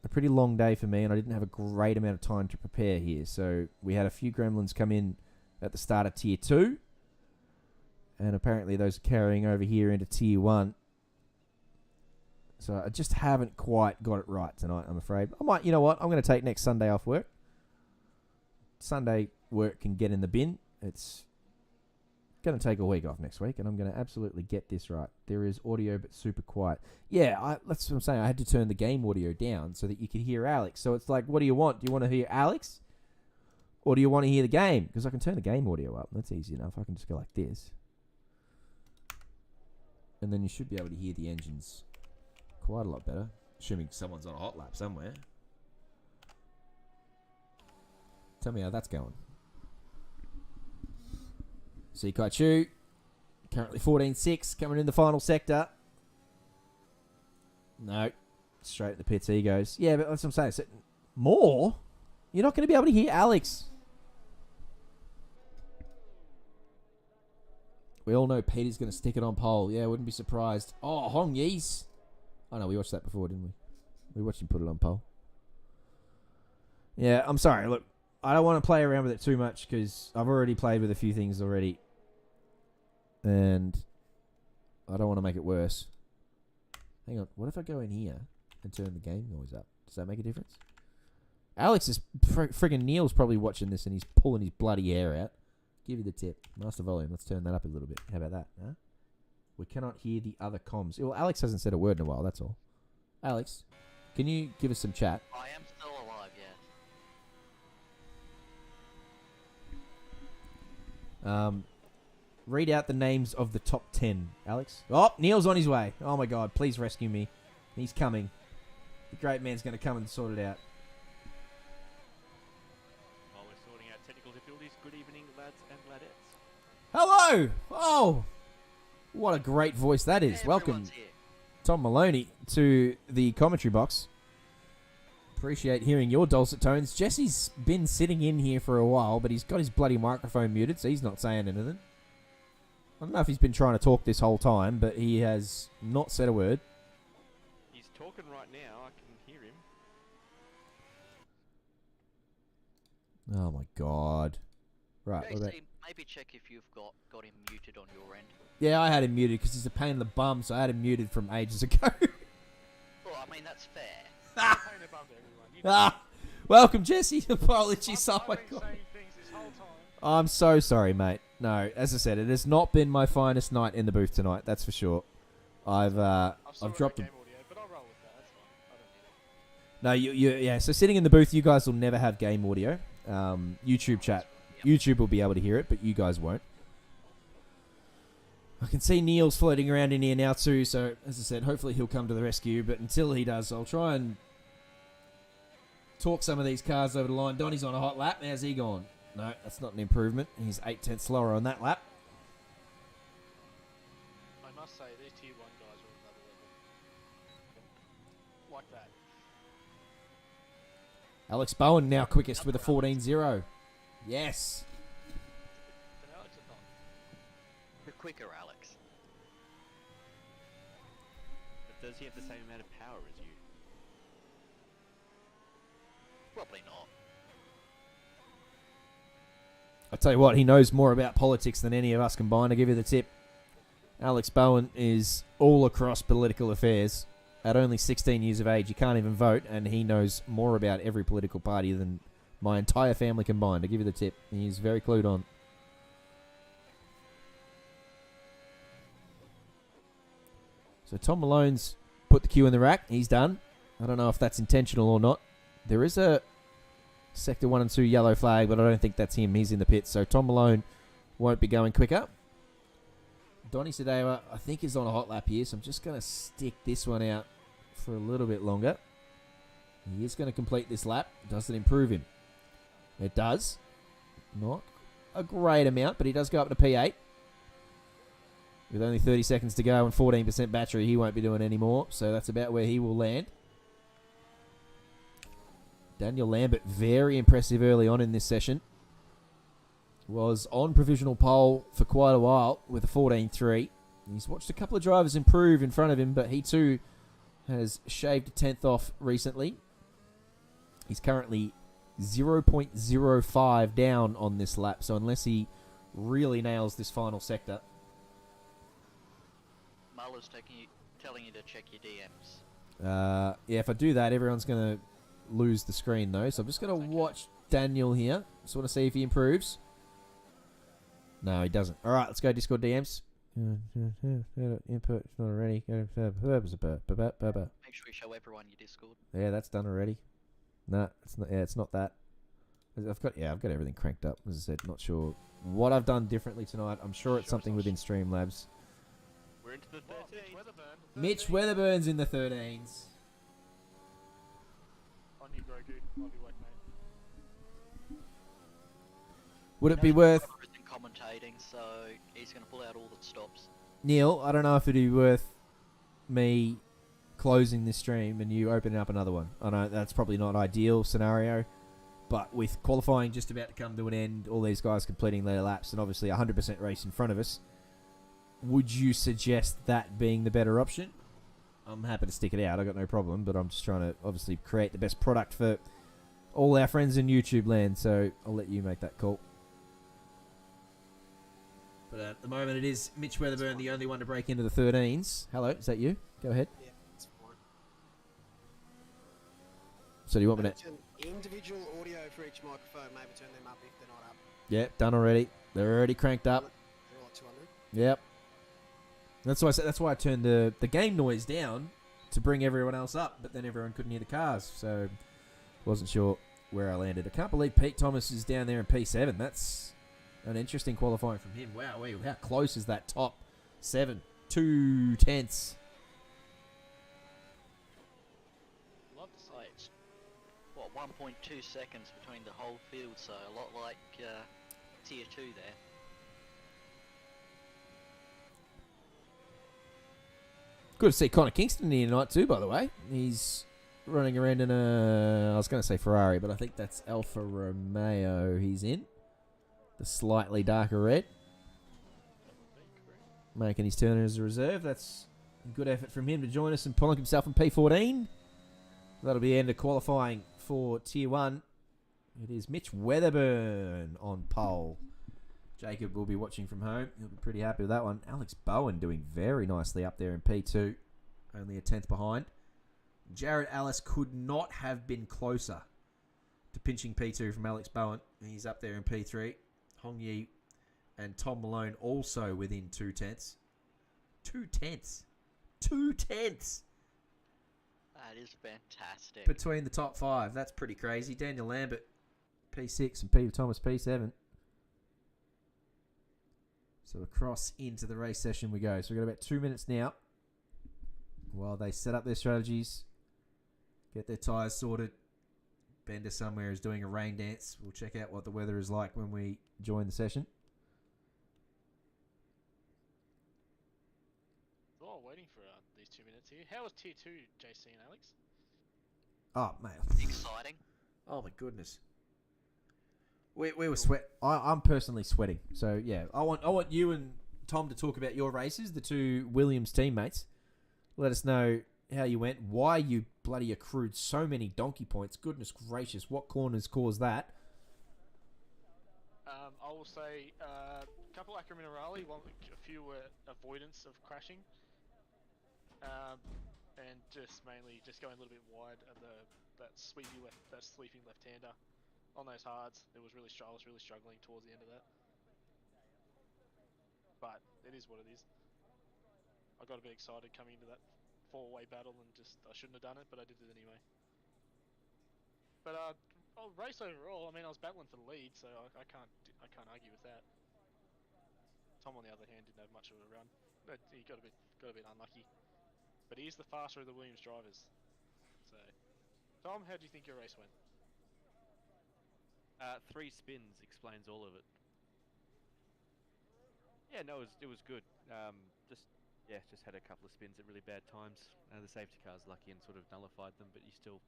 pretty long day for me, and I didn't have a great amount of time to prepare here. So we had a few gremlins come in at the start of Tier 2. And apparently those are carrying over here into Tier 1. So I just haven't quite got it right tonight, I'm afraid. I might, you know what? I'm going to take next Sunday off work. Sunday work can get in the bin. It's going to take a week off next week, and I'm going to absolutely get this right. There is audio, but super quiet. Yeah, that's what I'm saying. I had to turn the game audio down so that you could hear Alex. So it's like, what do you want? Do you want to hear Alex? Or do you want to hear the game? Because I can turn the game audio up. That's easy enough. I can just go like this. And then you should be able to hear the engines quite a lot better. Assuming someone's on a hot lap somewhere. Tell me how that's going. See Kaichu, currently 14-6, coming in the final sector. No, straight at the pits he goes. Yeah, but that's what I'm saying. So, more? You're not going to be able to hear Alex. We all know Peter's going to stick it on pole. Yeah, wouldn't be surprised. Oh, Hong Yi's. Oh, no, we watched that before, didn't we? We watched him put it on pole. Yeah, I'm sorry. Look, I don't want to play around with it too much because I've already played with a few things already. And I don't want to make it worse. Hang on. What if I go in here and turn the game noise up? Does that make a difference? Alex is... Friggin' Neil's probably watching this and he's pulling his bloody hair out. Give you the tip. Master volume. Let's turn that up a little bit. How about that? Huh? We cannot hear the other comms. Well, Alex hasn't said a word in a while. That's all. Alex, can you give us some chat? I am still alive, yeah. Read out the names of the top 10, Alex. Oh, Neil's on his way. Oh, my God. Please rescue me. He's coming. The great man's going to come and sort it out. While we're sorting out technical difficulties, good evening, lads and ladettes. Hello! Oh, what a great voice that is. Hey, Welcome, here. Tom Maloney, to the commentary box. Appreciate hearing your dulcet tones. Jesse's been sitting in here for a while, but he's got his bloody microphone muted, so he's not saying anything. I don't know if he's been trying to talk this whole time, but he has not said a word. He's talking right now. I can hear him. Oh, my God. Right. What about... JC, maybe check if you've got him muted on your end. Yeah, I had him muted because he's a pain in the bum, so I had him muted from ages ago. Well, I mean, that's fair. Pain above everyone. Welcome, Jesse. Apologies. Oh, my I've been God. saying things this whole time. I'm so sorry, mate. No, as I said, it has not been my finest night in the booth tonight. That's for sure. I've dropped game a... audio, but I'll roll with that. That's fine. I don't need it. No, yeah. So sitting in the booth, you guys will never have game audio. YouTube chat. YouTube will be able to hear it, but you guys won't. I can see Neil's floating around in here now too, so as I said, hopefully he'll come to the rescue, but until he does, I'll try and talk some of these cars over the line. Donnie's on a hot lap. How's he gone? No, that's not an improvement. He's 8/10 slower on that lap. must say, these tier 1 guys are on another level. Like that. Alex Bowen now quickest with a 14.0. Yes. But Alex or not? The quicker Alex. But does he have the same amount of power as you? Probably not. I'll tell you what, he knows more about politics than any of us combined. To give you the tip, Alex Bowen is all across political affairs. At only 16 years of age, he can't even vote, and he knows more about every political party than my entire family combined. To give you the tip, he's very clued on. So Tom Malone's put the cue in the rack. He's done. I don't know if that's intentional or not. There is a Sector 1 and 2 yellow flag, but I don't think that's him. He's in the pit, so Tom Malone won't be going quicker. Donny Sedewa, I think, is on a hot lap here, so I'm just going to stick this one out for a little bit longer. He is going to complete this lap. Does it improve him? It does. Not a great amount, but he does go up to P8. With only 30 seconds to go and 14% battery, he won't be doing any more, so that's about where he will land. Daniel Lambert, very impressive early on in this session. Was on provisional pole for quite a while with a 14.3. He's watched a couple of drivers improve in front of him, but he too has shaved a tenth off recently. He's currently 0.05 down on this lap, so unless he really nails this final sector. Muller's telling you to check your DMs. Yeah, if I do that, everyone's going to lose the screen though, so I'm just going to watch Daniel here. Just want to see if he improves. No, he doesn't. All right, let's go Discord DMs. Input not already. Make sure you show everyone your Discord. Yeah, that's done already. No, it's not. Yeah, it's not that. I've got everything cranked up. As I said, not sure what I've done differently tonight. I'm sure it's something within Streamlabs. We're into the 13. Mitch Weatherburn's in the 13s. On you, Grogu. On your work, mate. Would it be worth... Commentating, so he's going to pull out all the stops. Neil, I don't know if it'd be worth me closing this stream and you opening up another one. I know that's probably not an ideal scenario, but with qualifying just about to come to an end, all these guys completing their laps, and obviously 100% race in front of us, would you suggest that being the better option? I'm happy to stick it out. I've got no problem, but I'm just trying to obviously create the best product for all our friends in YouTube land, so I'll let you make that call. But at the moment, it is Mitch Weatherburn, the only one to break into the 13s. Hello, is that you? Go ahead. Yeah, it's fine. So do you want me to... Turn individual audio for each microphone, maybe turn them up if they're not up. Yeah, done already. They're already cranked up. They're all at 200. Yep. That's why I turned the game noise down to bring everyone else up, but then everyone couldn't hear the cars, so wasn't sure where I landed. I can't believe Pete Thomas is down there in P7. That's an interesting qualifying from him. Wow, how close is that top 7? 2 tenths. Love to say it's, 1.2 seconds between the whole field, so a lot like Tier 2 there. Good to see Connor Kingston here tonight too, by the way. He's running around in I was going to say Ferrari, but I think that's Alfa Romeo he's in. The slightly darker red. Making his turn as a reserve. That's a good effort from him to join us and plonk himself in P14. That'll be the end of qualifying for Tier 1. It is Mitch Weatherburn on pole. Jacob will be watching from home. He'll be pretty happy with that one. Alex Bowen doing very nicely up there in P2. Only a tenth behind. Jared Ellis could not have been closer to pinching P2 from Alex Bowen. He's up there in P3. Hong Yi and Tom Malone also within 2 tenths. 2 tenths. 2 tenths. That is fantastic. Between the top 5. That's pretty crazy. Daniel Lambert, P6, and Peter Thomas, P7. So across into the race session we go. So we've got about 2 minutes now while they set up their strategies, get their tyres sorted. Bender somewhere is doing a rain dance. We'll check out what the weather is like when we join the session. Well, waiting for these 2 minutes here. How was Tier 2, JC and Alex? Oh, mate. Exciting. Oh, my goodness. We were sweat. I'm personally sweating. So, yeah. I want you and Tom to talk about your races, the two Williams teammates. Let us know how you went, why you bloody accrued so many donkey points. Goodness gracious, what corners caused that? I will say a couple Acura Minerali, a few were avoidance of crashing, and just mainly going a little bit wide of that sweeping left-hander on those hards. I was really struggling towards the end of that, but it is what it is. I got a bit excited coming into that four-way battle and I shouldn't have done it, but I did it anyway. But race overall, I mean, I was battling for the lead, so I can't argue with that. Tom, on the other hand, didn't have much of a run. He got a bit unlucky, but he is the faster of the Williams drivers. So, Tom, how do you think your race went? 3 spins explains all of it. Yeah, no, it was good. Just had a couple of spins at really bad times. The safety car's lucky and sort of nullified them, but you still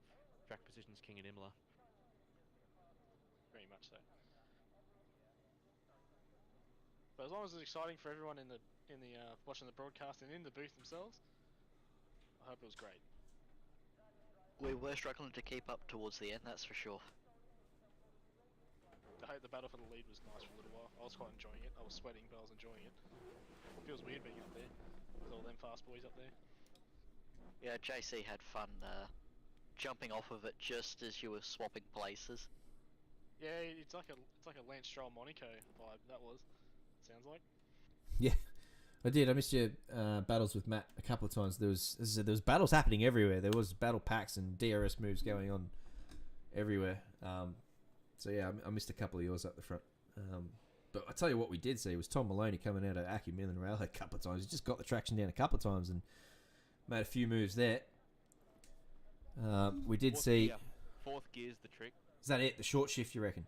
track positions king at Imola. Very much so. But as long as it's exciting for everyone in the watching the broadcast and in the booth themselves, I hope it was great. We were struggling to keep up towards the end, that's for sure. The battle for the lead was nice for a little while. I was quite enjoying it. I was sweating, but I was enjoying it. It feels weird being up there with all them fast boys up there. Yeah, JC had fun jumping off of it just as you were swapping places. Yeah, it's like a Lance Stroll Monaco vibe. That was. Sounds like. Yeah, I did. I missed your battles with Matt a couple of times. There was battles happening everywhere. There was battle packs and DRS moves going on everywhere. So yeah, I missed a couple of yours up the front. But I tell you what we did see was Tom Maloney coming out of Aki Millen Railhead a couple of times. He just got the traction down a couple of times and made a few moves there. We did see... Fourth gear's the trick. Is that it? The short shift, you reckon?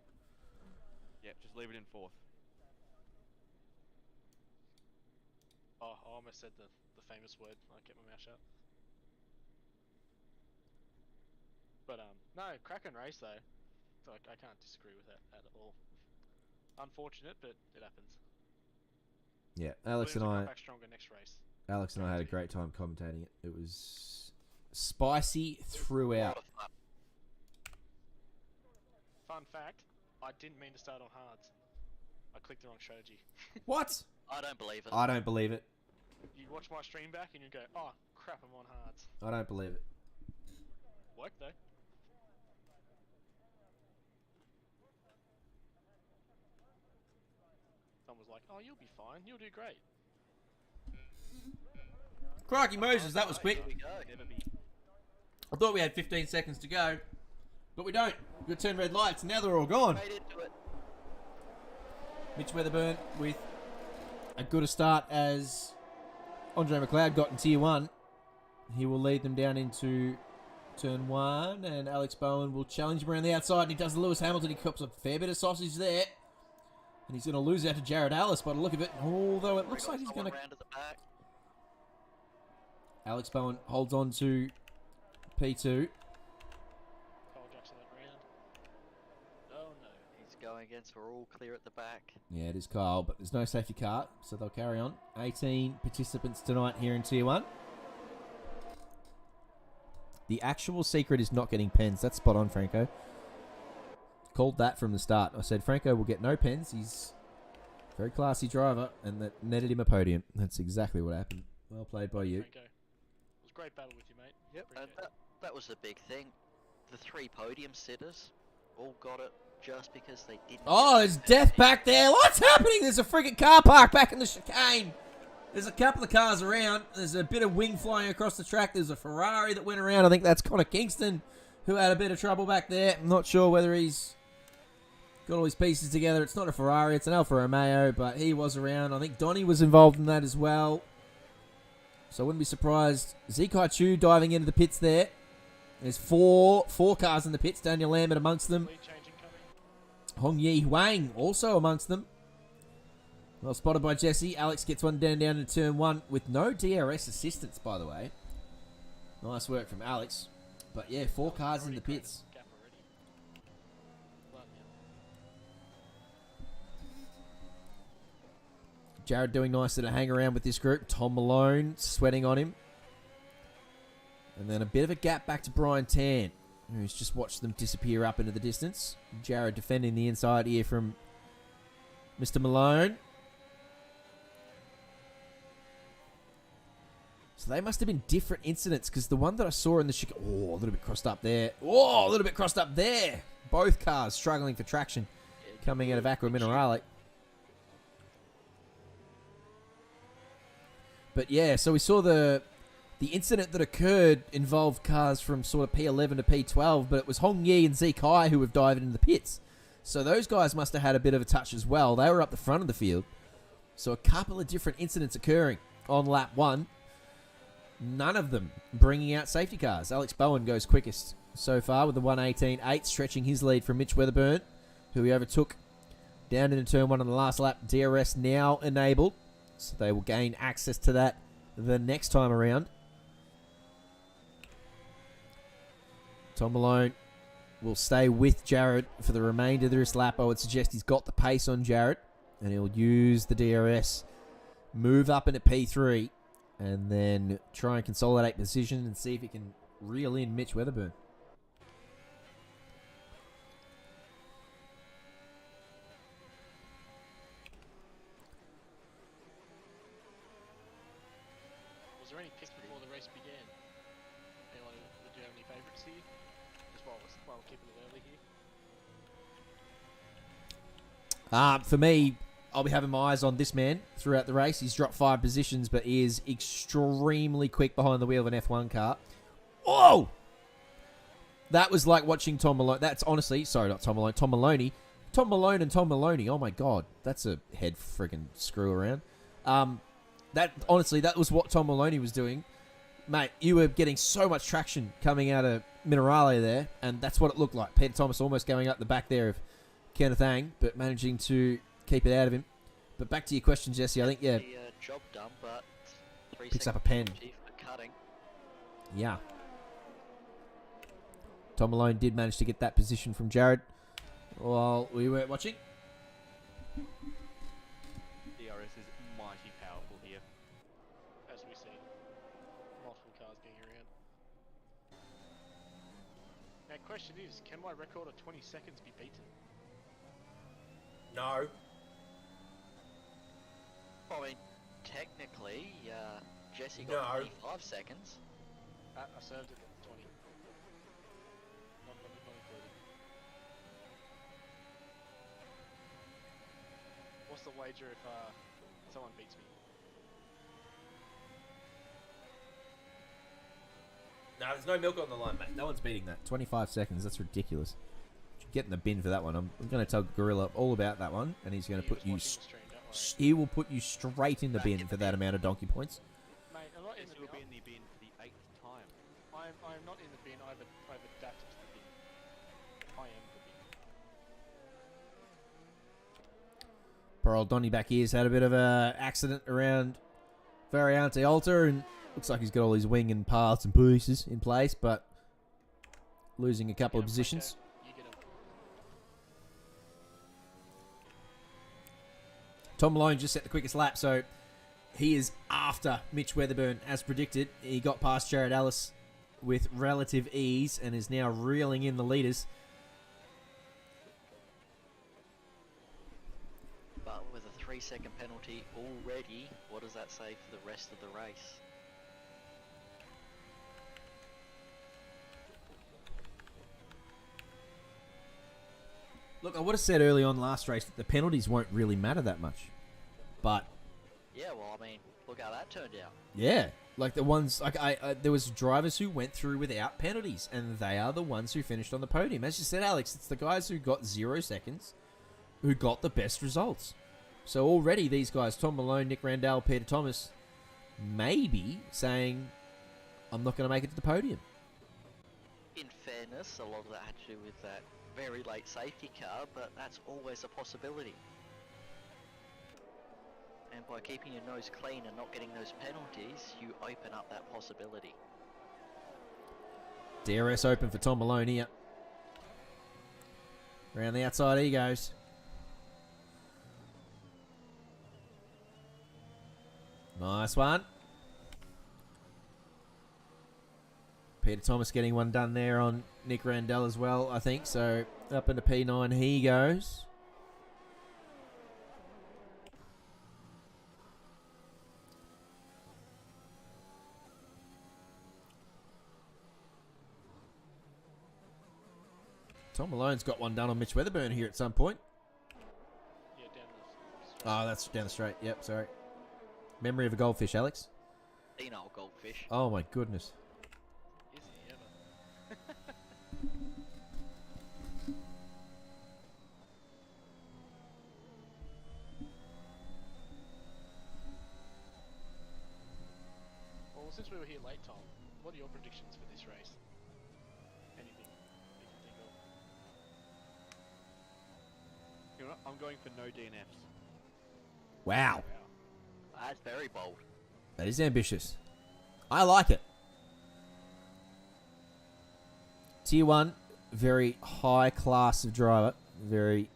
Yep, just leave it in fourth. Oh, I almost said the famous word. I kept my mouth shut. But no, cracking race though. So I can't disagree with that at all. Unfortunate, but it happens. Yeah, Alex and Come I. back stronger next race. Alex and I had a great time commentating it. It was spicy throughout. Fun fact: I didn't mean to start on hards. I clicked the wrong strategy. What? I don't believe it. I don't believe it. You watch my stream back and you go, "Oh crap, I'm on hards." I don't believe it. Worked though. Someone was like, "Oh, you'll be fine. You'll do great." Crikey Moses, that was Here quick. we go. I thought we had 15 seconds to go, but we don't. We've got 10 red lights, and now they're all gone. Straight into it. Mitch Weatherburn with a good a start as Andre McLeod got in Tier 1. He will lead them down into Turn 1, and Alex Bowen will challenge him around the outside, and he does the Lewis Hamilton. He cops a fair bit of sausage there. And he's going to lose out to Jared Ellis by the look of it, although it looks like he's going to... round at the back. Alex Bowen holds on to P2. Cole Jackson that round. Oh no. He's going against. We're all clear at the back. Yeah, it is Kyle, but there's no safety car, so they'll carry on. 18 participants tonight here in Tier 1. The actual secret is not getting pens. That's spot on, Franco. Called that from the start. I said Franco will get no pens. He's a very classy driver, and that netted him a podium. That's exactly what happened. Well played by you. Franco. It was a great battle with you, mate. Yep. And Appreciate it. that was the big thing. The 3 podium sitters all got it just because they didn't. Oh, there's death back there. What's happening? There's a friggin' car park back in the chicane. There's a couple of cars around. There's a bit of wing flying across the track. There's a Ferrari that went around. I think that's Connor Kingston who had a bit of trouble back there. I'm not sure whether he's got all his pieces together. It's not a Ferrari. It's an Alfa Romeo, but he was around. I think Donnie was involved in that as well. So I wouldn't be surprised. Zekai Chu diving into the pits there. There's four cars in the pits. Daniel Lambert amongst them. Lead changing coming. Hong Yi Wang also amongst them. Well spotted by Jesse. Alex gets one down into turn 1 with no DRS assistance, by the way. Nice work from Alex. But yeah, 4 cars in the pits. Gap already. Bloody hell. Jared doing nicely to hang around with this group. Tom Malone sweating on him. And then a bit of a gap back to Brian Tan, who's just watched them disappear up into the distance. Jared defending the inside here from Mr. Malone. So they must have been different incidents, because the one that I saw in the Chicago... Oh, a little bit crossed up there. Oh, a little bit crossed up there. Both cars struggling for traction coming out of Aqua Minerale. But yeah, so we saw the incident that occurred involved cars from sort of P11 to P12, but it was Hong Yi and Zikai who have dived into the pits. So those guys must have had a bit of a touch as well. They were up the front of the field. So a couple of different incidents occurring on lap 1. None of them bringing out safety cars. Alex Bowen goes quickest so far with the 1:18.8, stretching his lead from Mitch Weatherburn, who he overtook down into turn 1 on the last lap. DRS now enabled, so they will gain access to that the next time around. Tom Malone will stay with Jared for the remainder of this lap. I would suggest he's got the pace on Jared, and he'll use the DRS, move up into P3, and then try and consolidate position and see if he can reel in Mitch Weatherburn. Was there any picks before the race began? Anyone, did you have any favourites here? Just while we're keeping it early here. For me, I'll be having my eyes on this man throughout the race. He's dropped 5 positions, but he is extremely quick behind the wheel of an F1 car. Whoa! That was like watching Tom Malone. That's honestly, sorry, not Tom Malone, Tom Maloney. Tom Malone and Tom Maloney. Oh my God, that's a head friggin' screw around. That honestly, that was what Tom Maloney was doing, mate. You were getting so much traction coming out of Minerale there, and that's what it looked like. Peter Thomas almost going up the back there of Kenneth Ang, but managing to keep it out of him. But back to your question, Jesse. I think The job done, but 3 Picks up a seconds pen. penalty for cutting. yeah. Tom Malone did manage to get that position from Jared while we were watching. DRS is mighty powerful here. As we see, multiple cars being around. Now, question is, can my record of 20 seconds be beaten? No. I mean, technically, Jesse got 25 seconds. I served it at 20. Not included. What's the wager if someone beats me? No, there's no milk on the line, mate. No one's beating that. 25 seconds. That's ridiculous. Get in the bin for that one. I'm going to tell Gorilla all about that one, and he's going to He put was you. watching the stream, don't worry. He will put you straight in the bin for that amount of donkey points. Mate, I'm not in Jesse the will bin. be in the bin for the 8th time. I'm not in the bin. I've adapted to the bin. I am the bin. Poor old Donny back here's had a bit of a accident around Variante Alta, and looks like he's got all his wing and parts and pieces in place, but losing a couple of Get 'em, positions. Franco. You get 'em. Tom Malone just set the quickest lap, so he is after Mitch Weatherburn as predicted. He got past Jared Ellis with relative ease and is now reeling in the leaders. But with a 3-second penalty already, what does that say for the rest of the race? Look, I would have said early on last race that the penalties won't really matter that much. But, Yeah, well, I mean, look how that turned out. yeah, like the ones, like there was drivers who went through without penalties, and they are the ones who finished on the podium. As you said, Alex, it's the guys who got 0 seconds who got the best results. So already these guys, Tom Malone, Nick Randall, Peter Thomas, maybe saying, I'm not going to make it to the podium. In fairness, a lot of that had to do with that very late safety car, but that's always a possibility. And by keeping your nose clean and not getting those penalties, you open up that possibility. DRS open for Tom Malone here. Around the outside he goes. Nice one. Peter Thomas getting one done there on Nick Randell as well, I think. So up into P9 he goes. Tom Malone's got one done on Mitch Weatherburn here at some point. Yeah, down the. Oh, that's down the straight. Yep, sorry. Memory of a goldfish, Alex. Senile goldfish. Oh my goodness. Is he ever? Well, since we were here late, Tom, what are your predictions for this race? Anything you can think of? You know what? I'm going for no DNFs. Wow. That's very bold. That is ambitious. I like it. Tier 1, very high class of driver. Very,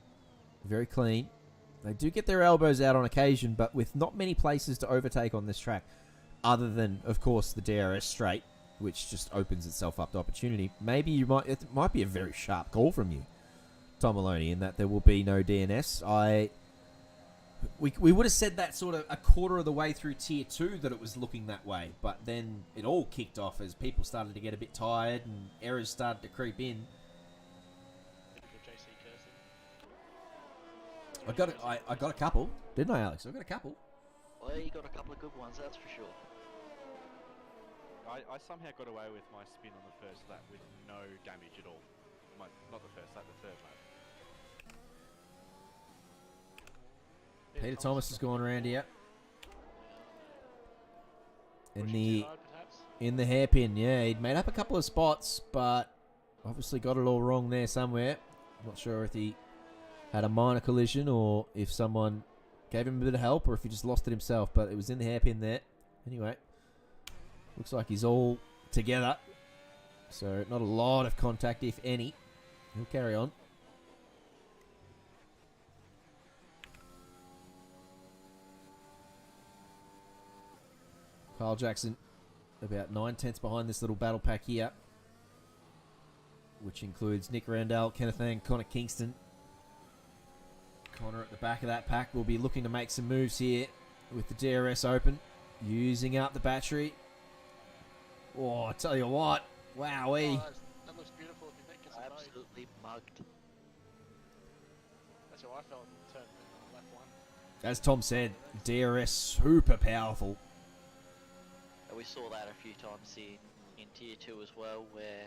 very clean. They do get their elbows out on occasion, but with not many places to overtake on this track, other than, of course, the DRS straight, which just opens itself up to opportunity. Maybe it might be a very sharp call from you, Tom Maloney, in that there will be no DNS. We would have said that sort of a quarter of the way through Tier 2 that it was looking that way, but then it all kicked off as people started to get a bit tired and errors started to creep in. Typical JC cursing. I got a couple, didn't I, Alex? I got a couple. Well, you got a couple of good ones, that's for sure. I somehow got away with my spin on the first lap with no damage at all. Not the first lap, the third lap. Peter Thomas has gone around here. Pushing too hard, perhaps? In the hairpin, yeah. He'd made up a couple of spots, but obviously got it all wrong there somewhere. Not sure if he had a minor collision or if someone gave him a bit of help or if he just lost it himself, but it was in the hairpin there. Anyway, looks like he's all together. So not a lot of contact, if any. He'll carry on. Kyle Jackson about 9/10 behind this little battle pack here, which includes Nick Randall, Kenneth Ang, Connor Kingston. Connor at the back of that pack will be looking to make some moves here with the DRS open, using up the battery. Oh, I tell you what, wowee. Oh, that looks beautiful if you think it's Absolutely mugged. That's how I felt in turn lap one. As Tom said, DRS super powerful. And we saw that a few times in Tier 2 as well, where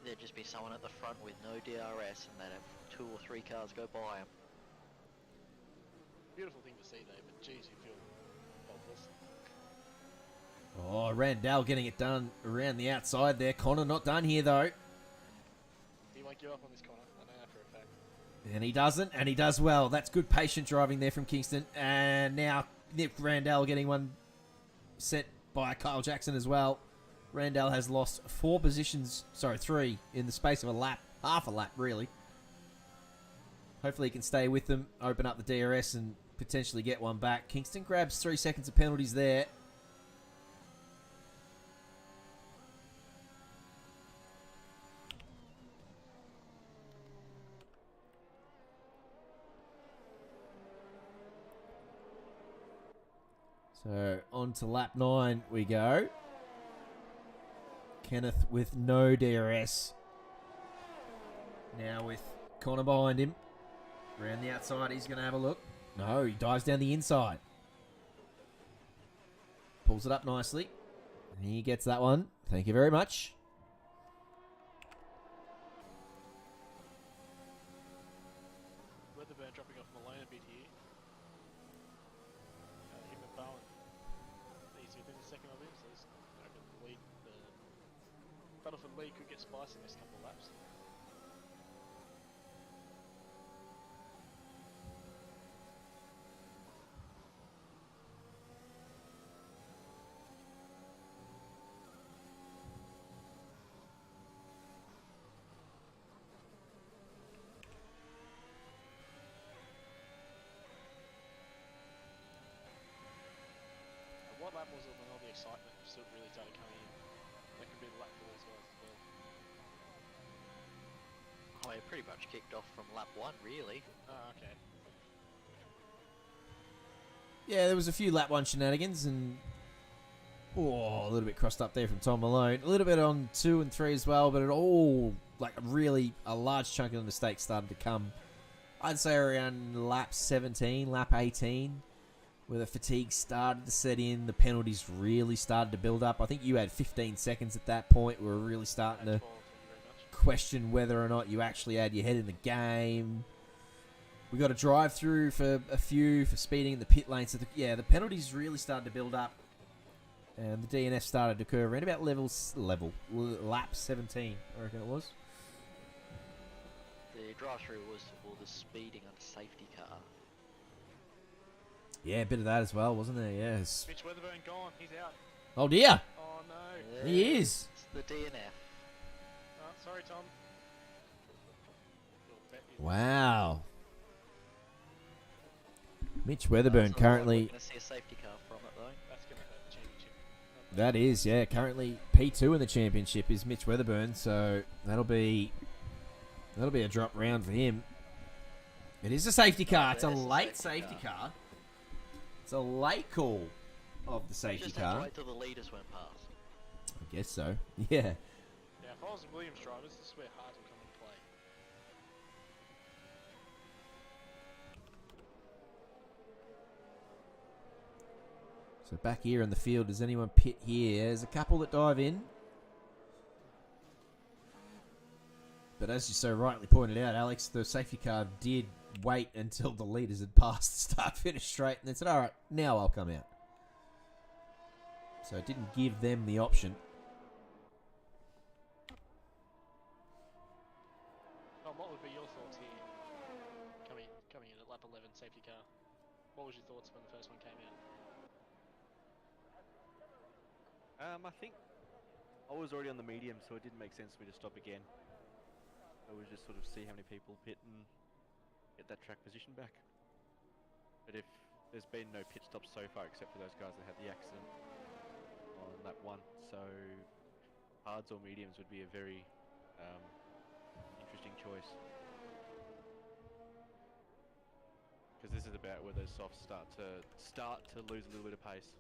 there'd just be someone at the front with no DRS and they'd have 2 or 3 cars go by them. Beautiful thing to see though, but geez, you feel helpless. Oh, Randall getting it done around the outside there. Connor not done here though. He won't give up on this corner, I know that for a fact. And he doesn't, and he does well. That's good patient driving there from Kingston. And now Nick Randall getting one set by Kyle Jackson as well. Randall has lost 3 in the space of a lap. Half a lap, really. Hopefully he can stay with them, open up the DRS and potentially get one back. Kingston grabs 3 seconds of penalties there. So on to lap 9 we go. Kenneth with no DRS. Now with Connor behind him. Around the outside he's going to have a look. No, he dives down the inside. Pulls it up nicely. And he gets that one. Thank you very much. Weatherburn dropping off Malone a bit here. Him and Bowen. He's within a second of him, so this, I reckon the lead, the battle for the lead could get spicy in this couple of laps. what lap was it when all the excitement still really started coming in? That could be the lap for those guys as well. Oh, it pretty much kicked off from lap 1, really. Oh, okay. Yeah, there was a few lap 1 shenanigans and a little bit crossed up there from Tom Malone. A little bit on 2 and 3 as well, but it all, like, really a large chunk of the mistakes started to come, I'd say around lap 17, lap 18, where the fatigue started to set in. The penalties really started to build up. I think you had 15 seconds at that point. We were really starting to Thank you very much. question whether or not you actually had your head in the game. We got a drive through for a few for speeding in the pit lane. So the penalties really started to build up, and the DNF started to occur around about lap 17, I reckon it was. The drive-through was for the speeding on a safety car. Yeah, a bit of that as well, wasn't there? Yes. Mitch Weatherburn gone. He's out. Oh dear, Oh no. he is. It's the DNF. Oh, sorry, Tom. Your bet is- Wow. Mitch That's Weatherburn not currently. We're going to see a safety car from it, though. That's going to hurt the championship. That is, yeah. Currently P2 in the championship is Mitch Weatherburn, so that'll be a drop round for him. It is a safety car. It's a It is a late safety safety car. It's a late call of the safety Just have to car. wait till the leaders went past. I guess so. Yeah. Yeah, if I was Williams drivers, this is where Hart will come into play. So back here in the field, does anyone pit here? There's a couple that dive in. But as you so rightly pointed out, Alex, the safety car did wait until the leaders had passed to start finish straight and then said, all right, now I'll come out. So it didn't give them the option. Tom, what would be your thoughts here? Coming in at lap 11, safety car. What was your thoughts when the first one came out? I think I was already on the medium, so it didn't make sense for me to stop again. I was just sort of see how many people pit and get that track position back. But if there's been no pit stops so far, except for those guys that had the accident on lap 1, so hards or mediums would be a very interesting choice. Because this is about where those softs start to lose a little bit of pace.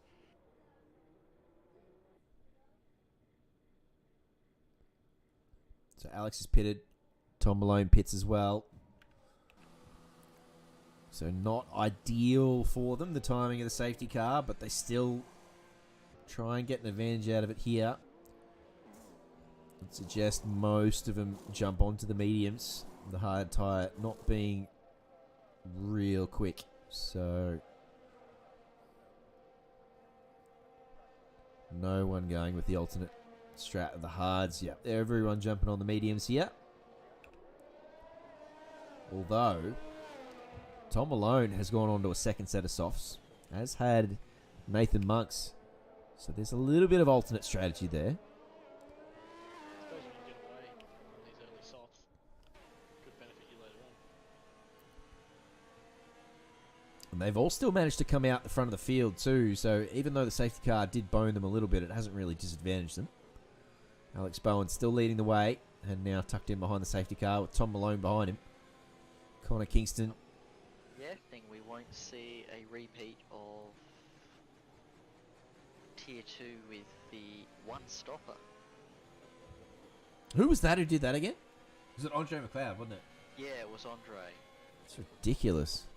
So Alex is pitted. Tom Malone pits as well. So not ideal for them, the timing of the safety car, but they still try and get an advantage out of it here. I'd suggest most of them jump onto the mediums. The hard tyre not being real quick. So no one going with the alternate strat of the hards. Yep, everyone jumping on the mediums here. Although Tom Malone has gone on to a second set of softs, as had Nathan Monks. So there's a little bit of alternate strategy there. I suppose you can get away on these early softs. Could benefit you later on. And they've all still managed to come out the front of the field too. So even though the safety car did bone them a little bit, it hasn't really disadvantaged them. Alex Bowen still leading the way and now tucked in behind the safety car with Tom Malone behind him. Connor Kingston. Yeah, I think we won't see a repeat of Tier 2 with the one stopper. Who was that who did that again? Was it Andre McLeod, wasn't it? Yeah, it was Andre. It's ridiculous.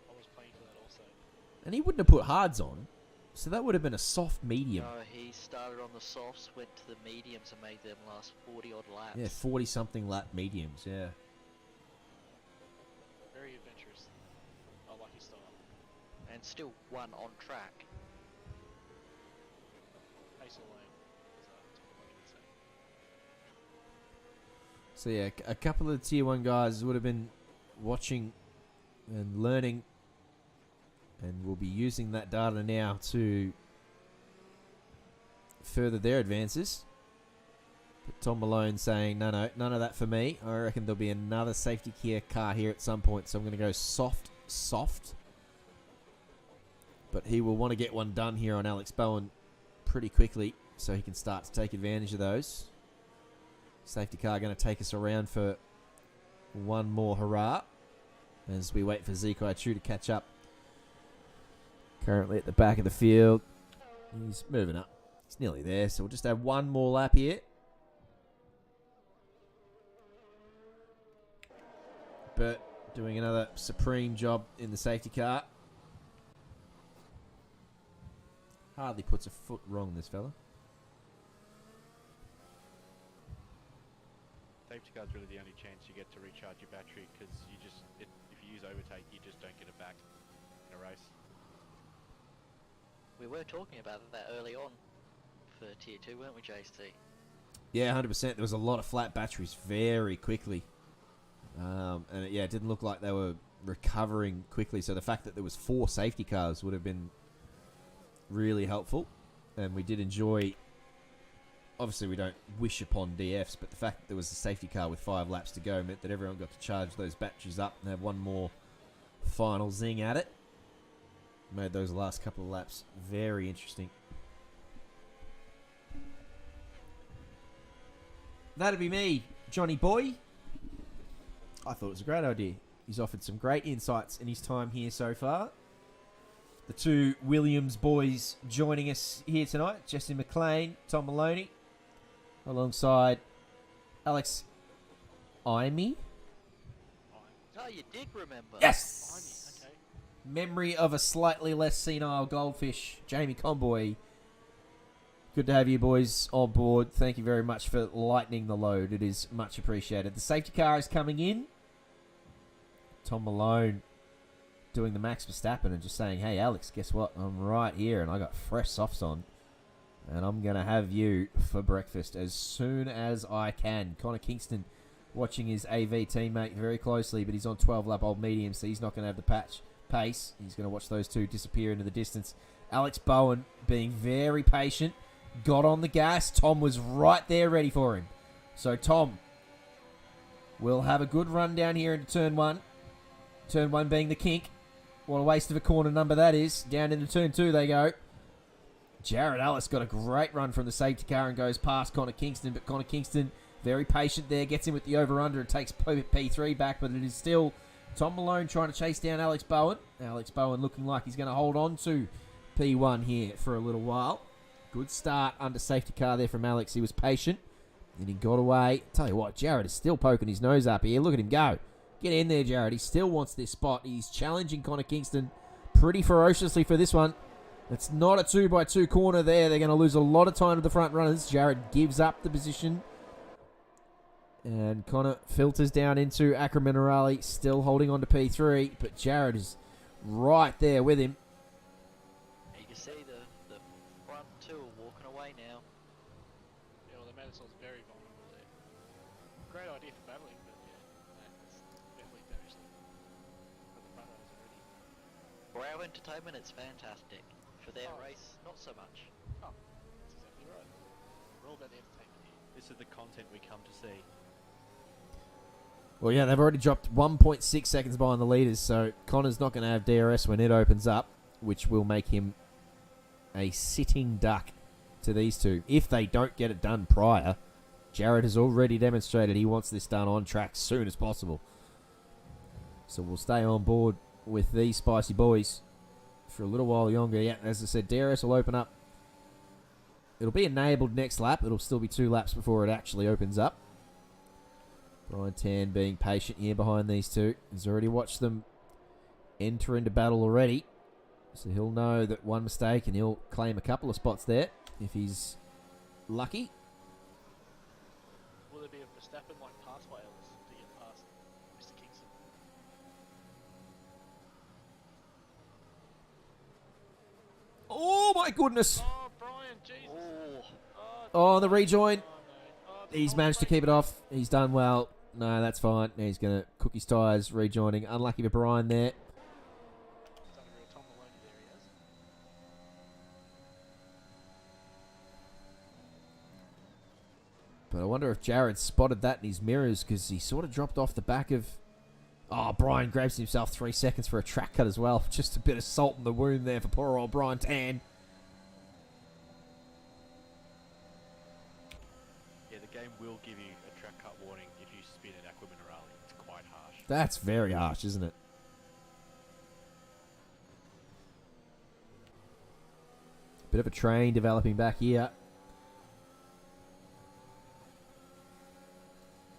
I was playing for that also. And he wouldn't have put hards on. So that would have been a soft medium. No, he started on the softs, went to the mediums and made them last 40 odd laps. Yeah, 40-something lap mediums, yeah. Very adventurous. I like his style. And still one on track. Pace or lane, as Tom Malone would say. So yeah, a couple of the tier 1 guys would have been watching and learning, and will be using that data now to further their advances. But Tom Malone saying, no, none of that for me. I reckon there'll be another safety car here at some point, so I'm going to go soft. But he will want to get one done here on Alex Bowen pretty quickly so he can start to take advantage of those. Safety car going to take us around for one more hurrah as we wait for Zekai Chu to catch up. Currently at the back of the field. He's moving up. He's nearly there, so we'll just have one more lap here. Bert doing another supreme job in the safety car. Hardly puts a foot wrong, this fella. Safety car's really the only chance you get to recharge your battery, because if you use overtake, you just don't get it back in a race. We were talking about that early on for Tier 2, weren't we, JST? Yeah, 100%. There was a lot of flat batteries very quickly. And it didn't look like they were recovering quickly. So the fact that there was 4 safety cars would have been really helpful. And we did enjoy... Obviously, we don't wish upon DFs, but the fact that there was a safety car with 5 laps to go meant that everyone got to charge those batteries up and have one more final zing at it. Made those last couple of laps very interesting. That'd be me, Johnny Boy. I thought it was a great idea. He's offered some great insights in his time here so far. The 2 Williams boys joining us here tonight. Jesse McLean, Tom Maloney, alongside Alex Ime. Oh, you did remember. Yes! Okay. Memory of a slightly less senile goldfish, Jamie Conboy. Good to have you boys on board. Thank you very much for lightening the load. It is much appreciated. The safety car is coming in. Tom Malone doing the Max Verstappen and just saying, hey, Alex, guess what? I'm right here and I got fresh softs on. And I'm going to have you for breakfast as soon as I can. Connor Kingston watching his AV teammate very closely, but he's on 12-lap old medium, so he's not going to have the pace. He's going to watch those 2 disappear into the distance. Alex Bowen being very patient. Got on the gas. Tom was right there ready for him. So Tom will have a good run down here into turn 1. Turn 1 being the kink. What a waste of a corner number that is. Down into turn 2 they go. Jared Ellis got a great run from the safety car and goes past Connor Kingston. But Connor Kingston, very patient there. Gets in with the over-under and takes P3 back. But it is still Tom Malone trying to chase down Alex Bowen. Alex Bowen looking like he's going to hold on to P1 here for a little while. Good start under safety car there from Alex. He was patient. And he got away. Tell you what, Jared is still poking his nose up here. Look at him go. Get in there, Jared. He still wants this spot. He's challenging Connor Kingston pretty ferociously for this one. It's not a 2x2 corner there. They're going to lose a lot of time to the front runners. Jared gives up the position. And Connor filters down into Acra Minerali, still holding on to P3. But Jared is right there with him. You can see the front 2 are walking away now. Yeah, well, the Manisol's very vulnerable there. Great idea for battling, but yeah, it's definitely damaged them. For the front runners already. For our entertainment, it's fantastic. For their Oh. race, not so much. Oh, that's exactly right. We're all about the entertainment here. This is the content we come to see. Well, yeah, they've already dropped 1.6 seconds behind the leaders, so Connor's not going to have DRS when it opens up, which will make him a sitting duck to these 2. If they don't get it done prior, Jared has already demonstrated he wants this done on track as soon as possible. So we'll stay on board with these spicy boys for a little while longer. Yeah, as I said, DRS will open up. It'll be enabled next lap. It'll still be 2 laps before it actually opens up. Brian Tan being patient here behind these 2. He's already watched them enter into battle already. So he'll know that one mistake and he'll claim a couple of spots there if he's lucky. Will there be a Verstappen-like pass by Ellis to get past Mr. Kingston? Oh my goodness! Oh, Brian, Jesus! Oh, the rejoin. Oh, no. Oh, the He's whole managed to race- keep it off. He's done well. No, that's fine. He's going to cook his tyres, rejoining. Unlucky for Brian there. He's done a real Tom Maloney there, he has. But I wonder if Jared spotted that in his mirrors because he sort of dropped off the back of Oh, Brian grabs himself 3 seconds for a track cut as well. Just a bit of salt in the wound there for poor old Brian Tan. Yeah, the game will give you a track cut warning if you spin at Aqua Minerale. It's quite harsh. That's very harsh, isn't it? Bit of a train developing back here.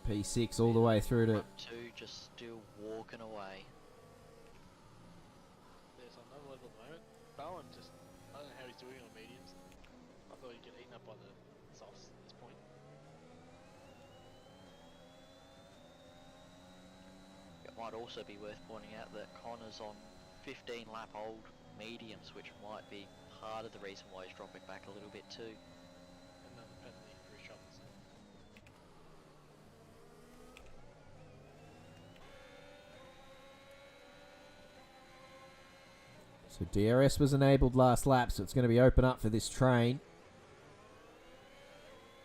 P6 all the way through to... Front two just still walking away. There's another level at the moment. Bowen just, I don't know how he's doing on mediums. I thought he'd get eaten up by the softs at this point. It might also be worth pointing out that Connor's on 15 lap old mediums, which might be part of the reason why he's dropping back a little bit too. Another penalty for his troubles. So DRS was enabled last lap, so it's going to be open up for this train.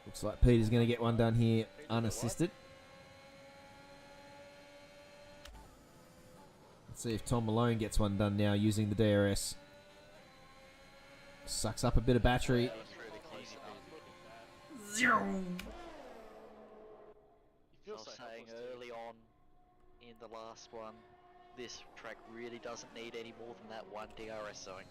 Looks like Peter's going to get one done here unassisted. Let's see if Tom Malone gets one done now using the DRS. Sucks up a bit of battery. That was really close enough. Look at that. Zero. He I feels was so saying helpless too. early on in the last one, this track really doesn't need any more than that one DRS zone.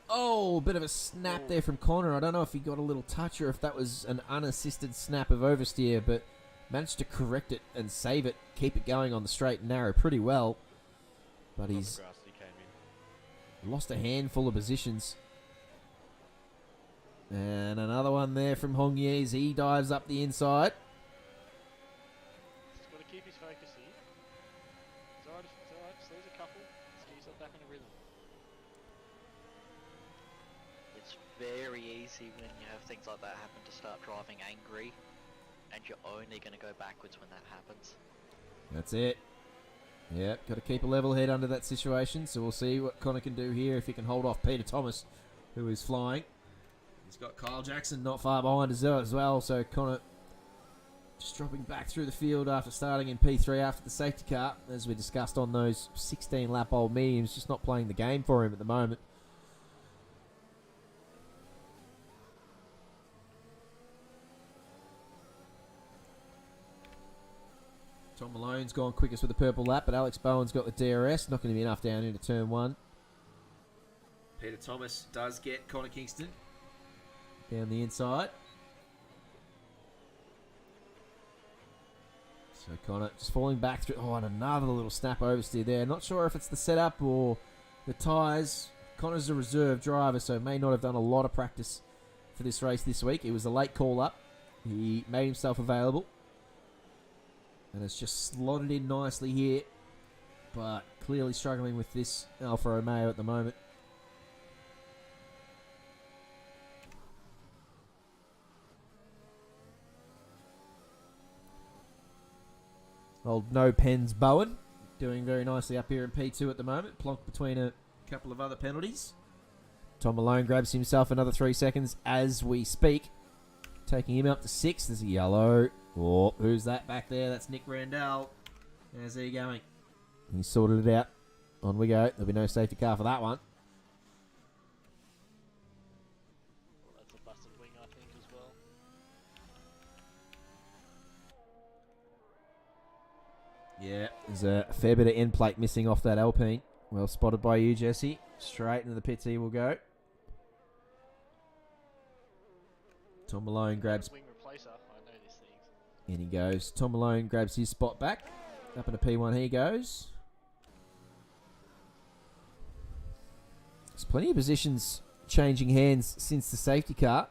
Oh, bit of a snap there from Connor. I don't know if he got a little touch or if that was an unassisted snap of oversteer, but managed to correct it and save it, keep it going on the straight and narrow pretty well. But he's Grass he came in. lost a handful of positions. And another one there from Hong Ye as he dives up the inside. Just got to keep his focus here. It's alright, just lose a couple. Let's get yourself back on a rhythm. It's very easy when you have things like that happen to start driving angry, and you're only going to go backwards when that happens. That's it. Yep, got to keep a level head under that situation. So we'll see what Connor can do here if he can hold off Peter Thomas, who is flying. He's got Kyle Jackson not far behind as well. So Connor just dropping back through the field after starting in P3 after the safety car. As we discussed on those 16 lap old mediums, just not playing the game for him at the moment. Tom Malone's gone quickest with the purple lap, but Alex Bowen's got the DRS. Not going to be enough down into turn one. Peter Thomas does get Connor Kingston down the inside. So Connor just falling back through. Oh, and another little snap oversteer there. Not sure if it's the setup or the tyres. Connor's a reserve driver, so may not have done a lot of practice for this race this week. It was a late call up. He made himself available. And it's just slotted in nicely here. But clearly struggling with this Alfa Romeo at the moment. Old no pens Bowen. Doing very nicely up here in P2 at the moment. Plonked between a couple of other penalties. Tom Malone grabs himself another 3 seconds as we speak. Taking him up to 6th. There's a yellow. Oh, who's that back there? That's Nick Randall. How's he going? He sorted it out. On we go. There'll be no safety car for that one. Well, that's a busted wing, I think, as well. Yeah, there's a fair bit of end plate missing off that Alpine. Well spotted by you, Jesse. Straight into the pits he will go. Tom Malone grabs... Wing replacer, I know these things. In he goes. Tom Malone grabs his spot back. Up into P1 he goes. There's plenty of positions changing hands since the safety car.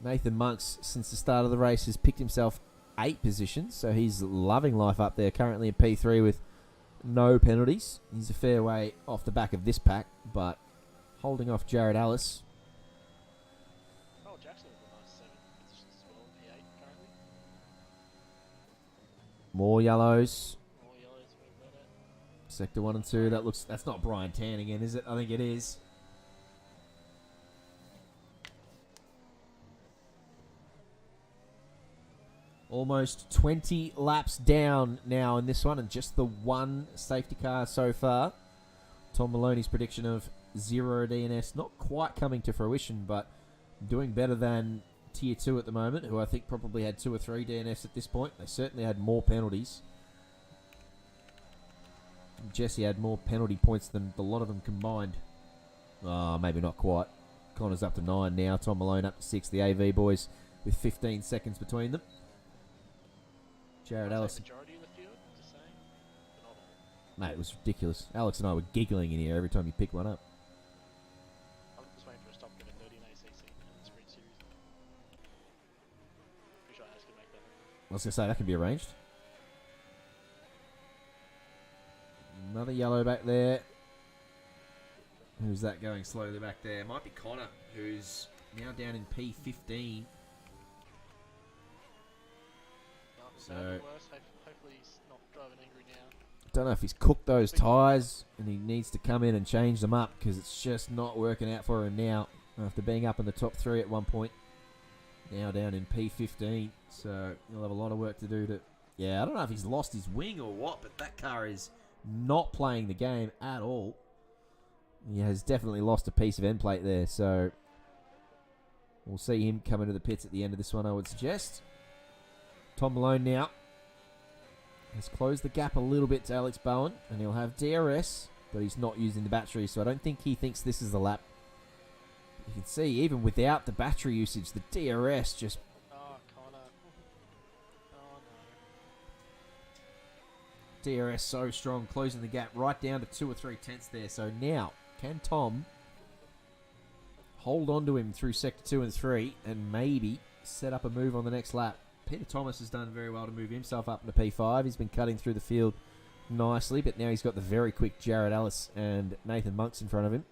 Nathan Monks, since the start of the race, has picked himself 8 positions, so he's loving life up there. Currently in P3 with no penalties. He's a fair way off the back of this pack, but holding off Jared Ellis. Oh, Jackson with a nice 7 positions as well in P8 currently. More yellows. More yellows, we've got it. Sector 1 and 2. That's not Brian Tan again, is it? I think it is. Almost 20 laps down now in this one, and just the one safety car so far. Tom Maloney's prediction of 0 DNS not quite coming to fruition, but doing better than Tier 2 at the moment, who I think probably had 2 or 3 DNFs at this point. They certainly had more penalties. Jesse had more penalty points than a lot of them combined. Maybe not quite. Connor's up to 9 now. Tom Malone up to 6. The AV boys with 15 seconds between them. Jared Allison. Majority of the field, just saying. But not all. Mate, it was ridiculous. Alex and I were giggling in here every time you picked one up. I'm just waiting for a stop get a 30 in ACC in the sprint series. Pretty sure Alex can make that. I was going to say, that can be arranged. Another yellow back there. Who's that going slowly back there? Might be Connor, who's now down in P15. So, Hopefully he's not driving angry now. Don't know if he's cooked those tyres and he needs to come in and change them up, because it's just not working out for him now after being up in the top 3 at one point. Now down in P15, so he'll have a lot of work to do to... Yeah, I don't know if he's lost his wing or what, but that car is not playing the game at all. He has definitely lost a piece of end plate there, so we'll see him come into the pits at the end of this one, I would suggest. Tom Malone now has closed the gap a little bit to Alex Bowen, and he'll have DRS, but he's not using the battery, so I don't think he thinks this is the lap. You can see, even without the battery usage, the DRS just... Oh, Connor. Oh, no. DRS so strong, closing the gap right down to 2 or 3 tenths there. So now, can Tom hold on to him through Sector 2 and 3 and maybe set up a move on the next lap? Peter Thomas has done very well to move himself up into P5. He's been cutting through the field nicely, but now he's got the very quick Jared Ellis and Nathan Monks in front of him.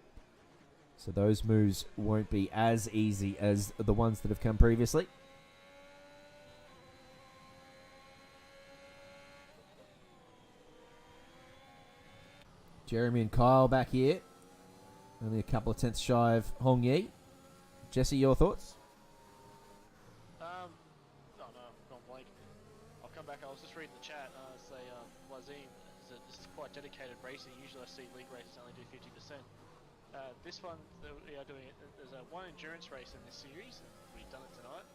So those moves won't be as easy as the ones that have come previously. Jeremy and Kyle back here. Only a couple of tenths shy of Hong Yi. Jesse, your thoughts? Gone blank. I'll come back. I was just reading the chat. Wazim this is quite dedicated racing. Usually I see league races only do 50%. This one, we are doing it. There's one endurance race in this series. We've done it tonight.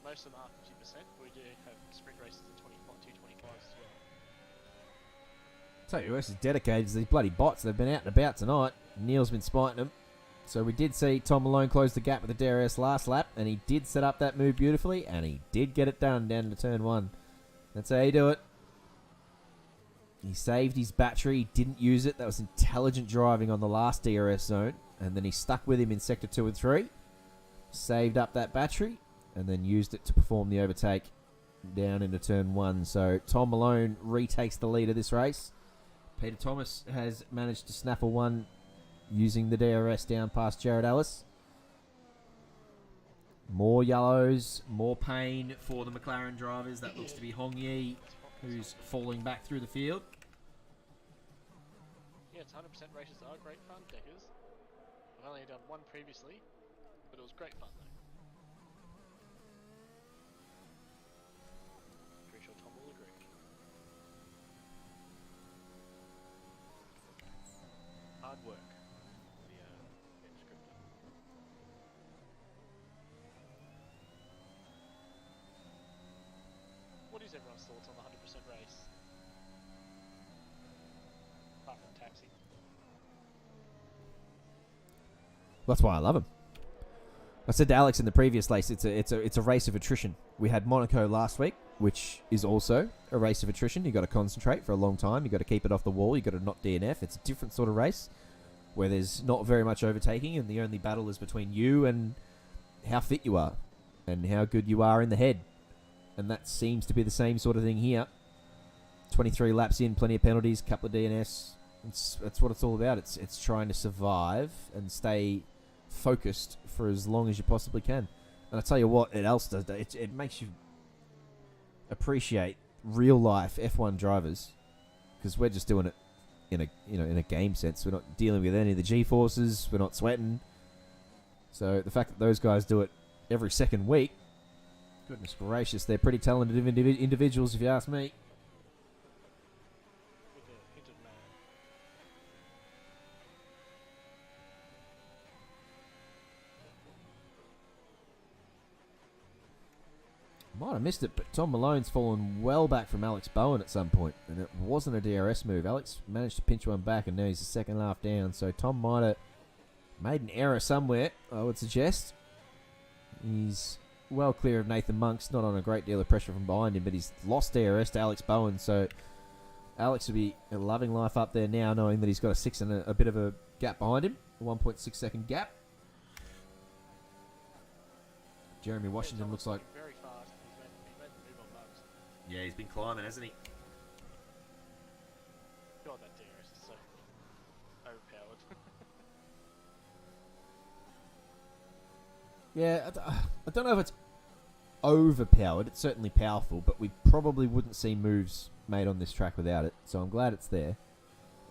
Most of them are 50%. We do have sprint races at 225s as well. Tell you who else is dedicated is these bloody bots. They've been out and about tonight. Neil's been spiting them. So we did see Tom Malone close the gap with the DRS last lap, and he did set up that move beautifully, and he did get it done down to turn 1. That's how you do it. He saved his battery, didn't use it. That was intelligent driving on the last DRS zone, and then he stuck with him in Sector 2 and 3, saved up that battery, and then used it to perform the overtake down into turn 1. So Tom Malone retakes the lead of this race. Peter Thomas has managed to snaffle one using the DRS down past Jared Ellis. More yellows, more pain for the McLaren drivers. That looks to be Hong Yi, who's falling back through the field. Yeah, it's 100% races are great fun, Deckers. I've only done one previously, but it was great fun though. Pretty sure Tom will agree. Hard work. The end script. What is everyone's thoughts on the 100% race? Apart from taxi. That's why I love him. I said to Alex in the previous race, it's a race of attrition. We had Monaco last week, which is also a race of attrition. You got to concentrate for a long time. You got to keep it off the wall. You got to not DNF. It's a different sort of race where there's not very much overtaking, and the only battle is between you and how fit you are and how good you are in the head. And that seems to be the same sort of thing here. 23 laps in, plenty of penalties, couple of DNFs. That's what it's all about. It's trying to survive and stay focused for as long as you possibly can. And I tell you what, it else does. It makes you appreciate real life F1 drivers, because we're just doing it in a game sense. We're not dealing with any of the G-forces. We're not sweating. So the fact that those guys do it every second week Goodness gracious, they're pretty talented individuals, if you ask me. With a hint of man. Might have missed it, but Tom Malone's fallen well back from Alex Bowen at some point, and it wasn't a DRS move. Alex managed to pinch one back, and now he's the second half down, so Tom might have made an error somewhere, I would suggest. He's well clear of Nathan Monks, not on a great deal of pressure from behind him, but he's lost DRS to Alex Bowen, so Alex will be loving life up there now, knowing that he's got a 6 and a bit of a gap behind him, a 1.6 second gap. Jeremy Washington looks like... Very fast. He's made the move on Bugs. Yeah, he's been climbing, hasn't he? God, that DRS is so overpowered. Yeah, I don't know if it's overpowered. It's certainly powerful, but we probably wouldn't see moves made on this track without it. So I'm glad it's there.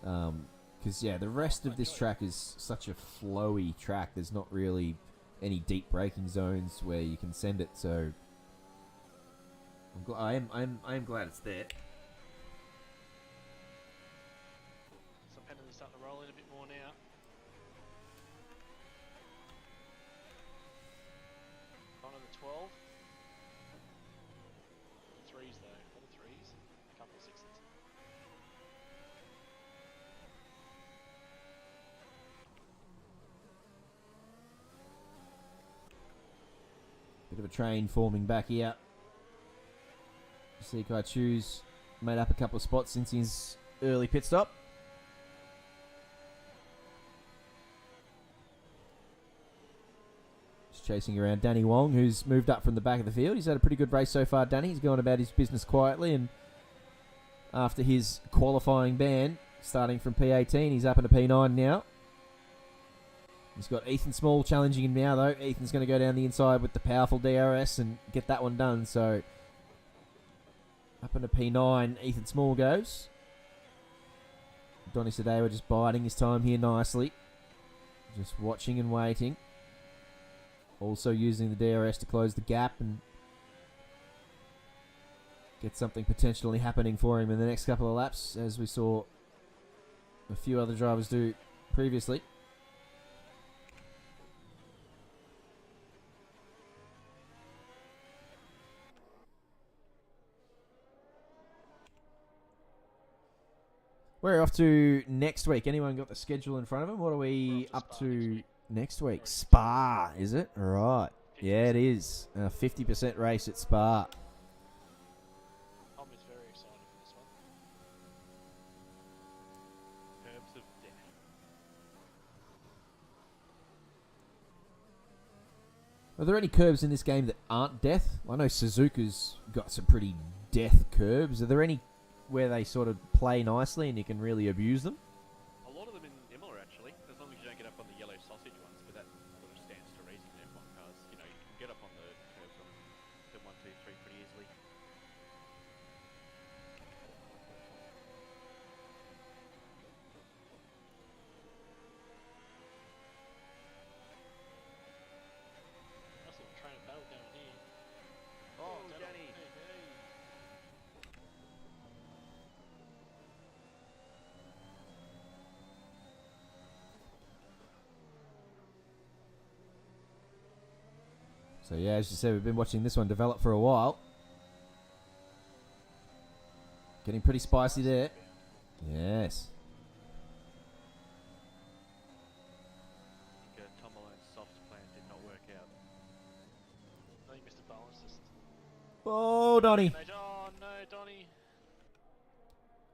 Because, yeah, the rest of this track is such a flowy track. There's not really any deep braking zones where you can send it. So I am glad it's there. Some penalties starting to roll in a bit more now. On to the 12. Threes though. What are threes? A couple of sixes. Bit of a train forming back here. Sekai Chu's made up a couple of spots since his early pit stop. Just chasing around Danny Wong, who's moved up from the back of the field. He's had a pretty good race so far, Danny. He's going about his business quietly, and after his qualifying ban, starting from P18, he's up into P9 now. He's got Ethan Small challenging him now, though. Ethan's going to go down the inside with the powerful DRS and get that one done. So, up into P9, Ethan Small goes. Donny Sadewa just biding his time here nicely. Just watching and waiting. Also using the DRS to close the gap and get something potentially happening for him in the next couple of laps, as we saw a few other drivers do previously. We're off to next week. Anyone got the schedule in front of them? What are we up to next week? Spa, is it? Right. Yeah, it is. A 50% race at Spa. Tom is very excited for this one. Herbs of death. Are there any curbs in this game that aren't death? I know Suzuka's got some pretty death curbs. Are there any where they sort of play nicely and you can really abuse them? A lot of them in Imola, actually, as long as you don't get up on the yellow sausage ones, but that sort of stands to reason in F1 cars. You know, you can get up on the curbs on the 1, 2, 3 pretty easily. Nice little train of battle down here. Oh, Dano. Danny! Hey, hey. So yeah, as you said, we've been watching this one develop for a while. Getting pretty spicy there. Yes. I think Tom Malone's soft plan did not work out. I think Mr. Balance just... Oh, Donny. Oh no, Donny!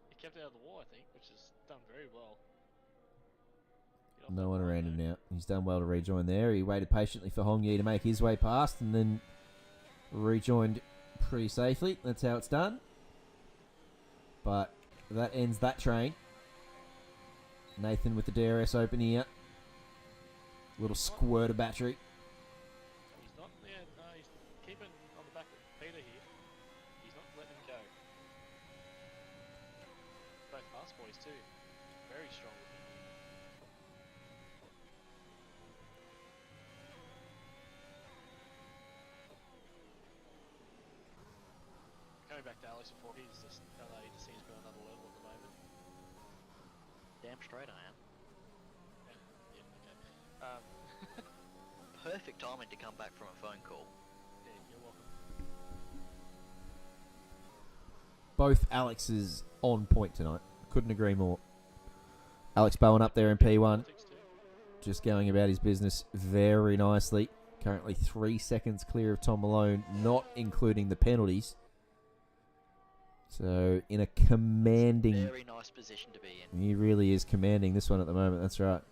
He kept it out of the wall, I think, which is done very well. Get off No that one line, around him though. now. He's done well to rejoin there. He waited patiently for Hong Yi to make his way past and then rejoined pretty safely. That's how it's done. But that ends that train. Nathan with the DRS open here. Little squirter battery. He's not, yeah, no, he's keeping on the back of Peter here. He's not letting him go. Both fast boys too. Very strong. going back to Alex before, he just seems to be on another level at the moment. Damn straight I am. Yeah, okay. Perfect timing to come back from a phone call. Yeah, you're welcome. Both Alexes on point tonight. Couldn't agree more. Alex Bowen up there in P1, Politics too. just going about his business very nicely. Currently 3 seconds clear of Tom Malone, not including the penalties. So in a commanding... Very nice position to be in. He really is commanding this one at the moment, that's right.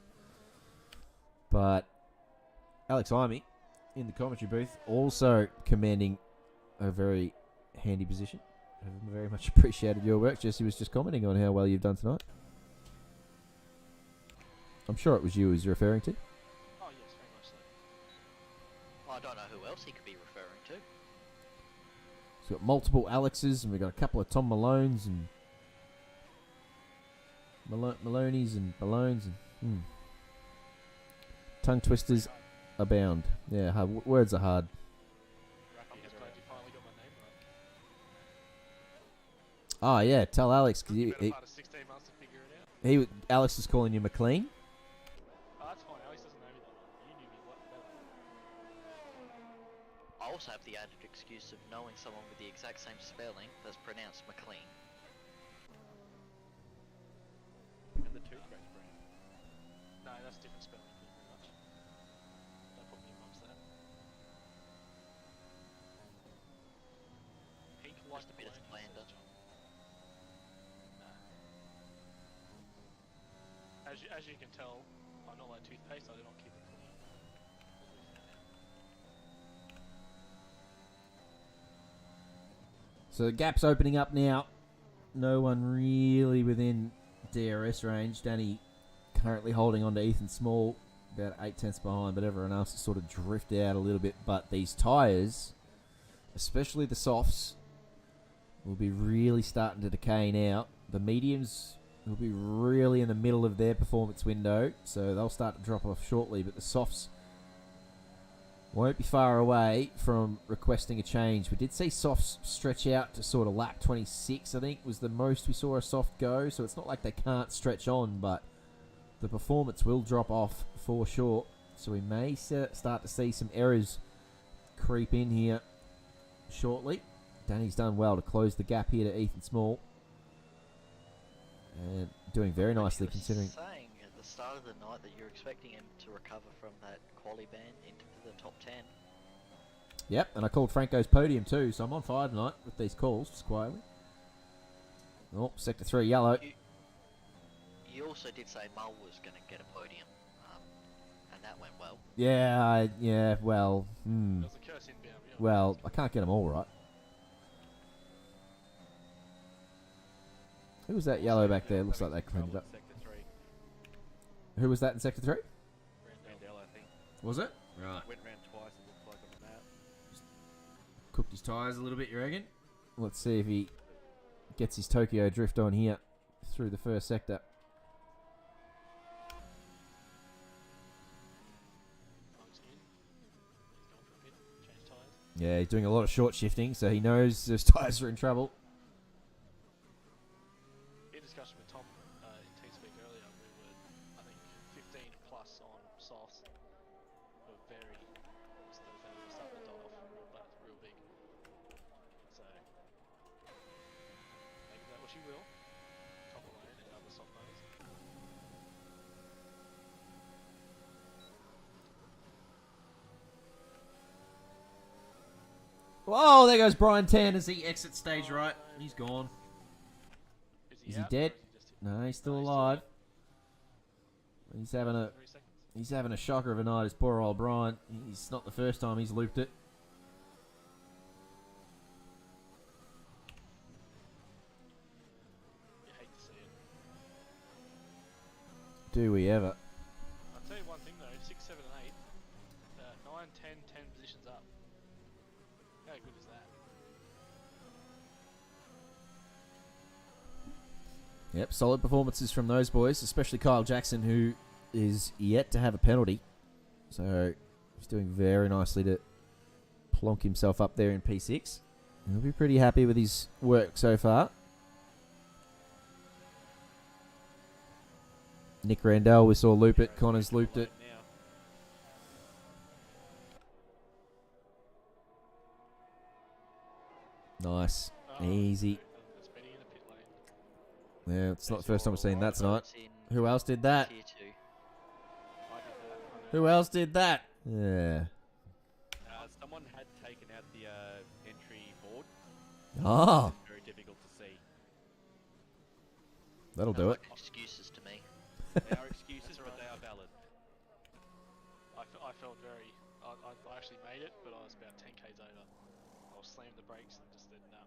But Alex Imey in the commentary booth also commanding a very handy position. I've very much appreciated your work. Jesse was just commenting on how well you've done tonight. I'm sure it was you he was referring to. Oh yes, very much so. I don't know who else he could be referring to. He's got multiple Alexes, and we've got a couple of Tom Malones and Maloney's and Ballones and tongue twisters abound. Yeah, words are hard. I'm just glad you finally got my name right. Oh yeah, tell Alex because Better part of 16 months to figure it out. Alex was calling you McLean. Oh, that's fine. Alex doesn't know me that well. You knew me better. I also have the added excuse of knowing someone with the exact same spelling that's pronounced McLean. And the toothbrush brand. No, that's different spelling. Thank you very much. Don't put me amongst that. Pink like Just a bit of Malone, slander. says John. Nah. As you can tell, I'm not like toothpaste. I do not keep it clean. So the gap's opening up now. No one really within DRS range. Danny currently holding on to Ethan Small, about 8/10 behind, but everyone else has sort of drifted out a little bit. But these tyres, especially the softs, will be really starting to decay now. The mediums will be really in the middle of their performance window, so they'll start to drop off shortly, but the softs won't be far away from requesting a change. We did see softs stretch out to sort of lap 26, I think, was the most we saw a soft go, so it's not like they can't stretch on, but the performance will drop off for sure. So we may start to see some errors creep in here shortly. Danny's done well to close the gap here to Ethan Small. And doing very nicely You were considering... saying at the start of the night that you're expecting him to recover from that quali ban into the top 10. Yep, and I called Franco's podium too, so I'm on fire tonight with these calls, just quietly. Oh, sector 3 yellow. You also did say Mull was going to get a podium, and that went well. Yeah, well, There was a curse inbound. Yeah. well, I can't get them all right. Who was that yellow back there? Looks like they cleaned it up. Sector 3. Who was that in sector 3? Randell, I think. Was it? Right. Went round twice, it looked like on the map. Cooked his tyres a little bit, you reckon? Let's see if he gets his Tokyo drift on here through the first sector. Mugs in. He's going for a bit. Change tyres. Yeah, he's doing a lot of short shifting, so he knows those tyres are in trouble. In discussion with Tom in TeamSpeak earlier, we were, I think, 15 plus on softs. We were very, obviously the family was starting to die off real big. So, make that what you will. Top alone and other soft notes. Whoa, there goes Brian Tan as he exits stage right. He's gone. Is he out, dead? or is he just No, he's still No, he's alive. He's having a 3 seconds? he's having a shocker of a night. His poor old Brian. He's not the first time he's looped it. You hate to see it. Do we ever? I'll tell you one thing though, 6, 7 and 8, 9, 10, 10 positions up. How good is that? Yep, solid performances from those boys, especially Kyle Jackson, who is yet to have a penalty. So he's doing very nicely to plonk himself up there in P6. He'll be pretty happy with his work so far. Nick Randell, we saw loop it. Connor's looped it. Nice. Easy. That's Benny in the pit lane. Yeah, it's not the first time we've seen that tonight. It's in Who else did that? tier 2. I did that. I know. Who else did that? Yeah. Someone had taken out the entry board. Ah, It's very difficult to see. that'll Sound do it. like excuses to me. They are excuses, but they are valid. I felt very. I actually made it, but I was about 10 k's over. I was slamming the brakes and just said no.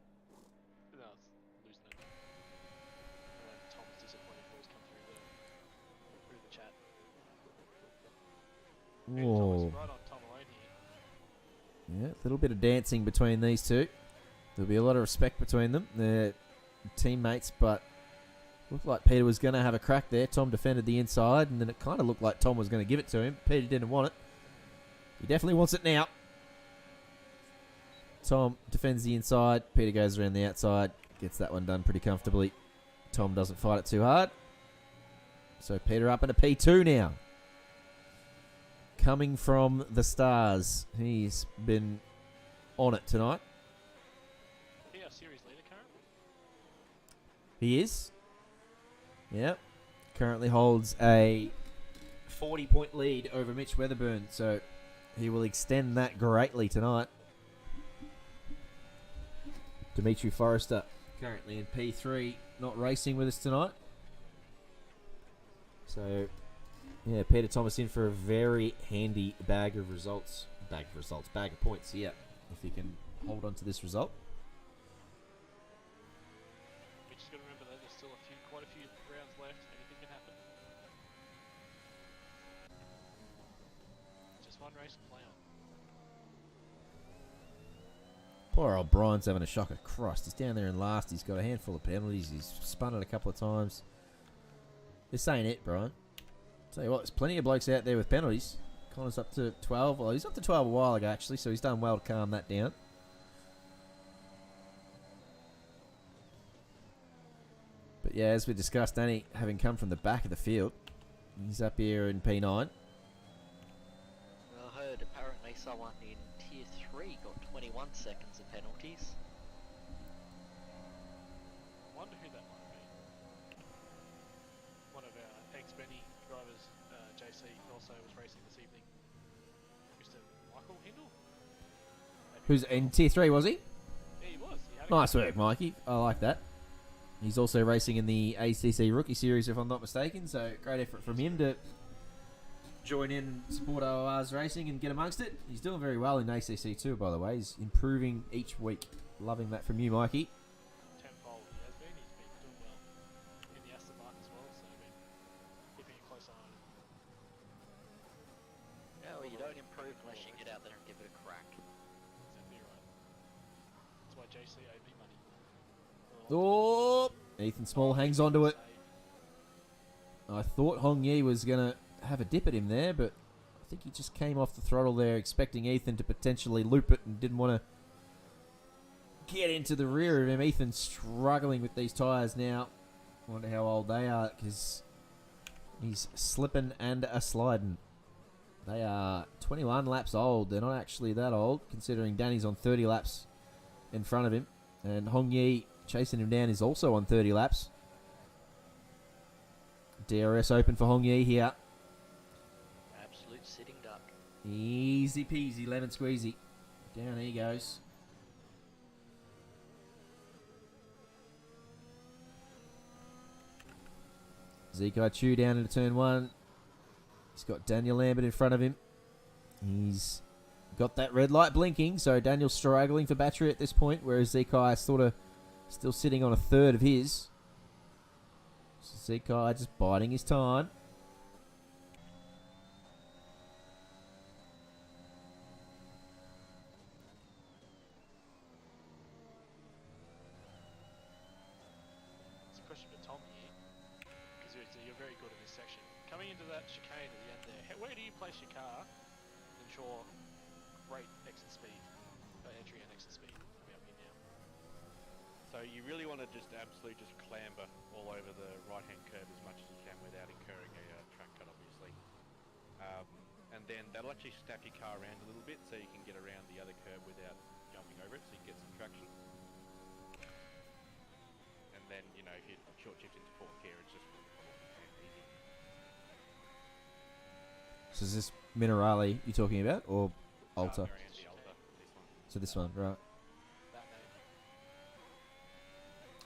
No, I was losing it. And then Tom was disappointed boys come through the chat. Yeah, Tom was Whoa. right on Tom alone here. Yeah, a little bit of dancing between these two. There'll be a lot of respect between them. They're teammates, but looked like Peter was going to have a crack there. Tom defended the inside, and then it kind of looked like Tom was going to give it to him. Peter didn't want it. He definitely wants it now. Tom defends the inside. Peter goes around the outside. Gets that one done pretty comfortably. Tom doesn't fight it too hard. So Peter up at a P2 now. Coming from the stars. He's been on it tonight. He our series leader currently. He is. Yep. Currently holds a 40-point lead over Mitch Weatherburn. So he will extend that greatly tonight. Dimitri Forrester currently in P3, not racing with us tonight. So, yeah, Peter Thomas in for a very handy bag of results. Bag of points, yeah. If he can hold on to this result. We just got to remember that there's still quite a few rounds left. Anything can happen. Just one race to play on. Poor old Brian's having a shocker. Christ, he's down there in last. He's got a handful of penalties. He's spun it a couple of times. This ain't it, Brian. Tell you what, there's plenty of blokes out there with penalties. Connor's up to 12. Well, he's up to 12 a while ago, actually, so he's done well to calm that down. But yeah, as we discussed, Danny, having come from the back of the field, he's up here in P9. Well, I heard apparently someone in tier 3 got 21 seconds of penalties. I wonder who that might be. One of our ex-Benny drivers, JC, also was racing this evening. Mr. Michael Hindle? Maybe Who's in tier 3, was he? Yeah, he was. He had a Nice good work, Mikey. I like that. He's also racing in the ACC Rookie Series, if I'm not mistaken. So great effort from him to join in and support OR's racing and get amongst it. He's doing very well in ACC too, by the way. He's improving each week. Loving that from you, Mikey. tenfold. He has been. He's been doing well in the Aston Martin as well, so I've been keeping a close eye on him. Yeah, well, you don't improve unless you get out there and give it a crack. Exactly right. That's why JC owed me money. Oh, Ethan Small hangs on to it. I thought Hong Yi was going to have a dip at him there, but I think he just came off the throttle there expecting Ethan to potentially loop it and didn't want to get into the rear of him. Ethan's struggling with these tyres now. Wonder how old they are, because he's slipping and a sliding. They are 21 laps old. They're not actually that old, considering Danny's on 30 laps in front of him. And Hong Yi chasing him down is also on 30 laps. DRS open for Hong Yi here. Absolute sitting duck. Easy peasy, lemon squeezy. Down he goes. Zekai Chu down into turn 1. He's got Daniel Lambert in front of him. He's got that red light blinking, so Daniel's struggling for battery at this point, whereas Zekai is sort of still sitting on a third of his. So Zekai just biding his time. It's a question for Tom here, because you're very good in this section. Coming into that chicane at the end there, where do you place your car to ensure great exit speed, entry and exit speed? Coming up here now. So you really want to just absolutely just clamber all over the right-hand curve as much as you can without incurring a track cut, obviously. And then that'll actually snap your car around a little bit so you can get around the other curve without jumping over it, so you get some traction. And then, you know, if you short shift into fourth gear, it's just easy. So is this Minerali you're talking about, or Alta? The Alta, this one. So this one, right. That name.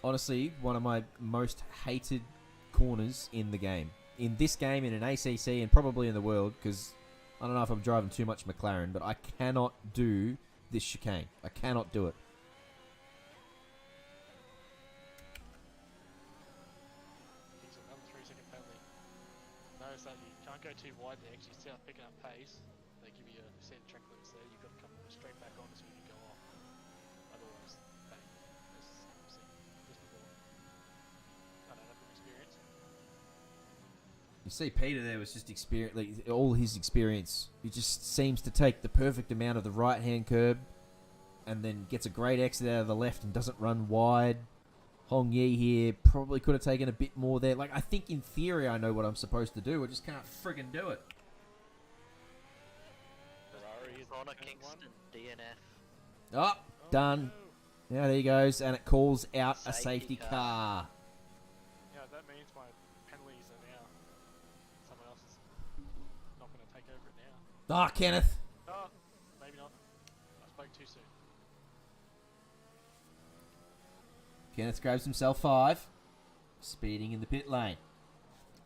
Honestly, one of my most hated corners in the game. In this game, in an ACC, and probably in the world, because I don't know if I'm driving too much McLaren, but I cannot do this chicane. I cannot do it. He's another 3-second penalty. Notice that you can't go too wide there because you start picking up pace. They give you a set track limits there. You've got to come straight back on as soon as you go off. Otherwise, bang. As I've seen this before. I know that from experience. You see, Peter there was just experience, like all his experience. He just seems to take the perfect amount of the right-hand curb, and then gets a great exit out of the left and doesn't run wide. Hong Yi here probably could have taken a bit more there. Like, I think in theory I know what I'm supposed to do. I just can't friggin' do it. Ferrari is Connor turn Kingston, DNF. Oh, done. Yeah, there he goes, and it calls out a Safety safety car. car. Yeah, that means my penalties are now. Someone else is not going to take over it now. Ah, Kenneth. Oh, maybe not. I spoke too soon. Kenneth grabs himself 5. Speeding in the pit lane.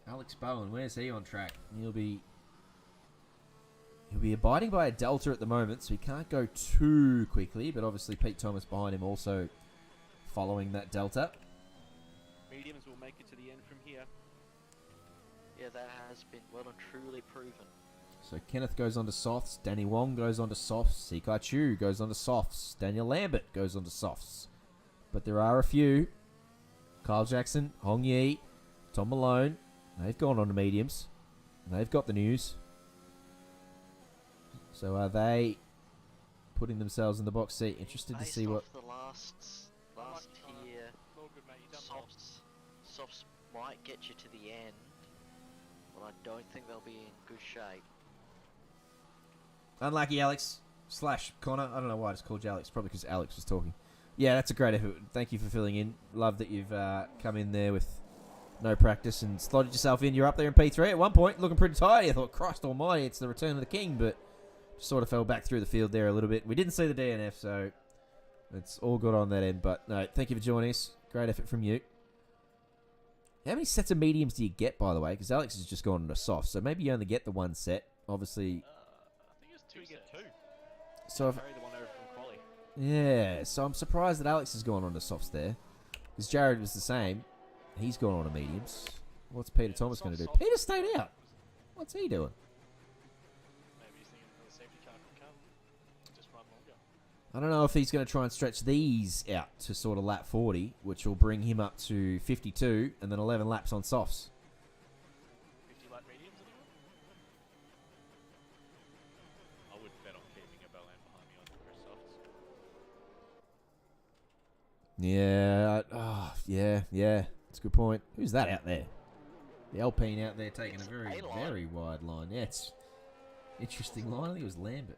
Alex Bowen, where's he on track? He'll be abiding by a delta at the moment, so he can't go too quickly, but obviously Pete Thomas behind him also following that delta. Mediums will make it to the end from here. Yeah, that has been well and truly proven. So Kenneth goes on to softs, Danny Wong goes on to softs, Sikai Chu goes on to softs, Daniel Lambert goes on to softs. But there are a few. Kyle Jackson, Hong Yi, Tom Malone, they've gone on to mediums. And they've got the news. So are they putting themselves in the box seat? Interested to Based see what... off the last tier, All good, mate. You done well. softs might get you to the end, but I don't think they'll be in good shape. Unlucky Alex / Connor. I don't know why I just called you Alex. Probably because Alex was talking. Yeah, that's a great effort. Thank you for filling in. Love that you've come in there with no practice and slotted yourself in. You're up there in P3 at one point, looking pretty tired. I thought, Christ almighty, it's the return of the king, but just sort of fell back through the field there a little bit. We didn't see the DNF, so it's all good on that end. But no, thank you for joining us. Great effort from you. How many sets of mediums do you get, by the way? Because Alex has just gone into soft, so maybe you only get the one set. Obviously, I think it's Do we get 2? so if, Carry the one over from Quali. yeah, so I'm surprised that Alex has gone on to softs there. Because Jared was the same. He's gone on to mediums. What's Peter Thomas going to do? Peter stayed out. What's he doing? Maybe he's thinking the safety car can come. Just run longer. I don't know if he's going to try and stretch these out to sort of lap 40, which will bring him up to 52 and then 11 laps on softs. 50 lap mediums anyway? I would bet on keeping a Bolan behind me on the first softs. Yeah. That's a good point. Who's that out there? The Alpine out there taking It's a very, A-line. very wide line. Yeah, it's interesting line. I think it was Lambert.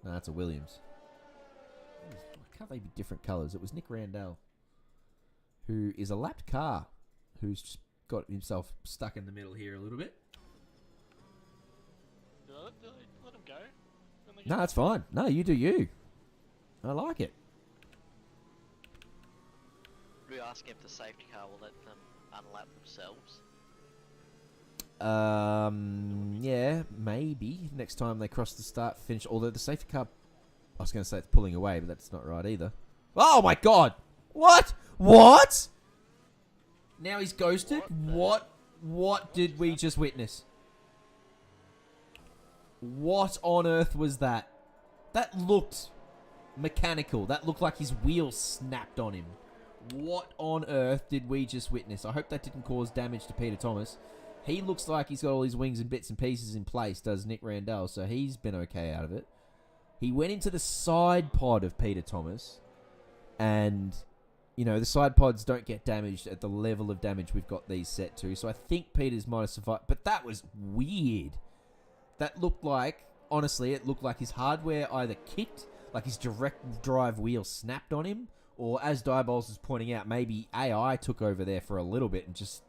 No, that's a Williams. Why can't they be different colours? It was Nick Randall, who is a lapped car, who's just got himself stuck in the middle here a little bit. Do I let him go? Then they No, get- that's fine. No, you do you. I like it. We ask if the safety car will let them unlap themselves. Yeah, maybe next time they cross the start finish. Although the safety car, I was going to say it's pulling away, but that's not right either. Oh my God! What? Now he's ghosted. What did we just witness? What on earth was that? That looked mechanical. That looked like his wheel snapped on him. What on earth did we just witness? I hope that didn't cause damage to Peter Thomas. He looks like he's got all his wings and bits and pieces in place, does Nick Randall, so he's been okay out of it. He went into the side pod of Peter Thomas, And, you know, the side pods don't get damaged at the level of damage we've got these set to. So I think Peter's might have survived. But that was weird. That looked like, honestly, it looked like his hardware either kicked, like his direct drive wheel snapped on him, or as Diabols was pointing out, maybe AI took over there for a little bit and just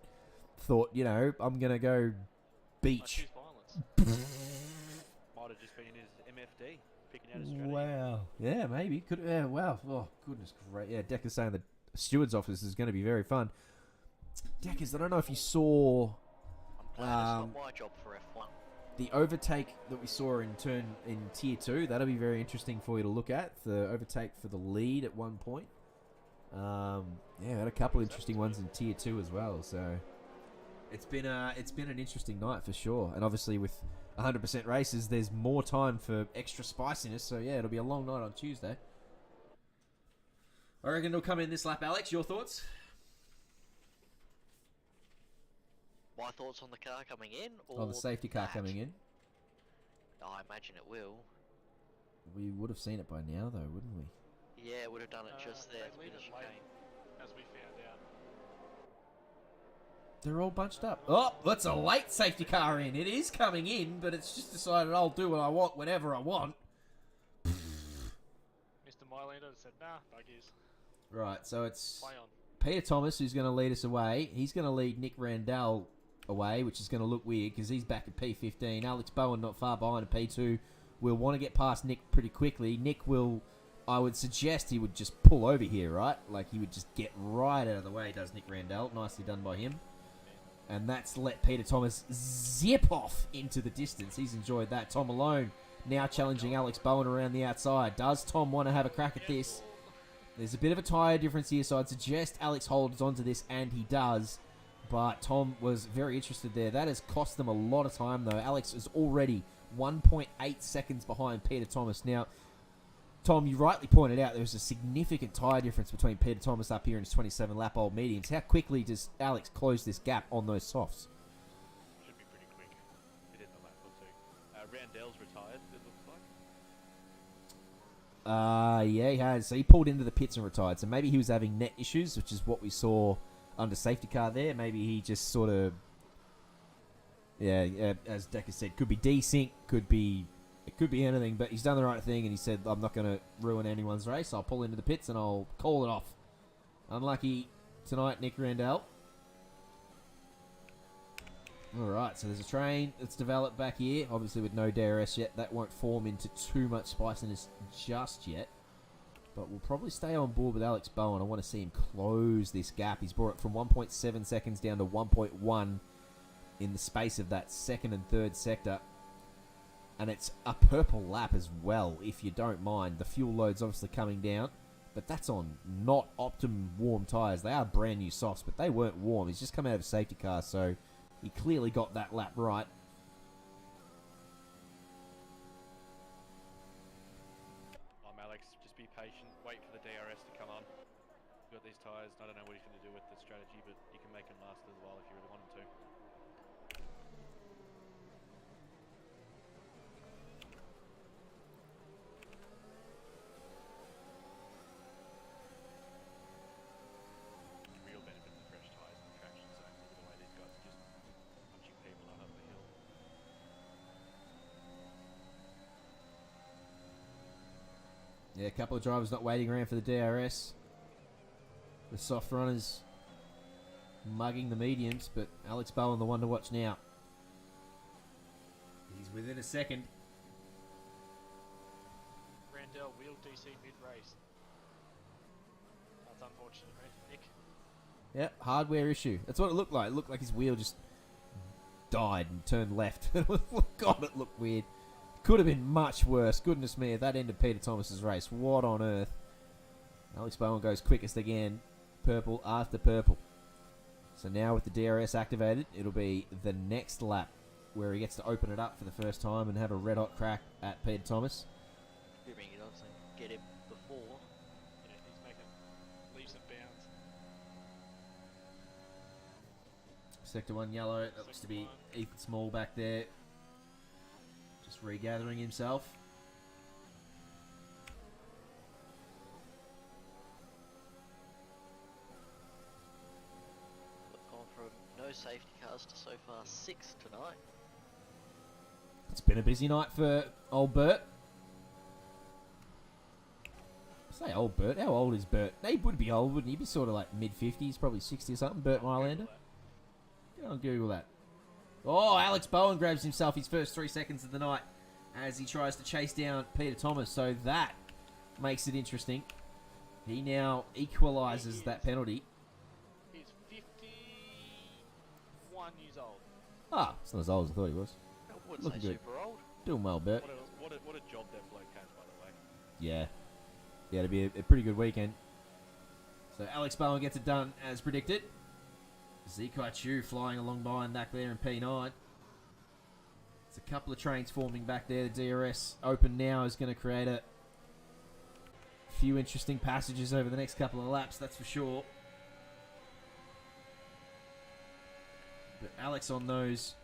thought, you know, I'm going to go I beach. choose violence. Might have just been his MFD, picking out his strategy. Wow. Yeah, maybe. Could. Yeah, wow. Oh, goodness great. Yeah, Decker's saying the steward's office is going to be very fun. Deckers, I don't know if you saw I'm glad it's not my job for F1. the overtake that we saw in Tier 2. That'll be very interesting for you to look at. The overtake for the lead at one point. Yeah, had a couple interesting ones in Tier 2 as well. So it's been an interesting night for sure. And obviously with 100% races, there's more time for extra spiciness. So yeah, it'll be a long night on Tuesday. I reckon it'll come in this lap, Alex. Your thoughts? My thoughts on the car coming in, or Oh, the safety car that? coming in. I imagine it will. We would have seen it by now, though, wouldn't we? Yeah, would have done it just there. They leave It's it been a late, chicane. as we found out. They're all bunched up. Oh, that's a late safety car in. It is coming in, but it's just decided I'll do what I want whenever I want. Mr. Mylander said, nah, buggies. Right, so it's Play on. Peter Thomas who's going to lead us away. He's going to lead Nick Randall away, which is going to look weird because he's back at P15. Alex Bowen not far behind at P2. Will want to get past Nick pretty quickly. Nick will, I would suggest he would just pull over here, right? Like he would just get right out of the way, does Nick Randall. Nicely done by him. And that's let Peter Thomas zip off into the distance. He's enjoyed that. Tom Malone now challenging Alex Bowen around the outside. Does Tom want to have a crack at this? There's a bit of a tyre difference here, so I'd suggest Alex holds onto this, and he does. But Tom was very interested there. That has cost them a lot of time, though. Alex is already 1.8 seconds behind Peter Thomas. Now, Tom, you rightly pointed out there was a significant tyre difference between Peter Thomas up here and his 27-lap-old mediums. How quickly does Alex close this gap on those softs? Should be pretty quick. Within the lap or two. Randell's retired, it looks like. Yeah, he has. So he pulled into the pits and retired. So maybe he was having net issues, which is what we saw under safety car there. Maybe he just sort of, as Decker said, could be desync, it could be anything, but he's done the right thing and he said, I'm not going to ruin anyone's race. I'll pull into the pits and I'll call it off. Unlucky tonight, Nick Randall. Alright, so there's a train that's developed back here. Obviously with no DRS yet, that won't form into too much spiciness just yet. But we'll probably stay on board with Alex Bowen. I want to see him close this gap. He's brought it from 1.7 seconds down to 1.1 in the space of that second and third sector. And it's a purple lap as well, if you don't mind. The fuel load's obviously coming down, but that's on not optimum warm tyres. They are brand new softs, but they weren't warm. He's just come out of a safety car, so he clearly got that lap right. Alex, just be patient, wait for the DRS to come on. You've got these tyres, I don't know what he's going to do with the strategy, but you can make them last a little while if you really want them to. Real benefit of the fresh tyres and the traction zones, the way these guys are just punching people out up the hill. Yeah, a couple of drivers not waiting around for the DRS. The soft runners mugging the mediums, but Alex Bowen the one to watch now. He's within a second. Randall wheel DC mid-race. That's unfortunate, Nick. Yep, hardware issue. That's what it looked like. It looked like his wheel just died and turned left. God, it looked weird. Could have been much worse. Goodness me, at that end of Peter Thomas's race. What on earth? Alex Bowen goes quickest again. Purple after purple. So now with the DRS activated, it'll be the next lap where he gets to open it up for the first time and have a red-hot crack at Peter Thomas. Bring it on, so get him before. Yeah, he's making leaps and bounds. Sector 1 yellow. That looks to be Ethan Small back there. Just regathering himself. cars to so far 6 tonight. It's been a busy night for old Bert. I say old Bert. How old is Bert? He would be old, wouldn't he? He'd be sort of like mid-50s, probably 60 or something. Bert Mylander. Go on Google that. Oh, Alex Bowen grabs himself his first 3 seconds of the night as he tries to chase down Peter Thomas. So that makes it interesting. He now equalises that penalty. He's 51 years old. Ah, it's not as old as I thought he was. I wouldn't Looking say good. super old. Doing well, Bert. What a job that bloke has, by the way. Yeah. Yeah, it'll be a pretty good weekend. So Alex Bowen gets it done as predicted. Zikai Chu flying along behind back there in P9. It's a couple of trains forming back there. The DRS open now is going to create a few interesting passages over the next couple of laps, that's for sure. But Alex on those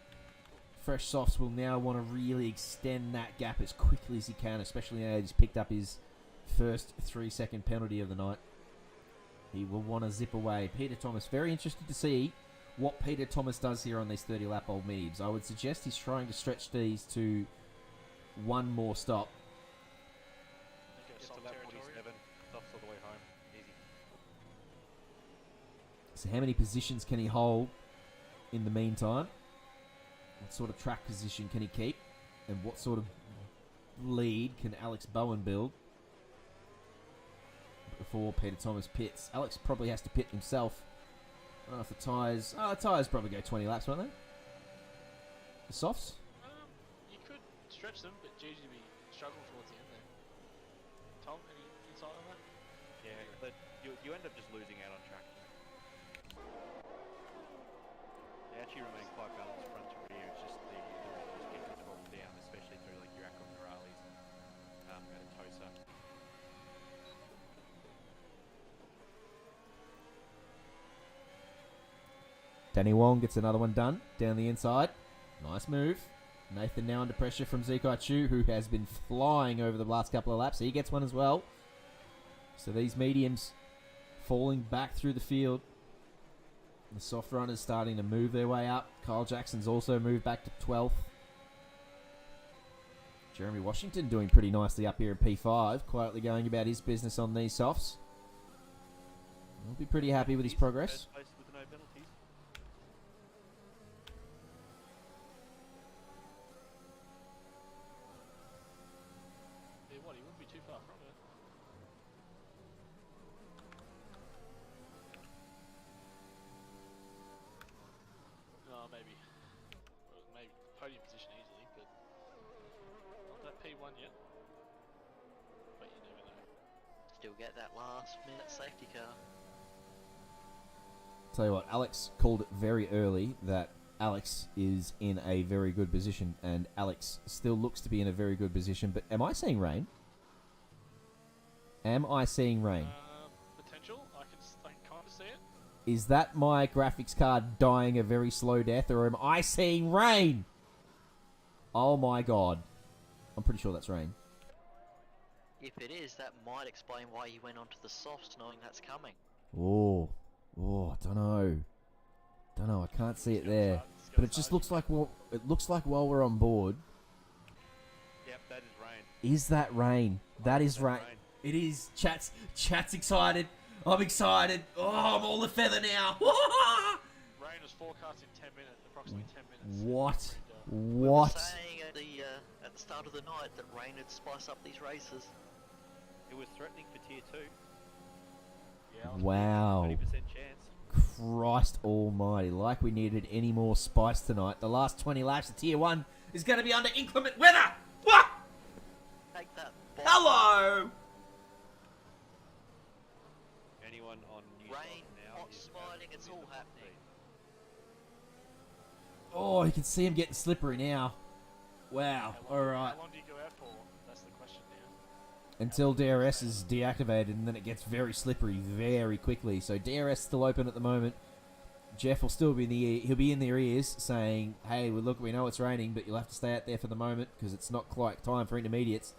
fresh softs will now want to really extend that gap as quickly as he can, especially now he's picked up his first 3-second penalty of the night. He will want to zip away. Peter Thomas, very interested to see what Peter Thomas does here on these 30-lap old mediums. I would suggest he's trying to stretch these to one more stop. Go Gets to soft lap territory. 47, stops all the way home. Easy. So how many positions can he hold in the meantime? What sort of track position can he keep? And what sort of lead can Alex Bowen build before Peter Thomas pits? Alex probably has to pit himself. I don't know if the tyres... Oh, the tyres probably go 20 laps, won't they? The softs? You could stretch them, but GG be struggling towards the end there. Tom, any insight on that? Yeah, but you end up just losing out on track. They actually remain quite balanced front to rear. It's just the just get the 12 down, especially through like your Aqua Morales and Tosa. Danny Wong gets another one done down the inside. Nice move. Nathan now under pressure from Zikai Chu, who has been flying over the last couple of laps. He gets one as well. So these mediums falling back through the field. The soft runners starting to move their way up. Kyle Jackson's also moved back to 12th. Jeremy Washington doing pretty nicely up here in P5, quietly going about his business on these softs. He'll be pretty happy with his progress. First place with no penalties. Yeah, what? He wouldn't be too far from it. No, maybe. Well, maybe podium position easily, but not that P1 yet. But you never know. Still get that last minute safety car. Tell you what, Alex called it very early that Alex is in a very good position, and Alex still looks to be in a very good position. But am I seeing rain? Am I seeing rain? Potential. I can kind of see it. Is that my graphics card dying a very slow death, or am I seeing rain? Oh my god. I'm pretty sure that's rain. If it is, that might explain why you went onto the softs knowing that's coming. Oh, I don't know. I can't see it there. But it just looks like while we're on board. Yep, that is rain. Is that rain? That is rain. It is. Chat's excited. I'm excited. Oh, I'm all a feather now. Rain was forecast in 10 minutes, approximately 10 minutes. What? We were saying at the start of the night that rain would spice up these races. It was threatening for tier 2. Yeah, I was Wow. 20% chance. Christ almighty. Like we needed any more spice tonight. The last 20 laps of Tier 1 is going to be under inclement weather. What? Take that. Hello. Anyone on New Rain, now hot is sliding, it's all happening. Oh, you can see him getting slippery now. Wow. All right. How long do you go out for? That's the question now. Until DRS is deactivated, and then it gets very slippery very quickly. So DRS still open at the moment. Jeff will still be in the ear. He'll be in their ears saying, "Hey, well, look, we know it's raining, but you'll have to stay out there for the moment because it's not quite time for intermediates."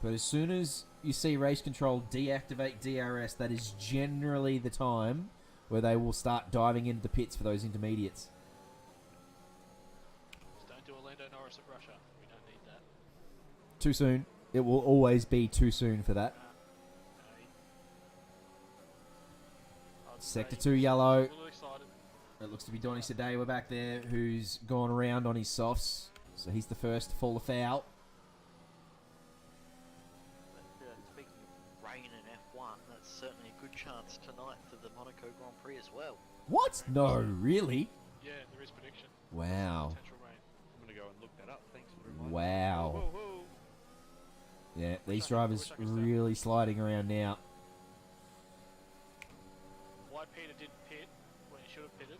But as soon as you see race control deactivate DRS, that is generally the time where they will start diving into the pits for those intermediates. Lando Norris of Russia. We don't need that. Too soon. It will always be too soon for that. I'd Sector say 2 he's yellow. A little excited. It looks to be Donny Sadewa back there, who's gone around on his softs. So he's the first to fall afoul. Speaking of rain and F1, that's certainly a good chance tonight for the Monaco Grand Prix as well. What? No, really? Yeah, there is prediction. Wow. Potential rain. I'm gonna go and look that up. Thanks for the reminder. Wow. Whoa, whoa, whoa. Yeah, these I drivers wish I could stand. really sliding around now. Why Peter didn't pit when he should have pitted?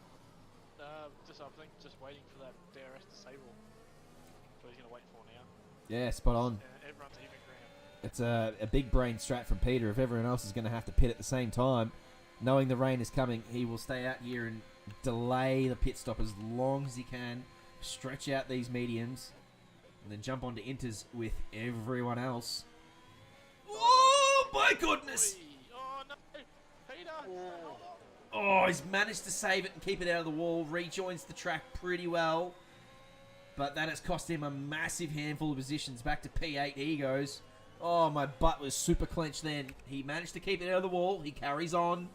Just I think just waiting for that DRS disable. That's what he's gonna wait for now. Yeah, spot on. Everyone's even ground. It's a big brain strat from Peter. If everyone else is going to have to pit at the same time, knowing the rain is coming, he will stay out here and delay the pit stop as long as he can, stretch out these mediums, and then jump onto inters with everyone else. Oh, my goodness! Oh no, Peter! Hold on. Oh, he's managed to save it and keep it out of the wall. Rejoins the track pretty well. But that has cost him a massive handful of positions. Back to P8 he goes. Oh, my butt was super clenched then. He managed to keep it out of the wall. He carries on.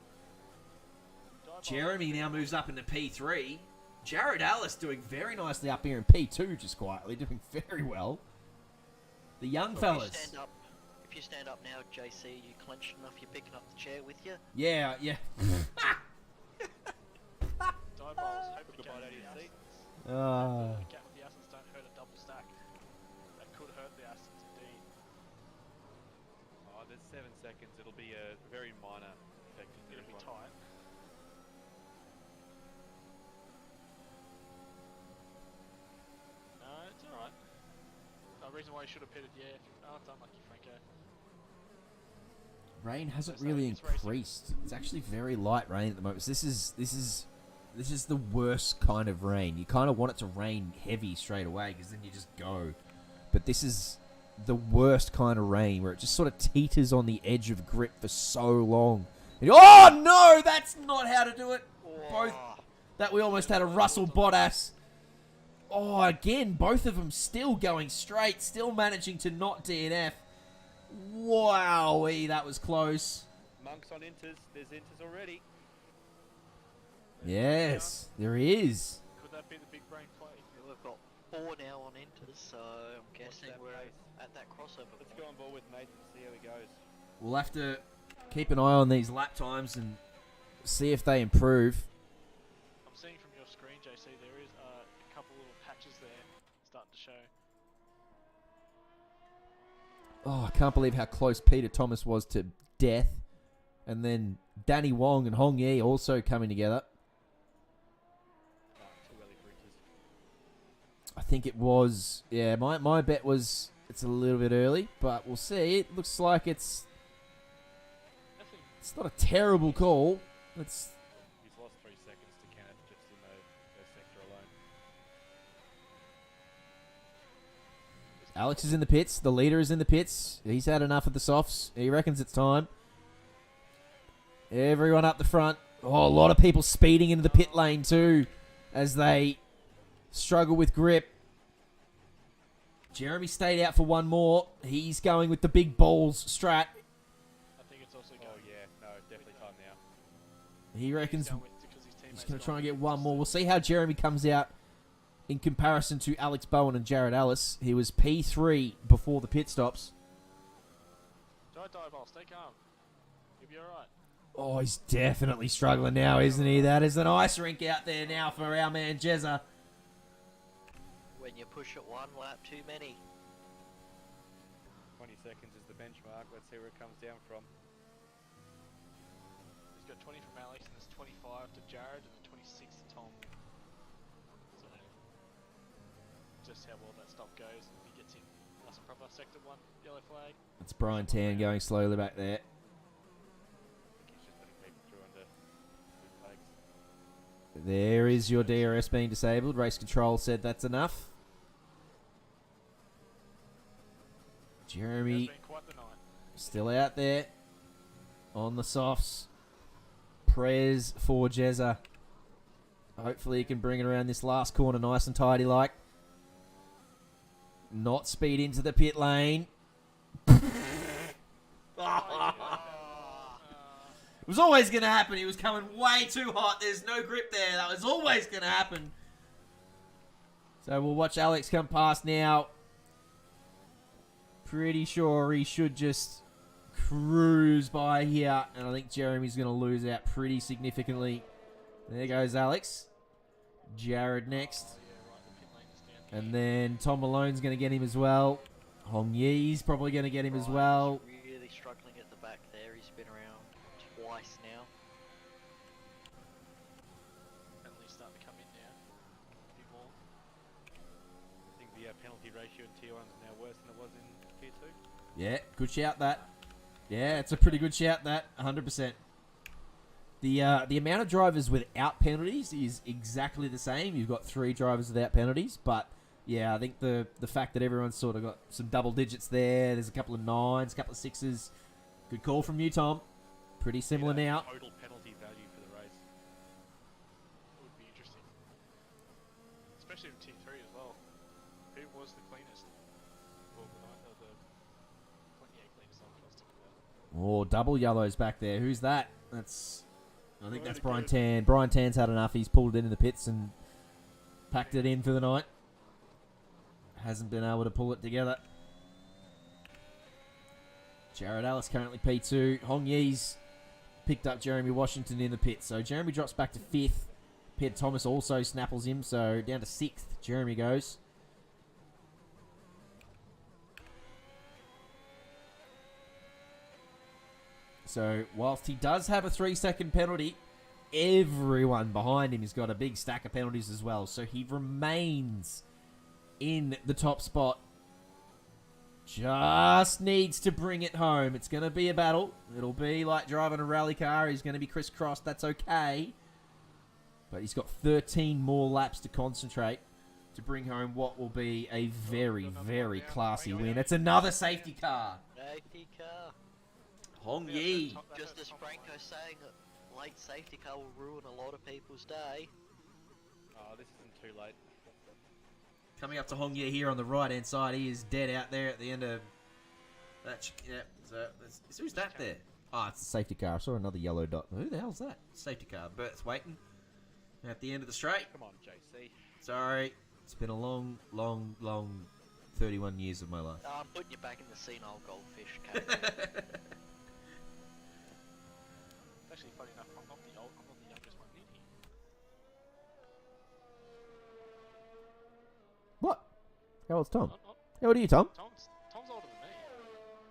Jeremy now moves up into P3. Jared Alice doing very nicely up here in P2, just quietly, doing very well. The young fellas. If you stand up now, JC, you clenched enough, you're picking up the chair with you. Yeah, yeah. Dive-balls, hope the Goodbye gap out of with your the seat. Astons. The gap with the Astons don't hurt a double stack. That could hurt the Astons indeed. Oh, there's 7 seconds. It'll be a very minor effect. It'll be tight. No, it's alright. No reason why you should have pitted, yeah. Oh, it's unlucky, Franco. Rain hasn't So really it's racing. increased. It's actually very light rain at the moment. So this is the worst kind of rain. You kind of want it to rain heavy straight away because then you just go. But this is the worst kind of rain where it just sort of teeters on the edge of grip for so long. And oh no, that's not how to do it. Both that we almost had a Russell Bottas. Oh, again, both of them still going straight, still managing to not DNF. Wowee, that was close. Monks on inters. There's inters already. Yes, there is. Could that be the big brain play? We've got 4 now on Inters, so I'm guessing that we're pace? at that crossover Let's point. go on board with Nathan and see how he goes. We'll have to keep an eye on these lap times and see if they improve. I'm seeing from your screen, JC, there is a couple little patches there starting to show. Oh, I can't believe how close Peter Thomas was to death. And then Danny Wong and Hong Yi also coming together. No, too early for inters. I think it was, yeah, my bet was it's a little bit early, but we'll see. It looks like it's not a terrible call. It's He's lost 3 seconds to Kenneth just in the sector alone. Alex is in the pits. The leader is in the pits. He's had enough of the softs. He reckons it's time. Everyone up the front. Oh, a lot of people speeding into the pit lane too as they struggle with grip. Jeremy stayed out for one more. He's going with the big balls strat. I think it's also going. Oh yeah, no, definitely time now. He reckons He's going with because his he's teammates going to try and gone get with one more. still. We'll see how Jeremy comes out in comparison to Alex Bowen and Jared Ellis. He was P3 before the pit stops. Don't dive ball, stay calm. You'll be alright. Oh, he's definitely struggling now, isn't he? That is an ice rink out there now for our man Jezza. When you push it 1 lap too many. 20 seconds is the benchmark. Let's see where it comes down from. He's got 20 from Alex, and there's 25 to Jared, and then 26 to Tom. So, just how well that stop goes. If he gets in nice and proper. Sector 1, yellow flag. It's Brian Tan going slowly back there. I think he's just putting people through under good flags. There is your DRS being disabled. Race control said that's enough. Jeremy It's been quite the night. still out there on the softs. Prez for Jezza. Hopefully he can bring it around this last corner nice and tidy like. not speed into the pit lane. It was always going to happen. He was coming way too hot. There's no grip there. That was always going to happen. So we'll watch Alex come past now. Pretty sure he should just cruise by here. And I think Jeremy's going to lose out pretty significantly. There goes Alex. Jared next. And then Tom Malone's going to get him as well. Hong Yi's probably going to get him as well. Really struggling at the back there. He's been around twice now. Penalties starting to come in now. A bit more. I think the penalty ratio in Tier 1 is now worse than it was in Tier 2. Yeah, good shout that. Yeah, it's a pretty good shout that. 100%. The amount of drivers without penalties is exactly the same. You've got 3 drivers without penalties, but yeah, I think the fact that everyone's sort of got some double digits there. There's a couple of 9s, a couple of 6s. Good call from you, Tom. Pretty similar now. Total penalty value for the race. It would be interesting. Especially in Tier 3 as well. Who was the cleanest? Well, cleanest one I was talking about. Oh, double yellows back there. Who's that? I think that's Brian Tan. Brian Tan's had enough. He's pulled it into the pits and packed it in for the night. Hasn't been able to pull it together. Jared Ellis currently P2. Hong Yi's picked up Jeremy Washington in the pit. So Jeremy drops back to 5th. Peter Thomas also snapples him. So down to 6th, Jeremy goes. So whilst he does have a 3-second penalty, everyone behind him has got a big stack of penalties as well. So he remains in the top spot. Just needs to bring it home. It's going to be a battle. It'll be like driving a rally car. He's going to be crisscrossed. That's okay. But he's got 13 more laps to concentrate to bring home what will be a very, very classy win. It's another safety car. Safety car. Hong Yi. Just as Franco's saying, a late safety car will ruin a lot of people's day. Oh, this isn't too late. Coming up to Hong Ye here on the right-hand side. He is dead out there at the end of that. Yeah, so who's that there? Oh, it's a safety car. I saw another yellow dot. Who the hell's that? Safety car. Bert's waiting at the end of the straight. Come on, JC. Sorry. It's been a long, long, long 31 years of my life. I'm putting you back in the senile goldfish category. Actually, funny enough, I'm not the youngest one in here. What? How old's Tom? Not- How old are you, Tom? Tom's older than me.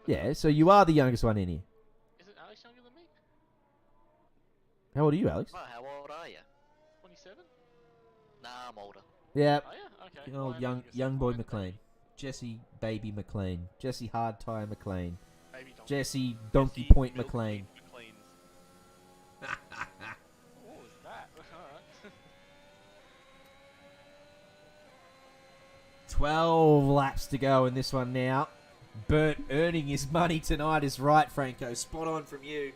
But Yeah, so you are the youngest one in here. Isn't Alex younger than me? How old are you, Alex? Oh, how old are you? 27? Uh, Nah, I'm older. Yeah, Oh yeah, okay. old I know young you're boy fine. McLean. Jesse Baby McLean. Jesse Hard Tire McLean. Baby donkey. Jesse Donkey Jesse Point Milk McLean. McLean's. What was that? Alright. 12 laps to go in this one now. Bert earning his money tonight is right, Franco. Spot on from you.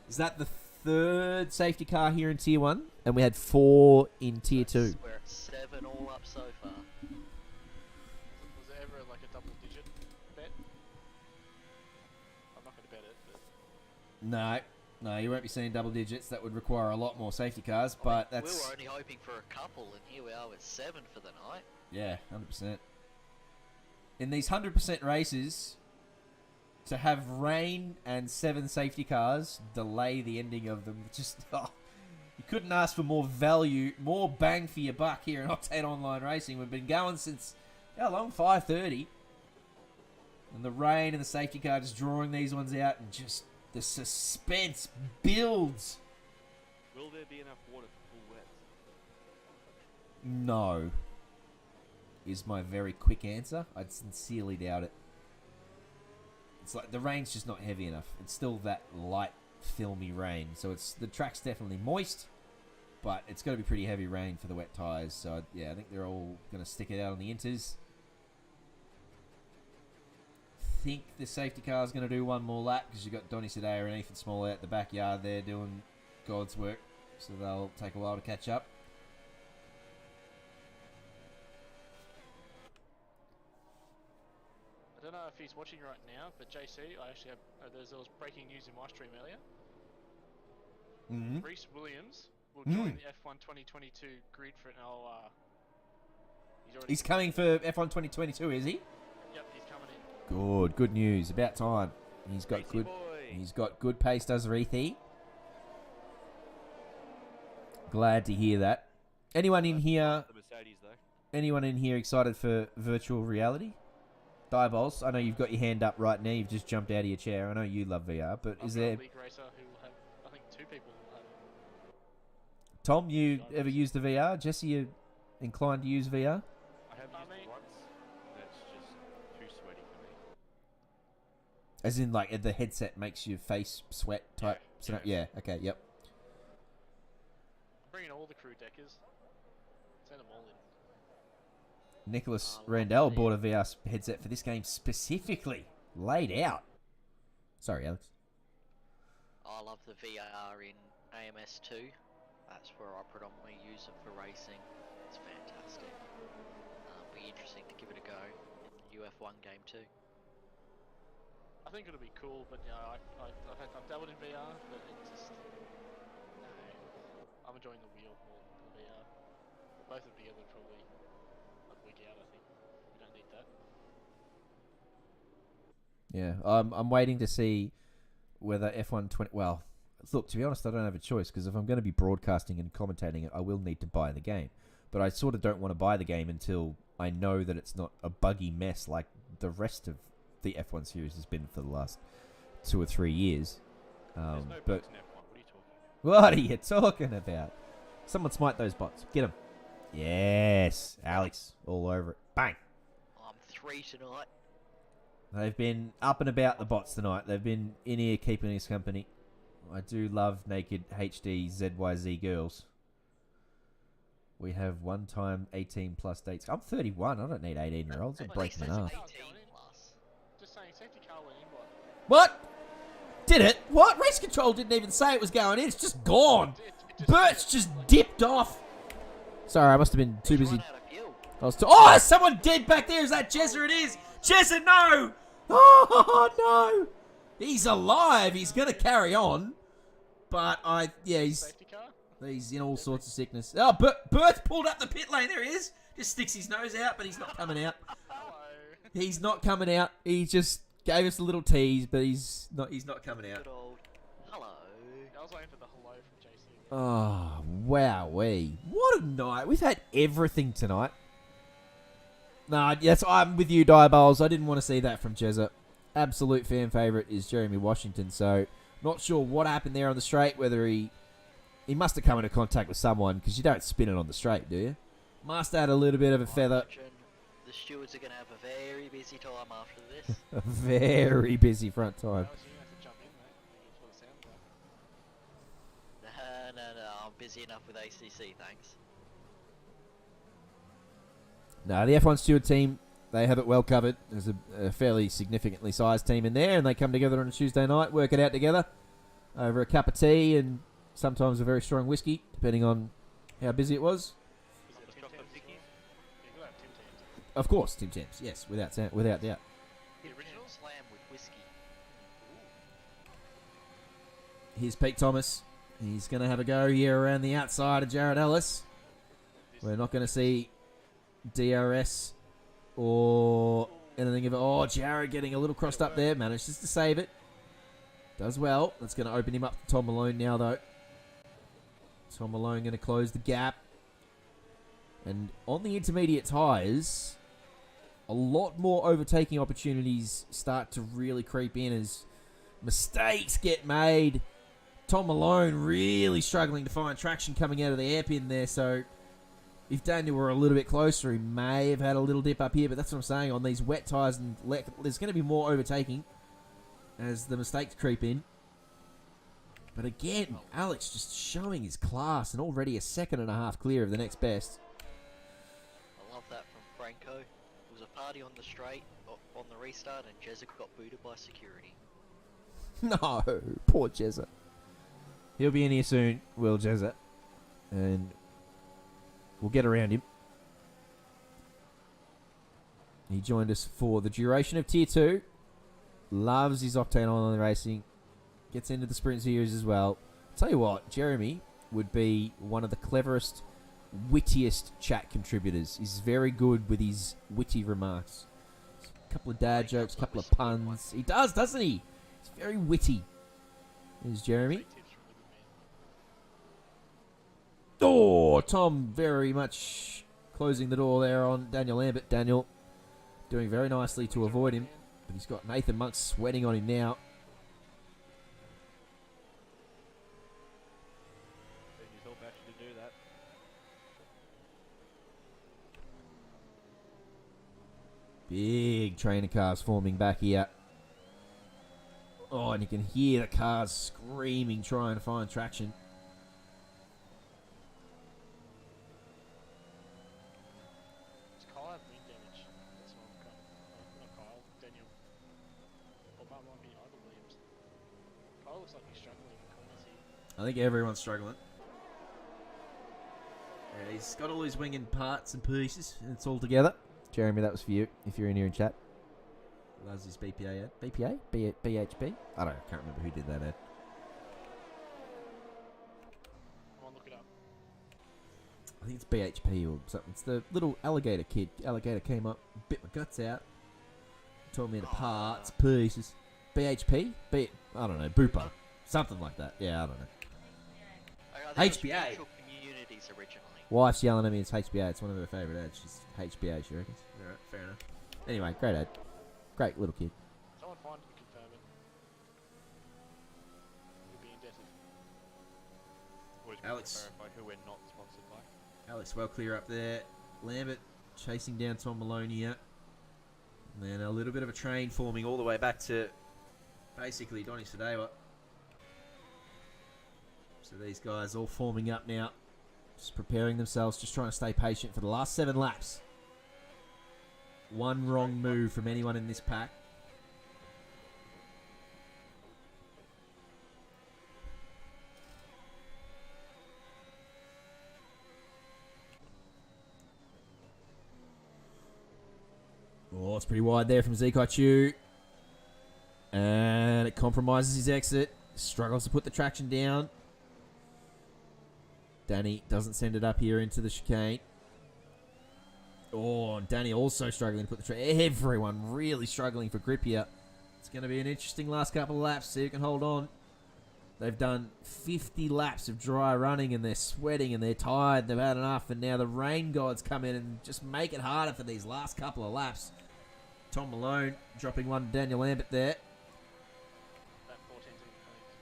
Is that the 3rd safety car here in Tier 1? And we had 4 in Tier 2. We're at 7 all up so far. Was there ever like a double digit bet? I'm not going to bet it, but No, you won't be seeing double digits. That would require a lot more safety cars, but We that's... were only hoping for a couple, and here we are with 7 for the night. Yeah, 100%. In these 100% races, to have rain and 7 safety cars delay the ending of them, just... Oh, you couldn't ask for more value, more bang for your buck here in Octane Online Racing. We've been going since, how long? 5:30. And the rain and the safety car just drawing these ones out, and just the suspense builds. Will there be enough water for full wets? No. Is my very quick answer. I'd sincerely doubt it. It's like the rain's just not heavy enough. It's still that light, filmy rain. So the track's definitely moist, but it's got to be pretty heavy rain for the wet tyres. So yeah, I think they're all going to stick it out on the inters. Think the safety car is going to do one more lap because you've got Donny Sadea and Ethan Small out the backyard there doing God's work. So they'll take a while to catch up. if he's watching right now, but JC, I actually have. There was breaking news in my stream earlier. Mm-hmm. Reese Williams will join the F1 2022 grid for LR. He's coming for F1 2022, is he? Yep, he's coming in. Good news. About time. He's got Racy good. boy. He's got good pace, does Reethy. Glad to hear that. Anyone in here? The Mercedes though. Anyone in here excited for virtual reality? Diabols, I know you've got your hand up right now. You've just jumped out of your chair. I know you love VR, but I've is got there? a league racer who will have, I think, 2 people will have. Tom, you ever used the VR? Jesse, you inclined to use VR? I have used it once. That's just too sweaty for me. As in, like, the headset makes your face sweat type. Yeah. Okay. Yep. I'm bringing all the crew deckers. Send them all in. Nicholas Oh, Randell lovely. bought a VR headset for this game specifically, laid out. Sorry, Alex. I love the VR in AMS2. That's where I predominantly use it for racing. It's fantastic. Be interesting to give it a go in the UF1 game too. I think it'll be cool, but you know, I've dabbled in VR, but it just no. I'm enjoying the wheel more than the VR. Both of them together probably a week out. I think we don't need that. Yeah, I'm waiting to see whether F1 20. Well, look, to be honest, I don't have a choice because if I'm going to be broadcasting and commentating it, I will need to buy the game. But I sort of don't want to buy the game until I know that it's not a buggy mess like the rest of the F1 series has been for the last 2 or 3 years. There's no But bugs in F1. What are you talking about? what are you talking about? Someone smite those bots. Get them. Yes, Alex, all over it. Bang. I'm 3 tonight. They've been up and about the bots tonight. They've been in here keeping us company. I do love naked HD ZYZ girls. We have one-time 18-plus dates. I'm 31. I don't need 18-year-olds. I'm Well, they breaking said it up. 18 plus. Just saying, safety car went in. What? Did it? What? Race control didn't even say it was going in. It's just gone. Bert's just dipped off. Sorry, I must have been too He's busy. run out of fuel. I was oh, is someone dead back there. Is that Jezza? It is. Jezza, no. Oh, no. He's alive. He's going to carry on. But he's Safety car? in all sorts of sickness. Oh, Bert's pulled up the pit lane. There he is. Just sticks his nose out, but he's not coming out. Hello. He's not coming out. He just gave us a little tease, but he's not coming out. Good old hello. I was waiting for the hello from JC. Oh, wowee. What a night. We've had everything tonight. Nah, yes, I'm with you, Diabols. I didn't want to see that from Jezza. Absolute fan favourite is Jeremy Washington, so not sure what happened there on the straight, whether he must have come into contact with someone, because you don't spin it on the straight, do you? Must have had a little bit of a feather. I imagine the stewards are going to have a very busy time after this. A very busy front time. Alex, you're going to have to jump in, mate. That's what it sounds like. No, I'm busy enough with ACC, thanks. No, the F1 Steward team, they have it well covered. There's a fairly significantly sized team in there, and they come together on a Tuesday night, work it out together over a cup of tea and sometimes a very strong whiskey, depending on how busy it was. Is it Tim chocolate Tams as well? Vickies? Yeah, you'll have Tim Tams. Of course, Team Champs, yes, without doubt. The original slam with whiskey. Here's Pete Thomas. He's going to have a go here around the outside of Jared Ellis. We're not going to see DRS or anything of it. Oh, Jared getting a little crossed up there. Manages to save it. Does well. That's going to open him up to Tom Malone now, though. Tom Malone going to close the gap. And on the intermediate tyres, a lot more overtaking opportunities start to really creep in as mistakes get made. Tom Malone really struggling to find traction coming out of the hairpin there, so if Daniel were a little bit closer, he may have had a little dip up here, but that's what I'm saying. On these wet tyres, and there's going to be more overtaking as the mistakes creep in. But again, Alex just showing his class and already a second and a half clear of the next best. I love that from Franco. It was a party on the straight, on the restart, and Jezza got booted by security. No, poor Jezza. He'll be in here soon, Will Jezza. And we'll get around him. He joined us for the duration of Tier 2. Loves his Octane Online Racing. Gets into the sprint series as well. Tell you what, Jeremy would be one of the cleverest, wittiest chat contributors. He's very good with his witty remarks. A couple of dad jokes, a couple of puns. He does, doesn't he? He's very witty. There's Jeremy. Great tips from the good man. Oh, Tom very much closing the door there on Daniel Lambert. Daniel doing very nicely to avoid him. But he's got Nathan Monk sweating on him now. He's all back to do that. Big trainer cars forming back here. Oh, and you can hear the cars screaming, trying to find traction. Does Kyle have wing damage? That's what I'm kind of. Not Kyle, Daniel. Or that might be either Williams. Kyle looks like he's struggling in the corners here. I think everyone's struggling. Yeah, he's got all his winging parts and pieces, and it's all together. Jeremy, that was for you, if you're in here in chat. Loves his BPA ad. BPA? BHP? I don't know, I can't remember who did that ad. Come on, look it up. I think it's BHP or something. It's the little alligator kid. Alligator came up, bit my guts out, tore me into parts, pieces. BHP? I don't know, Booper. Something like that. Yeah, I don't know. I think it was HBA. Mutual Communities originally. Wife's yelling at me, it's HBA. It's one of her favourite ads. She's HBA, she reckons. Alright, fair enough. Anyway, great ad. Great little kid. Someone find and confirm it. You'll be indebted. Always good Alex. to clarify who we're not sponsored by. Alex well clear up there. Lambert chasing down Tom Malone here. And then a little bit of a train forming all the way back to basically Donny Sadewa. So these guys all forming up now. Just preparing themselves, just trying to stay patient for the last 7 laps. One wrong move from anyone in this pack. Oh, it's pretty wide there from Zekichu. And it compromises his exit. Struggles to put the traction down. Danny doesn't send it up here into the chicane. Oh, and Danny also struggling to put the traction. Everyone really struggling for grip here. It's going to be an interesting last couple of laps. See who can hold on. They've done 50 laps of dry running and they're sweating and they're tired. They've had enough. And now the rain gods come in and just make it harder for these last couple of laps. Tom Malone dropping one to Daniel Lambert there. That 14's really going to hurt.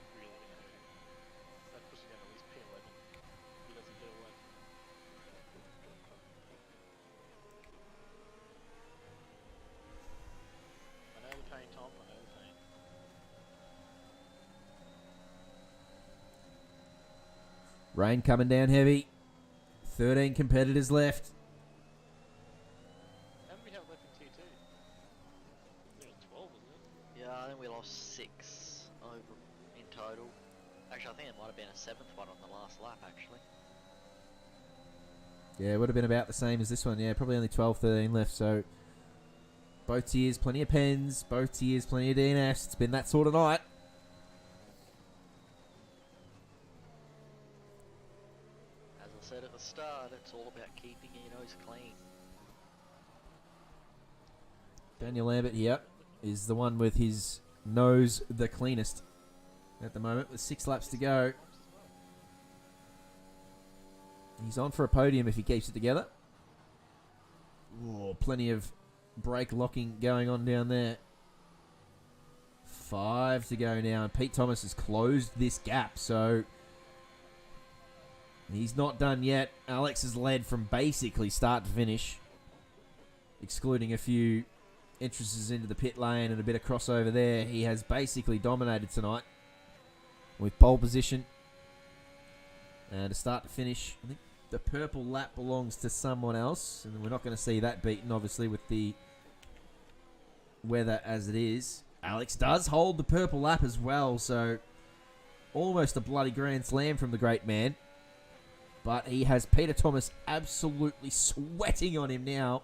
That puts you down at least P11. He doesn't get away. I know the pain, Tom. I know the pain. Rain coming down heavy. 13 competitors left. How many we have left in Tier 2? There was 12, wasn't it? Yeah, I think we lost 6 over in total. Actually, I think it might have been a 7th one on the last lap, actually. Yeah, it would have been about the same as this one. Yeah, probably only 12, 13 left. So both tiers, plenty of pens. Both tiers, plenty of DNFs. It's been that sort of night. As I said at the start, it's all about keeping your nose clean. Daniel Lambert here is the one with his nose the cleanest at the moment with 6 laps to go. He's on for a podium if he keeps it together. Oh, plenty of brake locking going on down there. 5 to go now, and Pete Thomas has closed this gap, so he's not done yet. Alex has led from basically start to finish, excluding a few entrances into the pit lane and a bit of crossover there. He has basically dominated tonight with pole position. And to start to finish, I think the purple lap belongs to someone else, and we're not going to see that beaten, obviously, with the weather as it is. Alex does hold the purple lap as well, so almost a bloody grand slam from the great man. But he has Peter Thomas absolutely sweating on him now.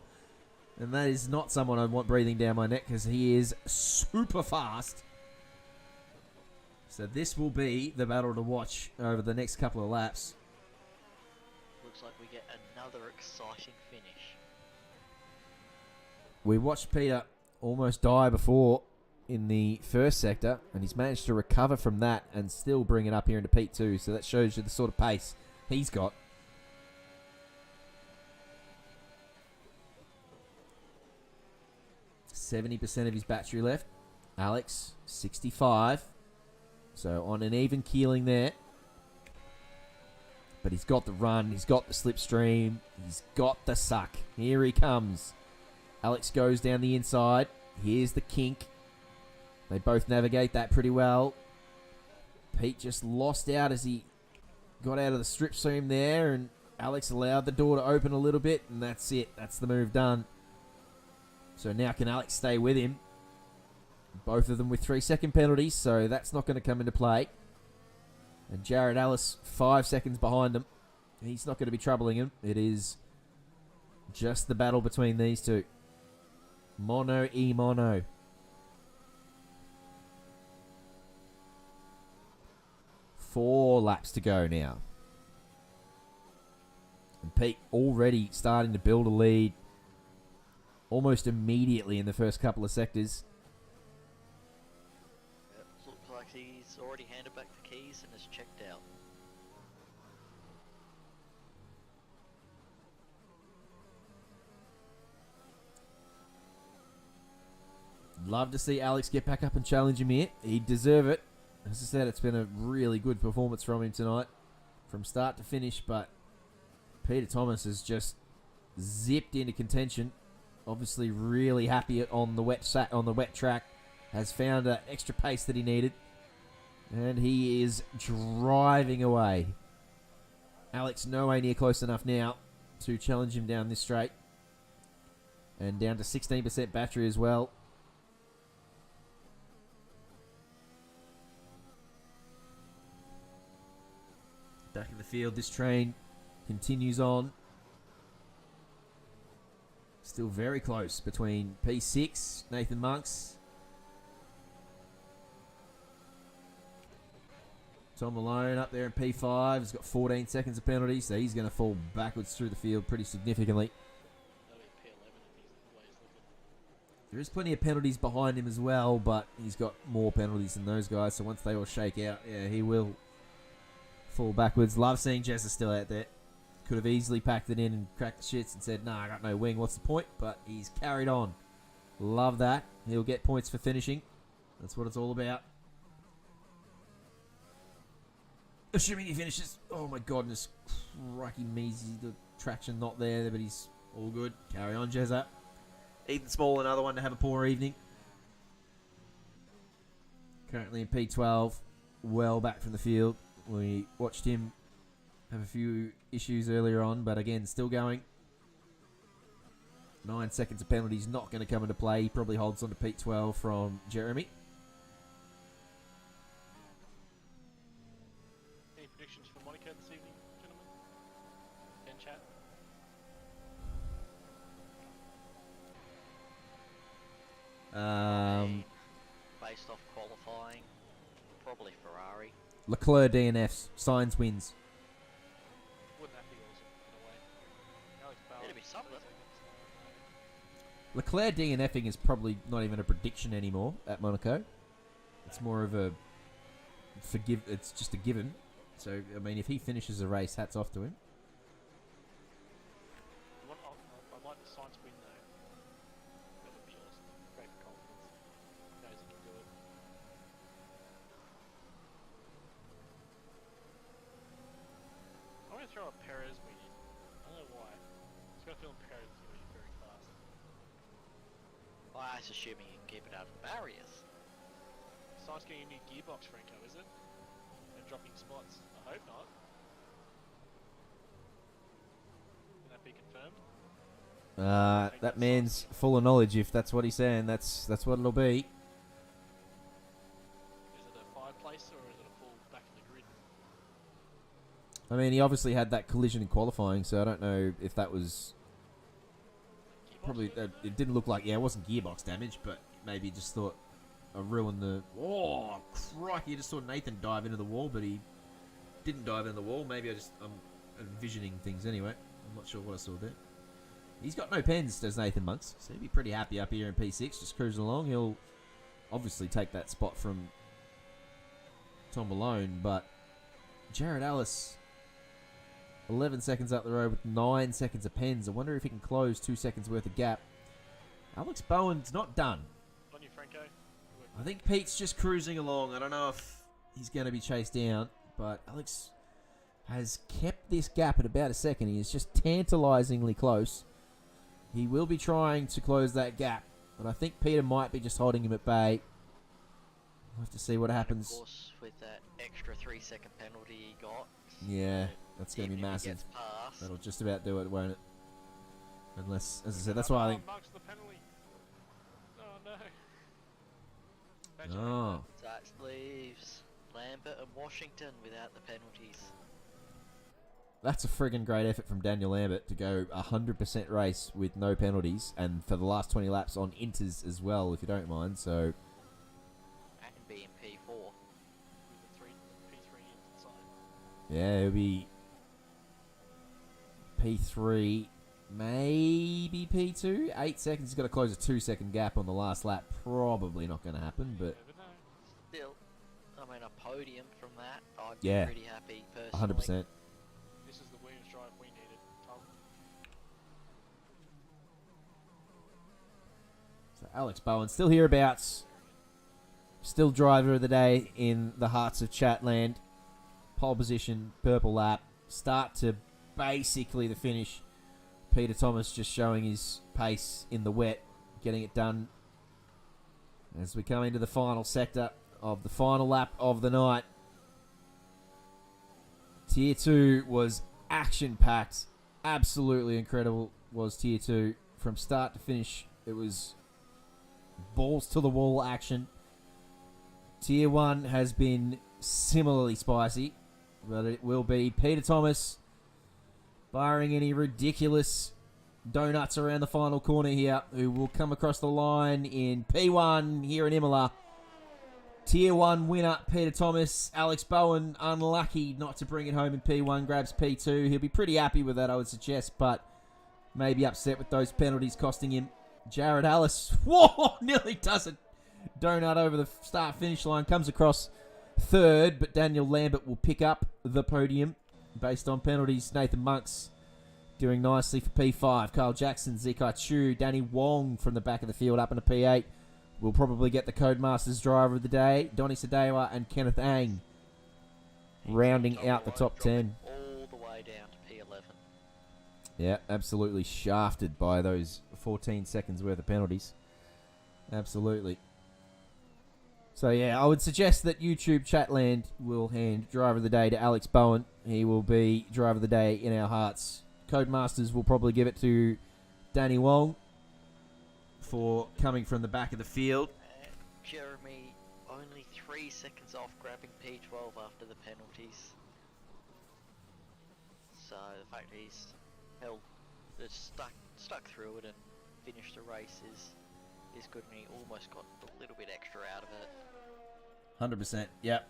And that is not someone I want breathing down my neck because he is super fast. So this will be the battle to watch over the next couple of laps. Looks like we get another exciting finish. We watched Peter almost die before in the first sector, and he's managed to recover from that and still bring it up here into P2. So that shows you the sort of pace he's got. %70 of his battery left. Alex, 65. So on an even keeling there. But he's got the run. He's got the slipstream. He's got the suck. Here he comes. Alex goes down the inside. Here's the kink. They both navigate that pretty well. Pete just lost out as he got out of the strip seam there. And Alex allowed the door to open a little bit. And that's it. That's the move done. So now can Alex stay with him? Both of them with 3-second penalties, so that's not going to come into play. And Jared Ellis, 5 seconds behind him. He's not going to be troubling him. It is just the battle between these two. Mono e mono. 4 laps to go now. And Pete already starting to build a lead almost immediately in the first couple of sectors. Yep, looks like he's already handed back the keys and has checked out. Love to see Alex get back up and challenge him here. He'd deserve it. As I said, it's been a really good performance from him tonight, from start to finish, but Peter Thomas has just zipped into contention. Obviously really happy on the wet track. Has found an extra pace that he needed. And he is driving away. Alex nowhere near close enough now to challenge him down this straight. And down to 16% battery as well. Back in the field, this train continues on. Still very close between P6, Nathan Monks. Tom Malone up there in P5. He's got 14 seconds of penalty, so he's going to fall backwards through the field pretty significantly. There is plenty of penalties behind him as well, but he's got more penalties than those guys, so once they all shake out, yeah, he will fall backwards. Love seeing Jessa still out there. Could have easily packed it in and cracked the shits and said, nah, I got no wing, what's the point? But he's carried on. Love that. He'll get points for finishing. That's what it's all about. Assuming he finishes. Oh my goodness. Crikey measy. The traction not there, but he's all good. Carry on, Jezza. Ethan Small, another one to have a poor evening. Currently in P12. Well back from the field. We watched him have a few issues earlier on, but again, still going. 9 seconds of penalties not going to come into play. He probably holds on to P12 from Jeremy. Any predictions for Monaco this evening, gentlemen? In chat. Based off qualifying, probably Ferrari. Leclerc DNFs. Sainz wins. Wouldn't that be awesome in a way? Alex Bauer, It'd be something. Leclerc DNFing is probably not even a prediction anymore at Monaco. It's more of a it's just a given. So, I mean, if he finishes a race, hats off to him. I'd like the Sainz win though. That would be awesome. Great for confidence. He knows he can do it. I'm going to throw a Perez win in. I don't know why. I've got a feeling Perez is going to be very fast. Well, that's assuming you can keep it out of the barriers. Sainz getting a new gearbox, Franco, is it? And dropping spots. I hope not. Can that be confirmed? That man's full of knowledge. If that's what he's saying, that's what it'll be. Is it a fireplace or is it a full back in the grid? I mean, he obviously had that collision in qualifying, so I don't know if that was Keep probably it didn't look like, it wasn't gearbox damage, but maybe just thought I ruined the... Oh, crikey, you just saw Nathan dive into the wall, but he didn't dive into the wall. Maybe I'm envisioning things anyway. I'm not sure what I saw there. He's got no pens, does Nathan Monks, so he'd be pretty happy up here in P6, just cruising along. He'll obviously take that spot from Tom Malone, but Jared Ellis, 11 seconds up the road with 9 seconds of pens. I wonder if he can close 2 seconds worth of gap. Alex Bowen's not done. On you, Franco. I think Pete's just cruising along. I don't know if he's going to be chased down, but Alex has kept this gap at about a second. He is just tantalisingly close. He will be trying to close that gap, but I think Peter might be just holding him at bay. We'll have to see what happens. Of course, with that extra 3-second penalty he got. Yeah, that's going to be even if he massive. gets past, That'll just about do it, won't it? Unless, as I said, that's why I think... Marks the penalty. Oh no. Oh, that leaves Lambert and Washington without the penalties. that's a friggin' great effort from Daniel Lambert to go 100% race with no penalties, and for the last 20 laps on inters as well, if you don't mind. So And being P4. With the P3 inside. yeah, it'll be P3, maybe P2. 8 seconds. He's got to close a 2-second gap on the last lap. Probably not going to happen, but Never know. Still, I mean, a podium from that, I'd Yeah. be pretty happy personally. 100%. This is the Williams drive we needed, Tom. So Alex Bowen still hereabouts. Still driver of the day in the hearts of Chatland. Pole position, purple lap. Start to basically the finish. Peter Thomas just showing his pace in the wet. Getting it done as we come into the final sector of the final lap of the night. Tier 2 was action-packed. Absolutely incredible was Tier 2. From start to finish, it was balls-to-the-wall action. Tier 1 has been similarly spicy, but it will be Peter Thomas, barring any ridiculous donuts around the final corner here, who will come across the line in P1 here in Imola. Tier 1 winner, Peter Thomas. Alex Bowen, unlucky not to bring it home in P1, grabs P2. He'll be pretty happy with that, I would suggest, but maybe upset with those penalties costing him. Jared Ellis, whoa, nearly does a donut over the start-finish line. Comes across third, but Daniel Lambert will pick up the podium based on penalties. Nathan Monks doing nicely for P5. Carl Jackson, Zikai Chu, Danny Wong from the back of the field up into P8. We'll probably get the Codemasters driver of the day, Donny Sadewa and Kenneth Ang, rounding out the top 10. All the way down to P11. Yeah, absolutely shafted by those 14 seconds worth of penalties. Absolutely. So yeah, I would suggest that YouTube Chatland will hand driver of the day to Alex Bowen. He will be driver of the day in our hearts. Codemasters will probably give it to Danny Wong for coming from the back of the field. And Jeremy only 3 seconds off grabbing P12 after the penalties. So the fact that he's held, just stuck through it and finished the race is good, and he almost got a little bit extra out of it. 100%, yep.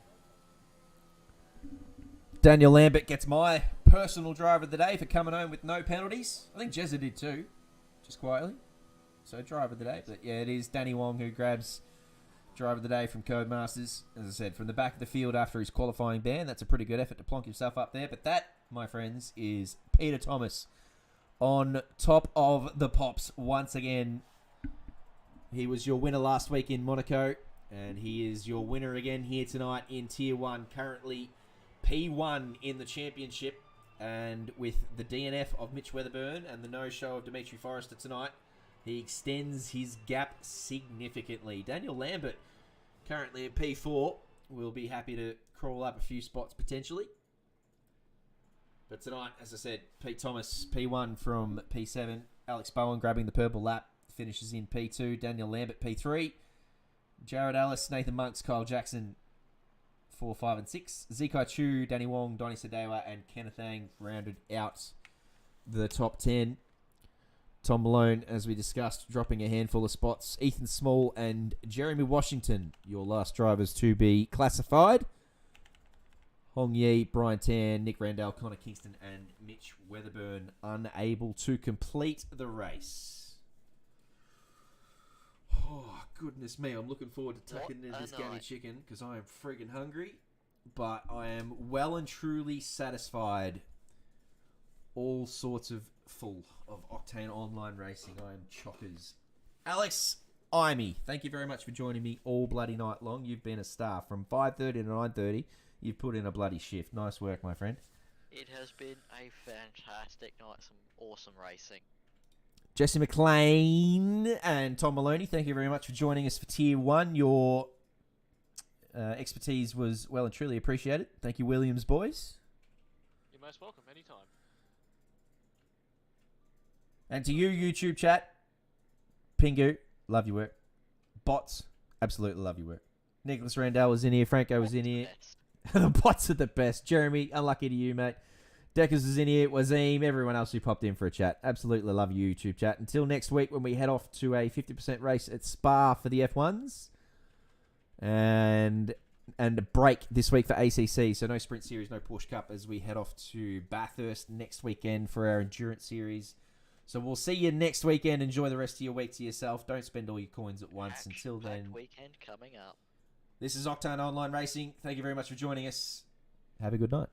Daniel Lambert gets my personal driver of the day for coming home with no penalties. I think Jezza did too, just quietly. So driver of the day. But yeah, it is Danny Wong who grabs driver of the day from Codemasters. As I said, from the back of the field after his qualifying ban. That's a pretty good effort to plonk himself up there. But that, my friends, is Peter Thomas on top of the pops once again. He was your winner last week in Monaco, and he is your winner again here tonight in Tier 1. Currently P1 in the championship, and with the DNF of Mitch Weatherburn and the no-show of Dimitri Forrester tonight, he extends his gap significantly. Daniel Lambert, currently at P4, will be happy to crawl up a few spots potentially. But tonight, as I said, Pete Thomas, P1 from P7. Alex Bowen grabbing the purple lap, finishes in P2. Daniel Lambert, P3. Jared Ellis, Nathan Monks, Kyle Jackson, 4, 5, and 6. Zikai Chu, Danny Wong, Donny Sadewa, and Kenneth Ang rounded out the top 10. Tom Malone, as we discussed, dropping a handful of spots. Ethan Small and Jeremy Washington, your last drivers to be classified. Hong Yi, Brian Tan, Nick Randall, Connor Kingston, and Mitch Weatherburn unable to complete the race. Oh, goodness me. I'm looking forward to tucking into this gammy chicken because I am friggin' hungry. But I am well and truly satisfied. All sorts of full of Octane Online Racing. I am chockers. Alex Imey, thank you very much for joining me all bloody night long. You've been a star. From 5:30 to 9:30, you've put in a bloody shift. Nice work, my friend. It has been a fantastic night. Some awesome racing. Jesse McLean and Tom Maloney, thank you very much for joining us for Tier 1. Your expertise was well and truly appreciated. Thank you, Williams boys. You're most welcome, anytime. And to you, YouTube chat, Pingu, love your work. Bots, absolutely love your work. Nicholas Randall was in here. Franco was in here. The bots are the best. Jeremy, unlucky to you, mate. Deckers was in here. Wazim, everyone else who popped in for a chat. Absolutely love you, YouTube chat. Until next week when we head off to a 50% race at Spa for the F1s. And a break this week for ACC. So no Sprint Series, no Porsche Cup as we head off to Bathurst next weekend for our Endurance Series. So we'll see you next weekend. Enjoy the rest of your week to yourself. Don't spend all your coins at once. Until then, weekend coming up. This is Octane Online Racing. Thank you very much for joining us. Have a good night.